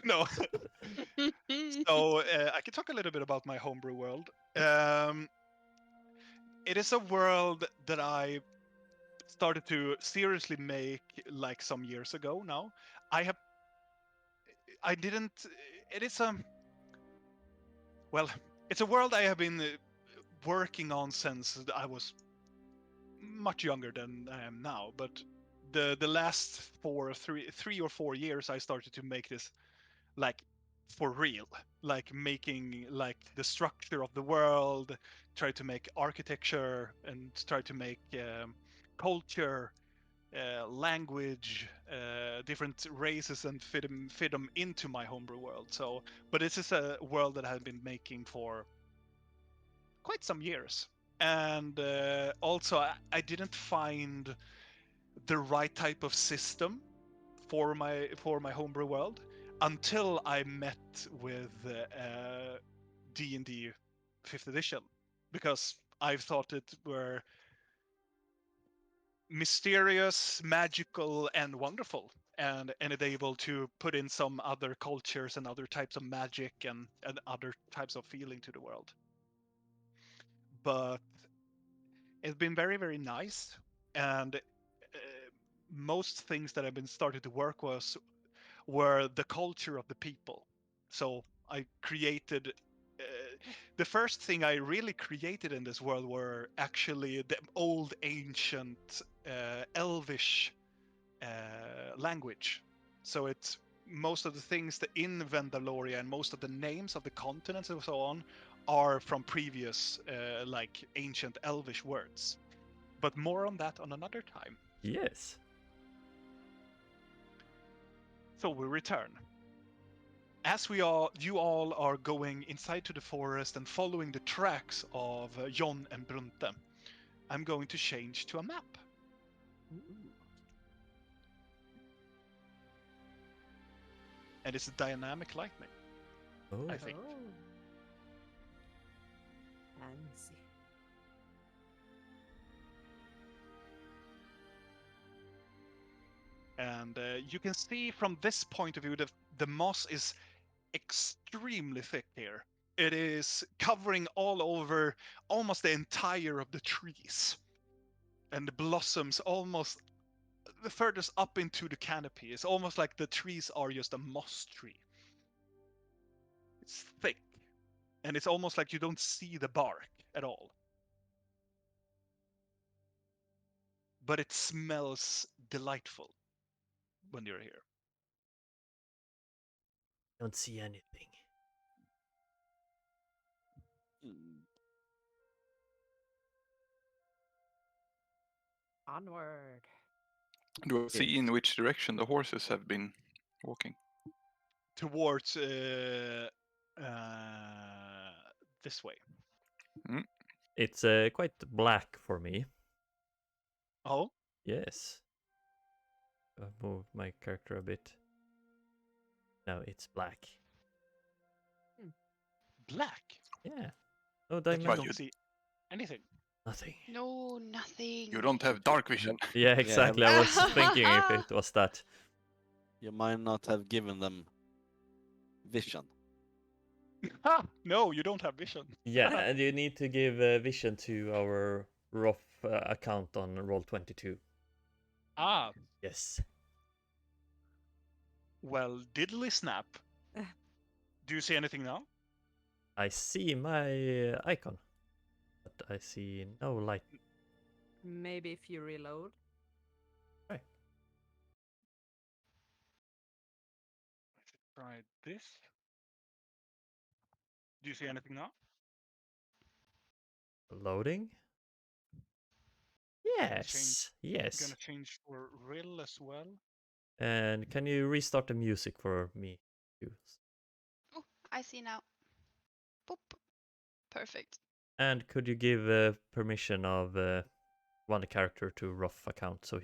No. So I can talk a little bit about my homebrew world. It is a world that I started to seriously make like some years ago now. I didn't. It is a. Well, it's a world I have been working on since I was much younger than I am now. But the last 3 or 4 years, I started to make this like for real, like making like the structure of the world, try to make architecture, and try to make culture, language, different races, and fit them into my homebrew world. So, but this is a world that I've been making for quite some years, and also I didn't find the right type of system for my homebrew world until I met with D&D 5th edition, because I thought it were mysterious, magical, and wonderful, and it able to put in some other cultures and other types of magic and other types of feeling to the world. But it's been very, very nice, and most things that I've been started to work were the culture of the people. So I created the first thing I really created in this world were actually the old ancient Elvish language. So it's most of the things that in Vendaloria and most of the names of the continents and so on are from previous like ancient Elvish words. But more on that on another time. Yes. So we return. As you all are going inside to the forest and following the tracks of Jon and Brunte, I'm going to change to a map. and it's dynamic lightning. Oh, I think. Oh. Fancy. And you can see from this point of view that the moss is extremely thick here. It is covering all over almost the entire of the trees. And the blossoms almost the furthest up into the canopy. It's almost like the trees are just a moss tree. It's thick. And it's almost like you don't see the bark at all. But it smells delightful when you're here. don't see anything. Hmm. Onward. Do I see in which direction the horses have been walking? Towards this way. It's quite black for me. Oh, Yes. I've moved my character a bit. Now it's black. black. Yeah. No But you But don't dimension. see anything. Nothing. No, nothing. you don't have dark vision. Yeah, exactly. I was thinking if it was that. You might not have given them vision. Ha! No, you don't have vision. Yeah, and you need to give vision to our rough account on Roll22. Ah, Yes. well, diddly snap. Do you see anything now? I see my icon, but I see no light. Maybe if you reload. Let's try this. Do you see anything now? Loading? Yes. Yes. Gonna change for Rill as well. And can you restart the music for me? Oh, I see now. Boop. Perfect. And could you give permission of one character to rough account so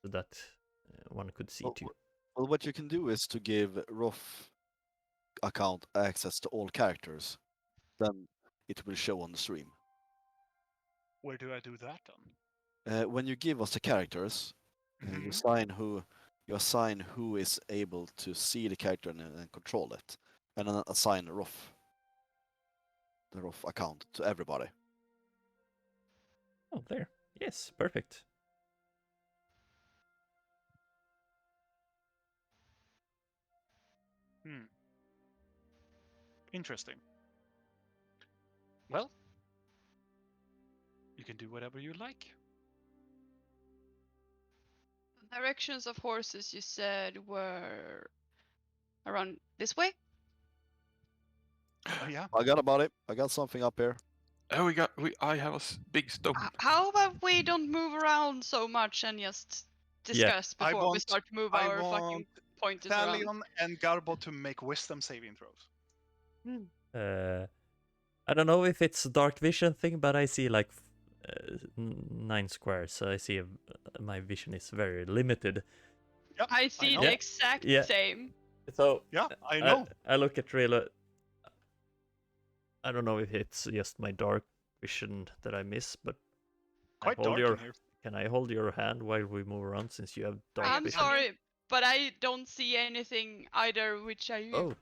that one could see Well, too? well, what you can do is to give Roth account access to all characters. Then it will show on the stream. Where do I do that on? When you give us the characters, you assign who is able to see the character and control it, and then assign the Roth account to everybody. Oh, there. Yes, perfect. Interesting. Well, you can do whatever you like. The directions of horses you said were around this way? Oh yeah. I got about it. I got something up here. Oh, I have a big stone. How about we don't move around so much and just discuss I before we want- start to move I our fucking want pointers around? Thalion and Garbo to make wisdom saving throws. I don't know if it's a dark vision thing, but I see like 9 squares, so I see my vision is very limited. Yep, I see know. the exact Yeah. same. So Yeah, I know. I look at Rayla. I don't know if it's just my dark vision that I miss, but Quite hold dark your, in here. can I hold your hand while we move around since you have dark I'm vision? sorry, but I don't see anything either, which I Oh,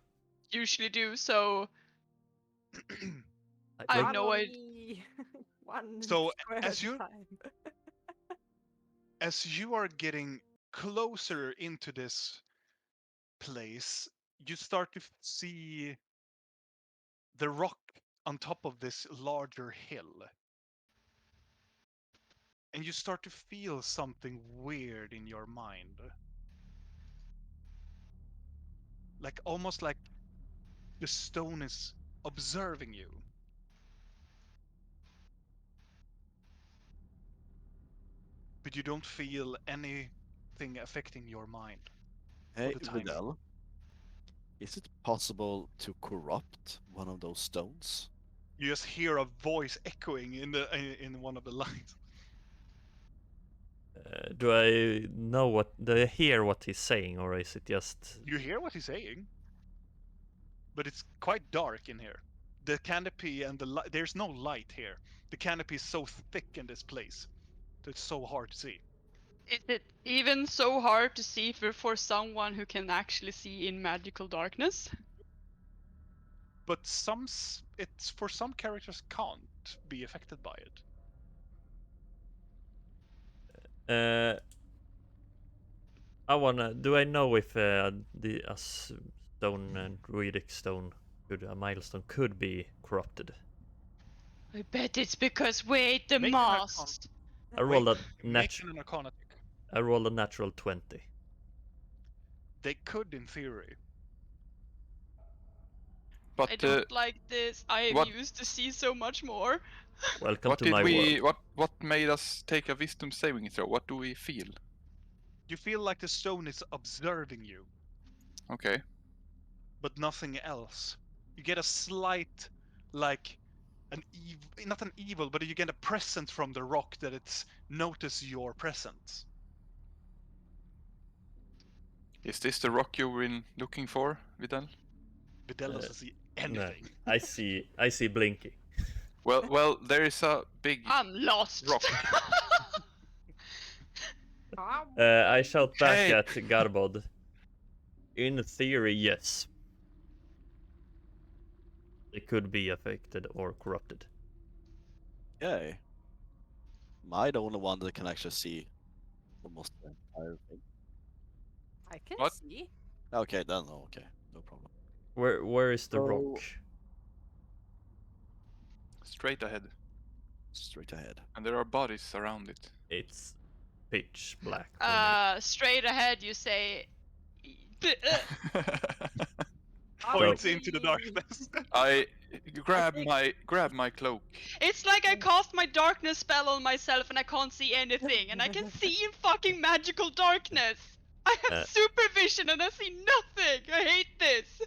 usually do, so I like, have no idea. idea. One So, square as at a you- time. As you are getting closer into this place, you start to see the rock on top of this larger hill. And you start to feel something weird in your mind. Like almost like the stone is observing you. But you don't feel anything affecting your mind. Hey, the time Vidal, is it possible to corrupt one of those stones? You just hear a voice echoing in one of the lines. Do I know what? Do I hear what he's saying, or is it just? You hear what he's saying, but it's quite dark in here. The canopy and there's no light here. The canopy is so thick in this place that it's so hard to see. Is it even so hard to see for someone who can actually see in magical darkness? But it's for some characters can't be affected by it. I wanna. Do I know if a stone druidic stone, a milestone, could be corrupted? I bet it's because we ate the Make an moss. I rolled a Make an Arcana check. I rolled a natural 20. They could, in theory. But I don't like this. I am what- used to see so much more. Welcome what to did my we? world. What made us take a wisdom saving throw? What do we feel? You feel like the stone is observing you, Okay. but nothing else. You get a slight, like, not an evil, but you get a presence from the rock that it's notice your presence. Is this the rock you've been looking for, Vidal? Videl doesn't see anything. No, I see Blinky. Well, there is a big I'm lost. rock. I shout back Hey! at Garbod. In theory, yes. It could be affected or corrupted. Okay. Am I the only one that can actually see almost the entire thing? I can What? see. Okay, then okay, no problem. Where is the So- rock? Straight ahead, Straight ahead. and there are bodies around it. It's pitch black. for me. Straight ahead, you say. Points into the darkness. I grab my cloak. It's like I cast my darkness spell on myself and I can't see anything, and I can see in fucking magical darkness. I have supervision and I see nothing. I hate this.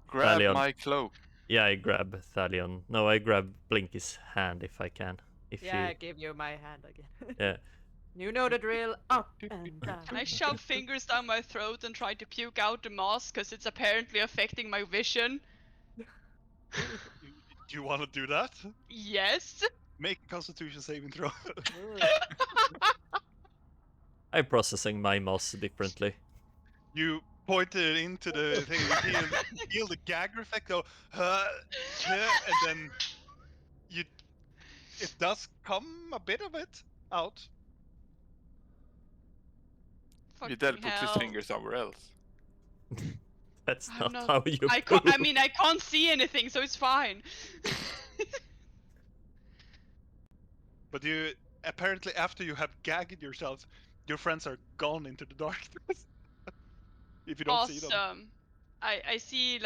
Grab Thalion. my cloak. Yeah, I grab Thalion. No, I grab Blinky's hand if I can. If Yeah, I you... give you my hand again. Yeah. You know the drill. Up and down. Can I shove fingers down my throat and try to puke out the moss because it's apparently affecting my vision? Do you want to do that? Yes. Make a Constitution saving throw. I'm processing my moss differently. You pointed into the thing. You feel the gag effect go, and then it does come a bit of it out. Vidal Fucking puts his hell. finger somewhere else. That's I'm not not- how you I poop. mean, I can't see anything, so it's fine. But you apparently, after you have gagged yourself, your friends are gone into the darkness. If you don't see them. Awesome. I see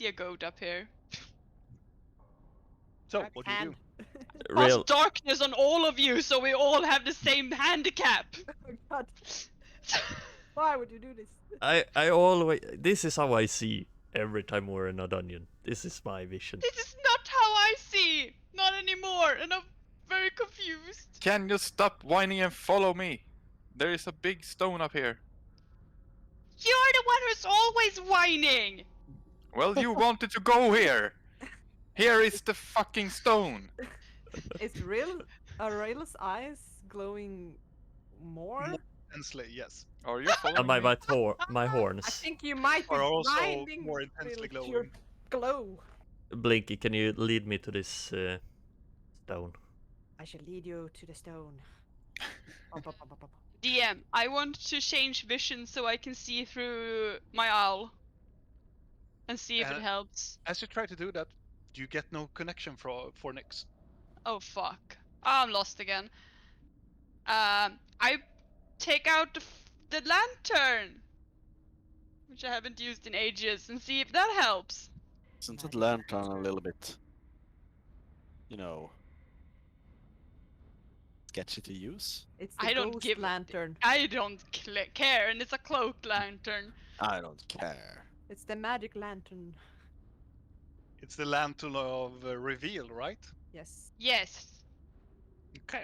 a goat up here. So, what do you do? Real. Cast darkness on all of you, so we all have the same handicap. Oh God. Why would you do this? I always. This is how I see every time we're in a dungeon. This is my vision. This is not how I see. Not anymore, and I'm very confused. Can you stop whining and follow me? There is a big stone up here. You're the one who's always whining. Well, you wanted to go here. Here is the fucking stone. Is Aurel's eyes glowing more? Intensely, yes. Are you following And my me? my I horns. think you might be Are also blinding more Rill intensely with your glowing. glow. Blinky, can you lead me to this stone? I shall lead you to the stone. Up, up, up, up, up. DM, I want to change vision so I can see through my owl. And see if it helps. As you try to do that, you get no connection for Nyx. Oh fuck. I'm lost again. I take out the lantern, which I haven't used in ages, and see if that helps. Isn't that lantern a little bit, sketchy to use? It's the I don't ghost give lantern. I don't care, and it's a cloak lantern. I don't care. It's the magic lantern. It's the lantern of reveal, right? Yes. Yes. Okay.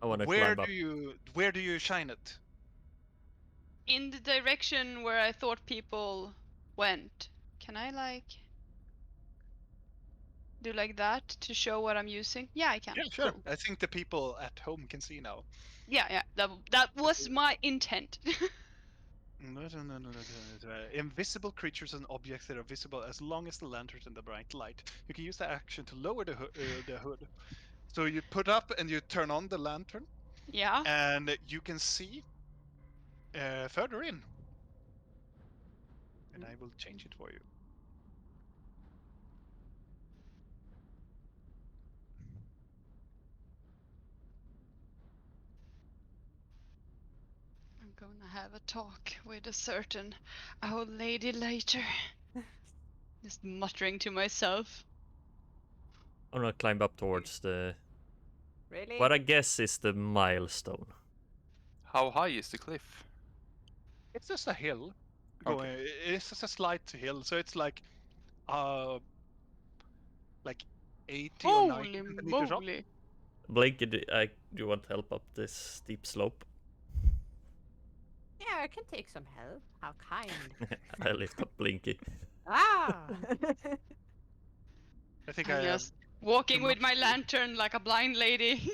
I want to Where climb up. where do you shine it? In the direction where I thought people went. Can I like do like that to show what I'm using? Yeah, I can. Yeah, sure. Cool. I think the people at home can see now. Yeah. That was my intent. Invisible creatures and objects that are visible as long as the lantern's in the bright light. You can use the action to lower the hood. So you put up and you turn on the lantern, Yeah. and you can see further in. And I will change it for you. I'm gonna have a talk with a certain old lady later. Just muttering to myself. I'm gonna climb up towards the Really? what I guess is the milestone. How high is the cliff? It's just a hill. Okay. It's just a slight hill, so it's like 80 or 90 Holy centimeters up. moly! Blake, do you want help up this steep slope? Yeah, I can take some help. How kind. I lift up Blinky. Ah! I think I'm I have just walking too with much my to- lantern like a blind lady.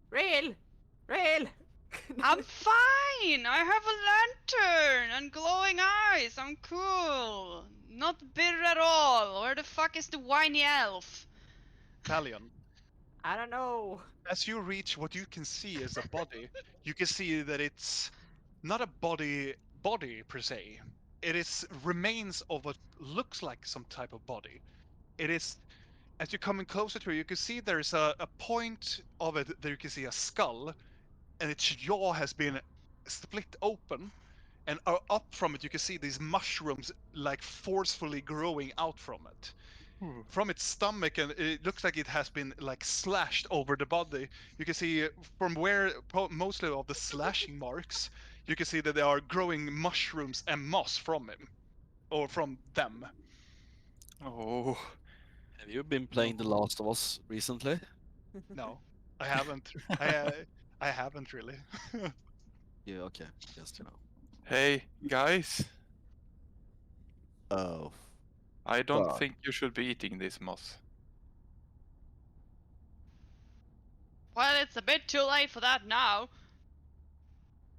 Rail! I'm fine! I have a lantern and glowing eyes. I'm cool. Not bitter at all. Where the fuck is the whiny elf? Talion. I don't know. As you reach what you can see as a body, you can see that it's not a body per se. It is remains of what looks like some type of body. It is as you're coming closer to it, you can see there's a point of it that you can see a skull, and its jaw has been split open, and up from it you can see these mushrooms like forcefully growing out from it. From its stomach, and it looks like it has been like slashed over the body. You can see from where mostly of the slashing marks, you can see that there are growing mushrooms and moss from him, or from them. Oh, Have you been playing The Last of Us recently? No, I haven't. I haven't really. Yeah, okay. Just, you know. hey guys, Oh, I don't fuck. think you should be eating this moss. Well, it's a bit too late for that now.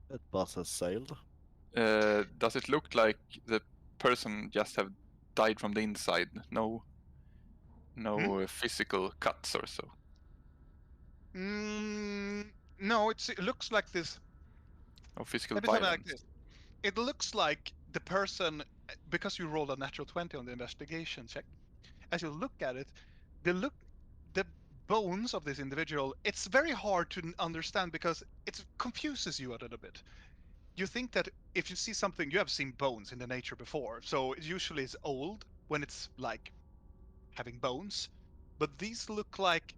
That bus has sailed. Does it look like the person just have died from the inside? No, physical cuts or so. No, it looks like this. No physical Let me tell you like violence. this. It looks like the person, because you rolled a natural 20 on the investigation check. As you look at it, the bones of this individual. It's very hard to understand because it confuses you a little bit. You think that if you see something, you have seen bones in the nature before, so it usually is old when it's like having bones, but these look like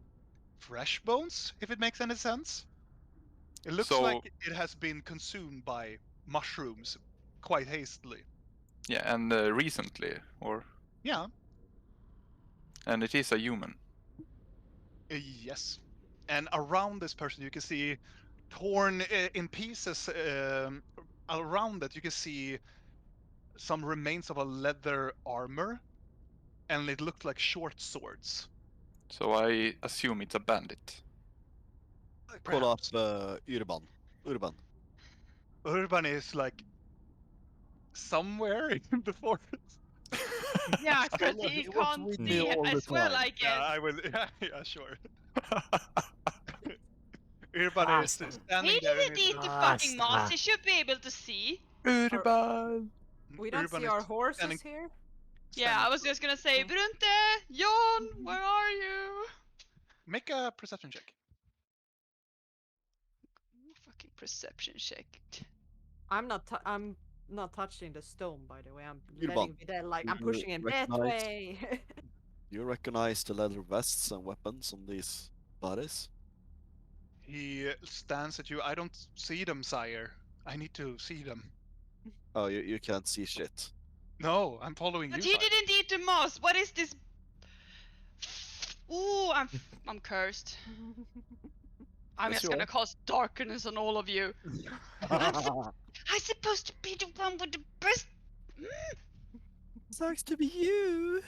fresh bones, if it makes any sense. It looks So like it has been consumed by mushrooms quite hastily. yeah, and recently, or Yeah, and it is a human. yes. And around this person, you can see torn in pieces. Around it, you can see some remains of a leather armor, and it looked like short swords. So I assume it's a bandit. Call up Perhaps. Urban. Urban. Urban is like somewhere in the forest. Yeah, I because don't know. he He was can't with me see all the as well, time. I Yeah, guess. I will. Yeah, sure. Urban is Bastard. standing He there. didn't eat the fucking moss. He should be able to see. Urban. We don't Urban see is our horses standing- here. Yeah, standing I was just gonna say, Brunte, Jon, where are you? Make a perception check. Fucking perception check. I'm not touching the stone, by the way. I'm Urban, letting Videl, like, I'm you pushing him that recognize- way. You recognize the leather vests and weapons on these bodies? He stands at you. I don't see them, sire. I need to see them. Oh, you can't see shit. No, I'm following But you, he sire. didn't eat the moss. What is this? Ooh, I'm cursed. I'm Yes, just you gonna are. cause darkness on all of you. I'm supposed to be the one with the best. Sucks to be you.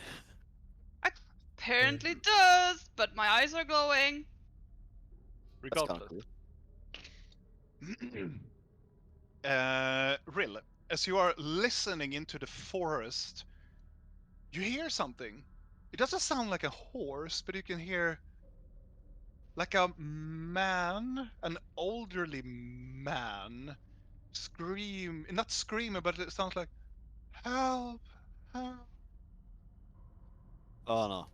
Apparently it does, but my eyes are glowing. That's kind of Regardless. cool. Rill, as you are listening into the forest, you hear something. It doesn't sound like a horse, but you can hear like a man, an elderly man, scream. Not screaming, but it sounds like, help, help. Oh no.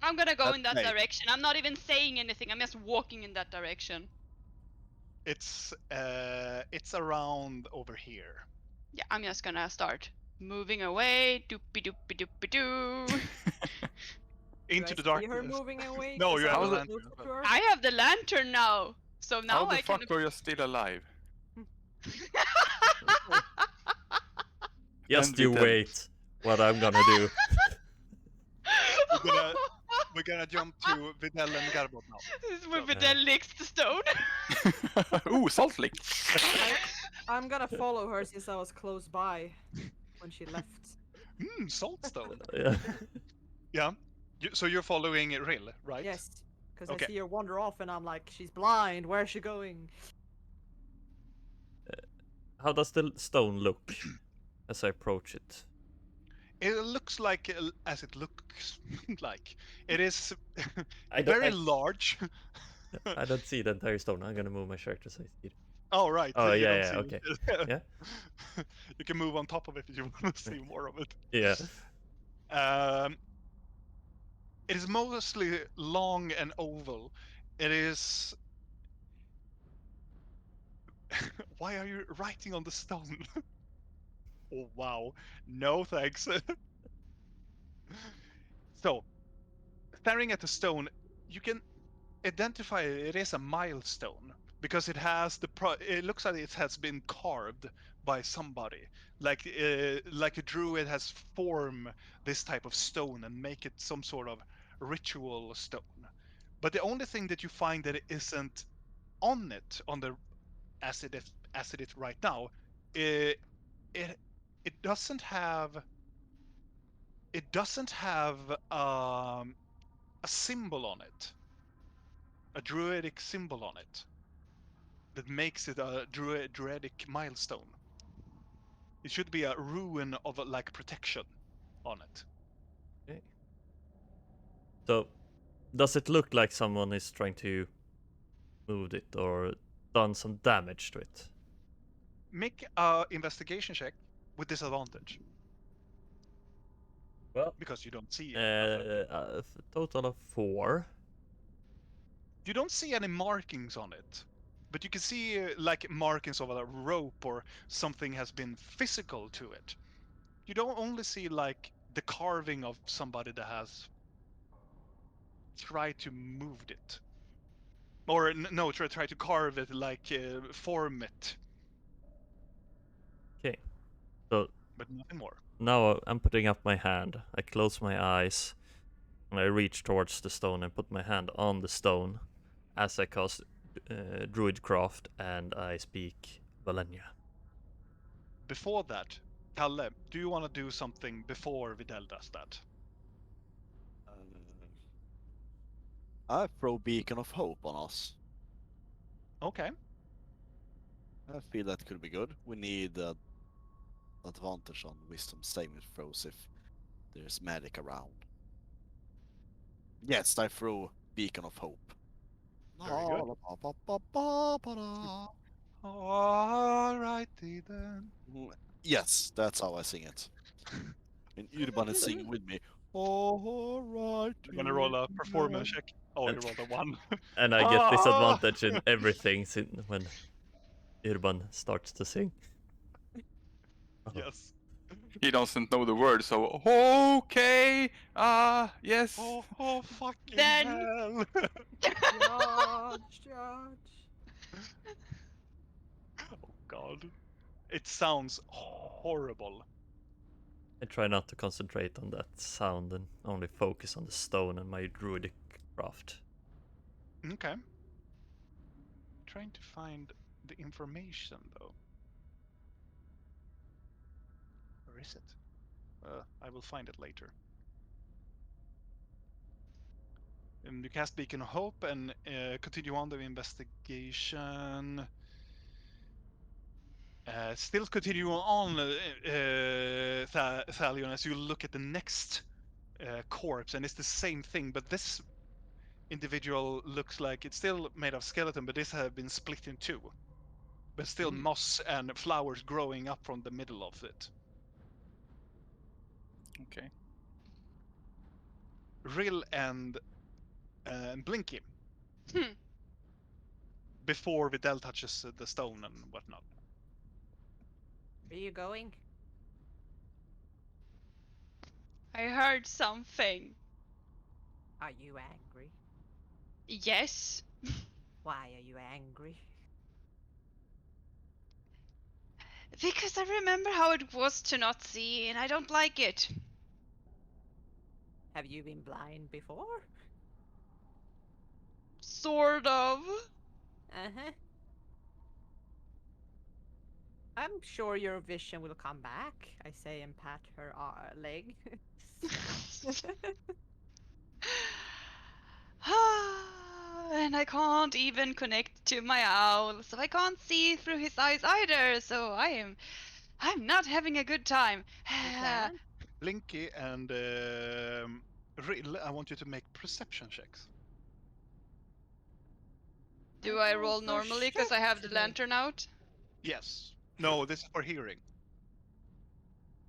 I'm gonna go That's in that great. direction. I'm not even saying anything. I'm just walking in that direction. It's around over here. Yeah, I'm just gonna start moving away. Doopy doopy doopy doo. Do Into I the see her darkness. moving away? No, 'Cause you I'm have How's the it- lantern. closer to her? I have the lantern now, so now How the I can. fuck are you still alive? Just And you Videl. wait what I'm gonna do. We're gonna jump to Videl and Garbot now. This is where So- Videl licks the stone. Ooh, salt lick. I'm gonna follow her since I was close by when she left. Saltstone. Yeah. Yeah. So you're following Rill, right? Yes, because Okay. I see her wander off, and I'm like, she's blind. Where's she going? How does the stone look as I approach it? It looks like, as it looks like, it is I don't, very I, large. I don't see the entire stone. I'm gonna move my shirt to see it. Oh, right. Oh, you yeah, don't yeah, see okay. it. Yeah. You can move on top of it if you want to see more of it. Yeah. It is mostly long and oval. It is. Why are you writing on the stone? Oh, wow. No, thanks. So, staring at the stone, you can identify it is a milestone because it has it looks like it has been carved by somebody, like a druid has formed this type of stone and make it some sort of ritual stone. But the only thing that you find that it isn't on it, on the as it is right now, it it doesn't have a symbol on it, a druidic symbol on it that makes it a druidic milestone. It should be a ruin of like protection on it. Okay. So, does it look like someone is trying to move it or done some damage to it? Make a investigation check with disadvantage Well, because you don't see nothing. total of 4. You don't see any markings on it, but you can see like markings of a rope or something has been physical to it. You don't only see like the carving of somebody that has tried to move it, or no, try to carve it, like form it, Okay. So but nothing more. now I'm putting up my hand. I close my eyes and I reach towards the stone and put my hand on the stone as I cast Druidcraft and I speak Valenya. Before that, Kalle, do you want to do something before Videl does that? I throw beacon of hope on us. Okay. I feel that could be good. We need advantage on wisdom saving throws if there's magic around. Yes, I throw beacon of hope. Very good. Ba-ba-ba-ba-ba-da. Alrighty then. Yes, that's how I sing it. And Urban is singing with me. Alright. We're gonna roll a performance check. Oh, you rolled a 1. And I get disadvantage in everything when Urban starts to sing. Yes. He doesn't know the word, so okay. Yes. Oh, fucking Then- hell. Judge. Oh god. It sounds horrible. I try not to concentrate on that sound and only focus on the stone and my druidic craft. Okay. trying to find the information though. Where is it? I will find it later. You cast Beacon of Hope and continue on the investigation. Still continue on, Thalion, as you look at the next corpse, and it's the same thing, but this individual looks like it's still made of skeleton, but this has been split in two. But still moss and flowers growing up from the middle of it. Okay. Rill and Blinky. Hmm. Before Videl touches the stone and whatnot. Where are you going? I heard something. Are you angry? Yes. Why are you angry? Because I remember how it was to not see, and I don't like it. Have you been blind before? Sort of. Uh-huh. I'm sure your vision will come back, I say and pat her leg. And I can't even connect to my owl, so I can't see through his eyes either. So I'm not having a good time. You can? Blinky and Rill, I want you to make perception checks. Do I rolled roll for normally because shit I have the today. lantern out? Yes. No, this is for hearing.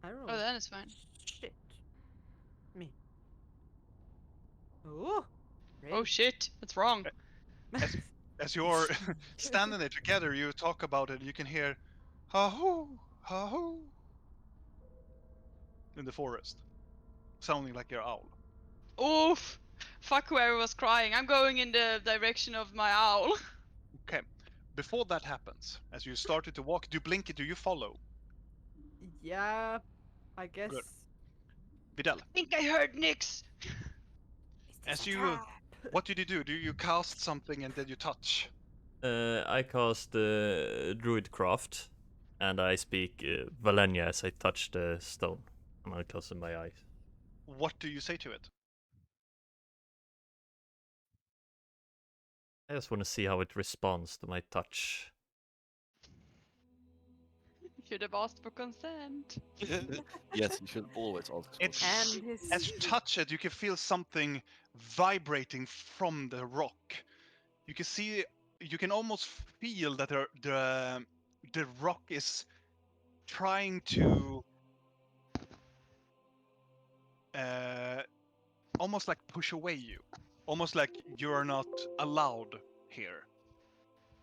I rolled Oh, then it's fine. shit. Me. Oh. Oh shit, that's wrong. As you're standing there together, you talk about it. You can hear, ha-hoo, ha-hoo, in the forest, sounding like your owl. Oof. Fuck whoever was crying. I'm going in the direction of my owl. Okay. Before that happens, as you started to walk, do Blinky, do you follow? Yeah, I guess. Good. Videl, I think I heard Nyx. Is this as a you, trap? what did you do? Do you cast something and then you touch? I cast Druidcraft, and I speak Valenia as I touch the stone, and I close my eyes. What do you say to it? I just want to see how it responds to my touch. Should have asked for consent. Yes, you should always ask for It's And his as you touch it, you can feel something vibrating from the rock. You can see, you can almost feel that the rock is trying to almost like push away you, almost like you're not allowed here.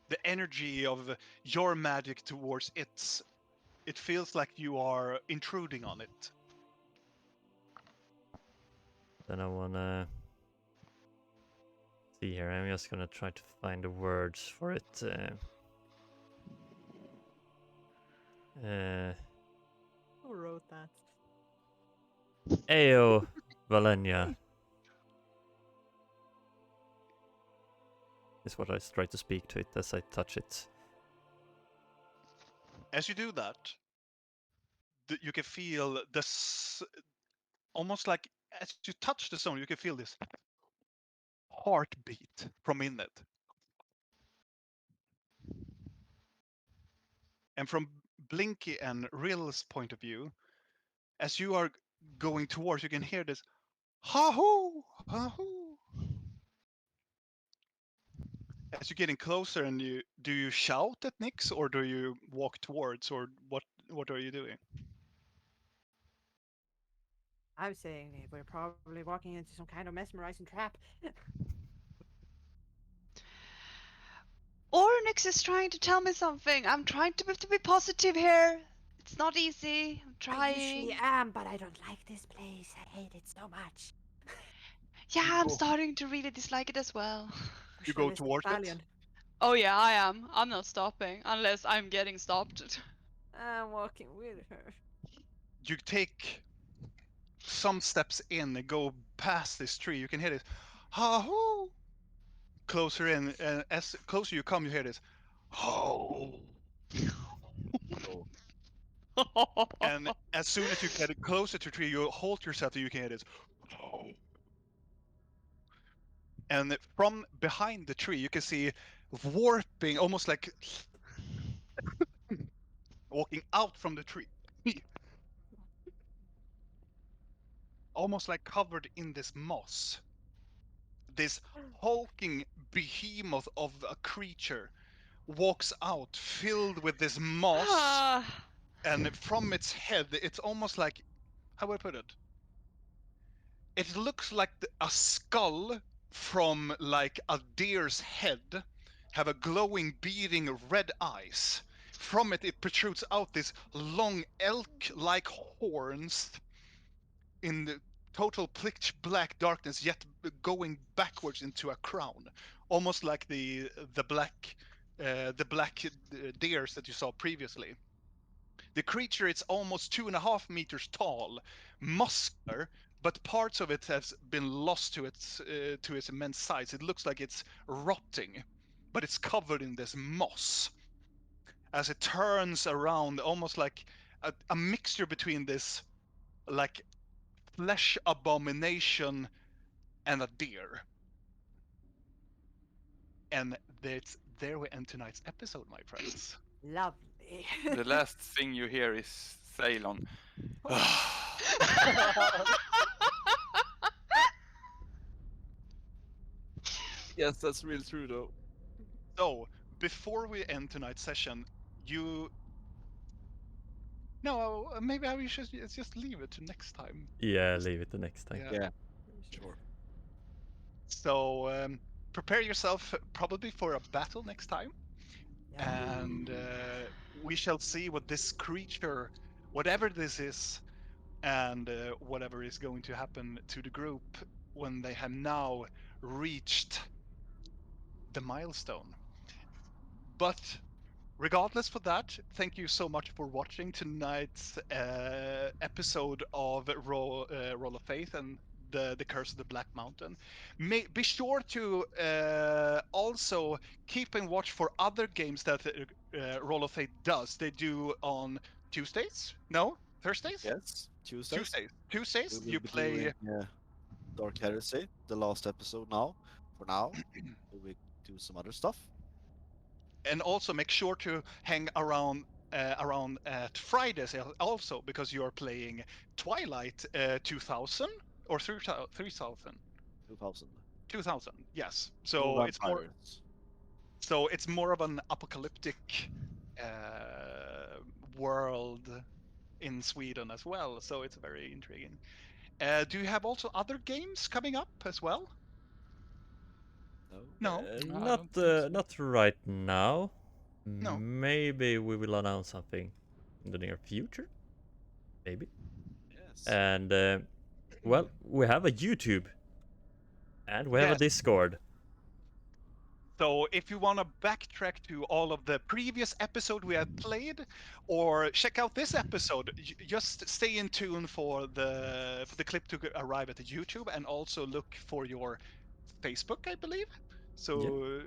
The energy of your magic towards it feels like you are intruding on it. Then I wanna see here. I'm just gonna try to find the words for it. who wrote that? Ayo, Valenia. Is what I try to speak to it as I touch it. As you do that, you can feel this, almost like as you touch the stone, you can feel this heartbeat from in it. And from Blinky and Rill's point of view, as you are going towards, you can hear this ha-hoo, ha-hoo. As you're getting closer, and do you shout at Nyx, or do you walk towards, or what are you doing? I'm saying we're probably walking into some kind of mesmerizing trap. Or Nyx is trying to tell me something. I'm trying to be positive here. It's not easy. I'm I usually trying. am, but I don't like this place. I hate it so much. Yeah, You I'm go- starting to really dislike it as well. We You should go listen to towards it? Thalion. Oh yeah, I am. I'm not stopping unless I'm getting stopped. I'm walking with her. You take some steps in and go past this tree. You can hear this ha-hoo closer in, and as closer you come, you hear this. Oh. Oh, And as soon as you get closer to the tree, you halt yourself and you can hear this. Oh. And from behind the tree, you can see warping, almost like walking out from the tree. Almost like covered in this moss. This hulking behemoth of a creature walks out filled with this moss, and from its head, it's almost like, how would I put it? It looks like a skull from like a deer's head, have a glowing, beating red eyes. From it, it protrudes out these long elk-like horns in the total pitch black darkness, yet going backwards into a crown, almost like the black deers that you saw previously. The creature is almost 2.5 meters tall, muscular, but parts of it has been lost to its immense size. It looks like it's rotting, but it's covered in this moss. As it turns around, almost like a mixture between this like flesh abomination and a deer. And that's there we end tonight's episode, my friends. Lovely. The last thing you hear is Ceylon. yes, that's really true though. So, before we end tonight's session, you. No, maybe we should just leave it to next time. Yeah, leave it the next time. Yeah. Yeah, sure. So, prepare yourself probably for a battle next time. Yeah. And we shall see what this creature, whatever this is, and whatever is going to happen to the group when they have now reached the milestone. But regardless for that, thank you so much for watching tonight's episode of Roll of Faith and the Curse of the Black Mountain. Be sure to also keep in watch for other games that Roll of Faith does. They do on Tuesdays? No, Thursdays? Yes, Tuesdays. Tuesdays. We will You be play. doing Dark Heresy, the last episode now. For now, we will do some other stuff. And also make sure to hang around at Fridays also, because you're playing Twilight 2000 or 3000. 2000. 2000, yes. No So vampires. it's more of an apocalyptic world in Sweden as well. So it's very intriguing. Do you have also other games coming up as well? No. No. I Not don't think so. not right now. No. Maybe we will announce something in the near future. Maybe. Yes. And well, we have a YouTube, and we have a Yes. Discord. So if you want to backtrack to all of the previous episode we had played, or check out this episode, just stay in tune for the clip to arrive at the YouTube, and also look for your Facebook, I believe. So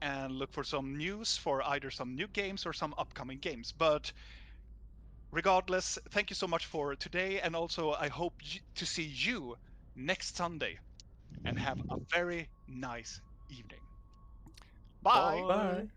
and look for some news for either some new games or some upcoming games. But regardless, thank you so much for today, and also I hope to see you next Sunday, and have a very nice evening. Bye. Bye.